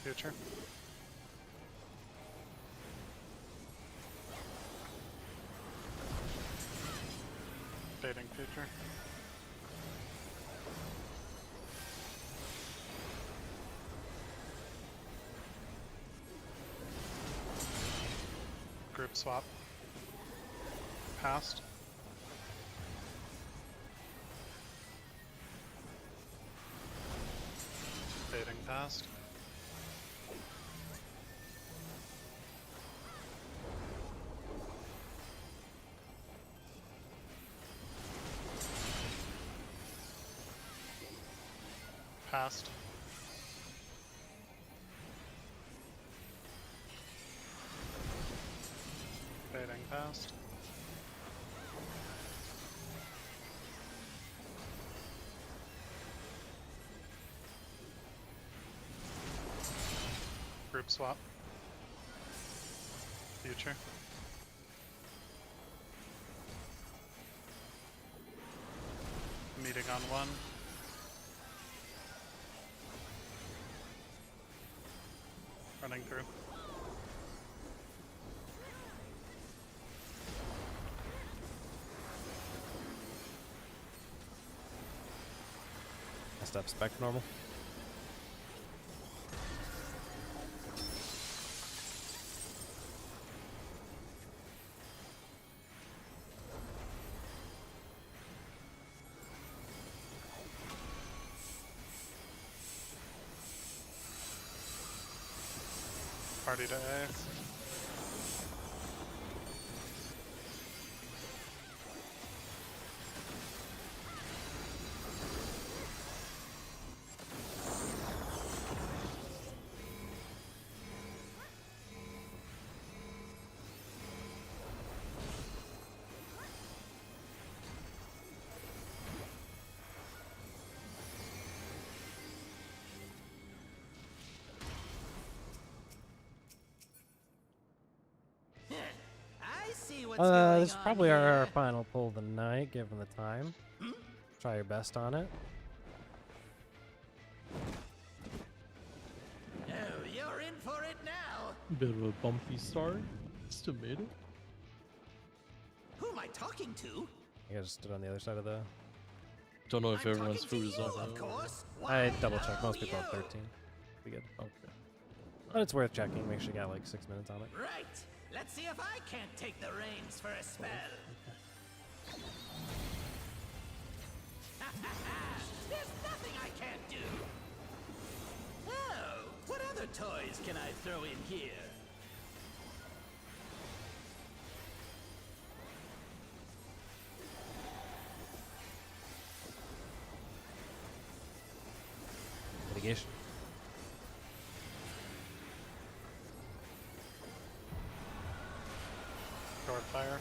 Future. Fading future. Group swap. Passed. Fading past. Passed. Fading past. Group swap. Future. Meeting on one. Running through. Messed up spec normal. Party to A. I see what's going This is on probably our here. final pull of the night, given the time. Try your best on it. Oh, you're in for it now. Bit of a bumpy start. Still made it. Who am I talking to? I just stood on the other side of the. Don't know if I'm everyone's talking food is to you, on of though. course. I Why, double checked. hello, Most people have you. 13. Be good. Okay. But it's worth checking. Make sure you got like 6 minutes on it. Right. Let's see if I can't take the reins for a spell. There's nothing I can't do. Oh, what other toys can I throw in here? Mitigation. Short fire.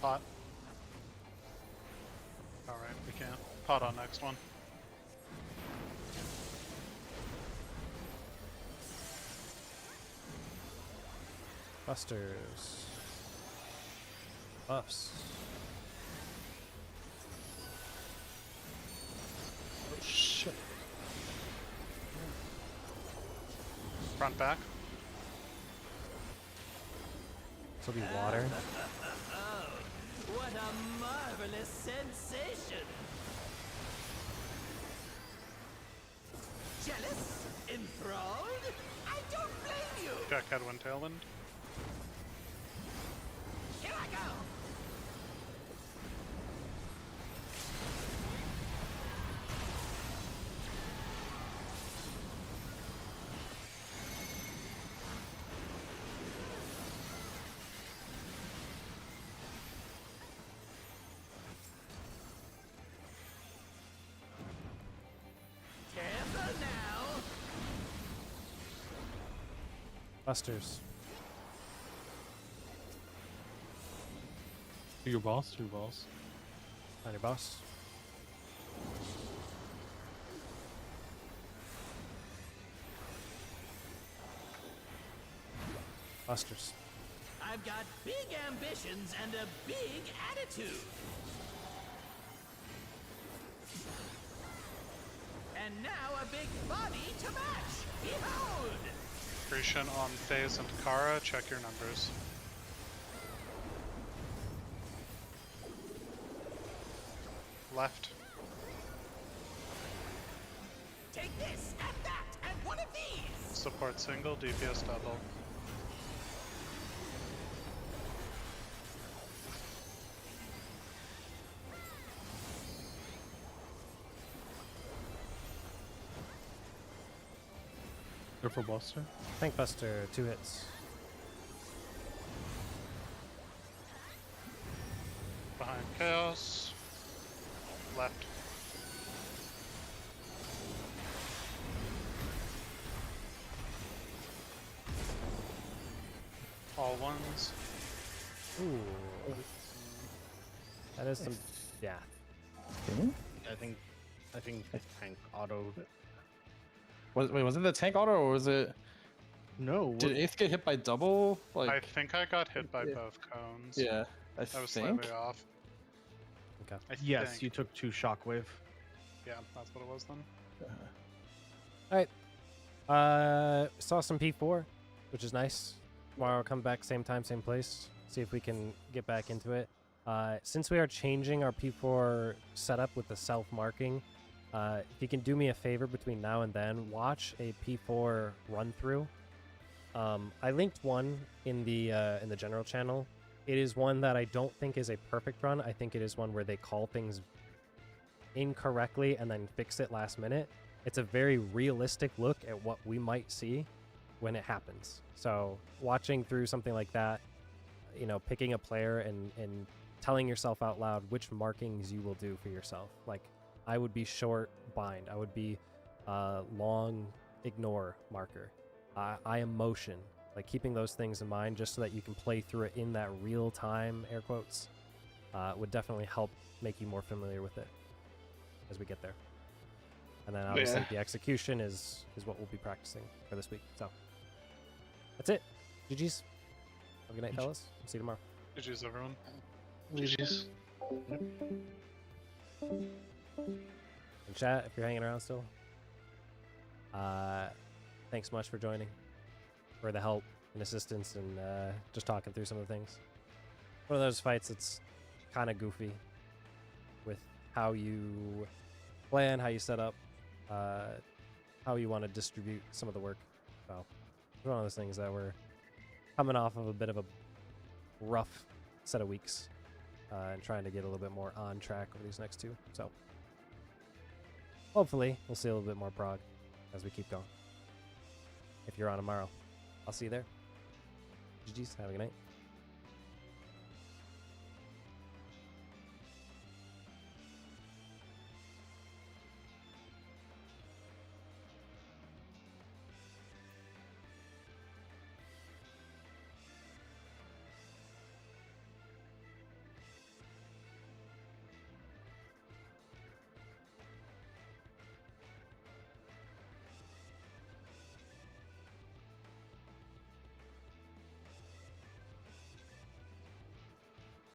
Pot. Alright, we can't. Pot on next one. Busters. Buffs. Oh shit. Front back. This will be water. Oh, what a marvelous sensation! Jealous? Enthralled? I don't blame you! Jack Headwind Tailwind. Here I go! Careful now! Busters. To your boss, to your boss. On your boss. Busters. I've got big ambitions and a big attitude. And now a big body to match. Behold! Grecian on Phase and Kara. Check your numbers. Left. Take this and that and one of these. Support single, DPS double. Careful, Buster. Tank Buster, 2 hits. Behind Chaos. Left. All ones. Ooh. That is some. Yeah. I think tank auto. Was it the tank auto or was it? No. Did Ace get hit by double? Like, I think I got hit by both cones. yeah, I I was think. slightly off. Okay. I Yes, think. you took 2 shockwave. Yeah, that's what it was then. Saw some P4, which is nice. Tomorrow I'll come back, same time, same place. See if we can get back into it. Since we are changing our P4 setup with the self-marking, if you can do me a favor between now and then, watch a P4 run-through. I linked one in the general channel. It is one that I don't think is a perfect run. I think it is one where they call things incorrectly and then fix it last minute. It's a very realistic look at what we might see when it happens. So watching through something like that, you know, picking a player and telling yourself out loud which markings you will do for yourself. Like, I would be short bind. I would be long ignore marker. I am motion. Like, keeping those things in mind just so that you can play through it in that real time, air quotes, would definitely help make you more familiar with it as we get there. And then obviously Yeah. the execution is what we'll be practicing for this week. So that's it. GG's. Have a good night, fellas. See you tomorrow. GG's, everyone. GG's. And chat, if you're hanging around still, thanks so much for joining, for the help and assistance, and just talking through some of the things. One of those fights that's kind of goofy with how you plan, how you set up, how you want to distribute some of the work. So it's one of those things that we're coming off of a bit of a rough set of weeks and trying to get a little bit more on track over these next two. So hopefully we'll see a little bit more prog as we keep going. If you're on tomorrow, I'll see you there. GG's. Have a good night.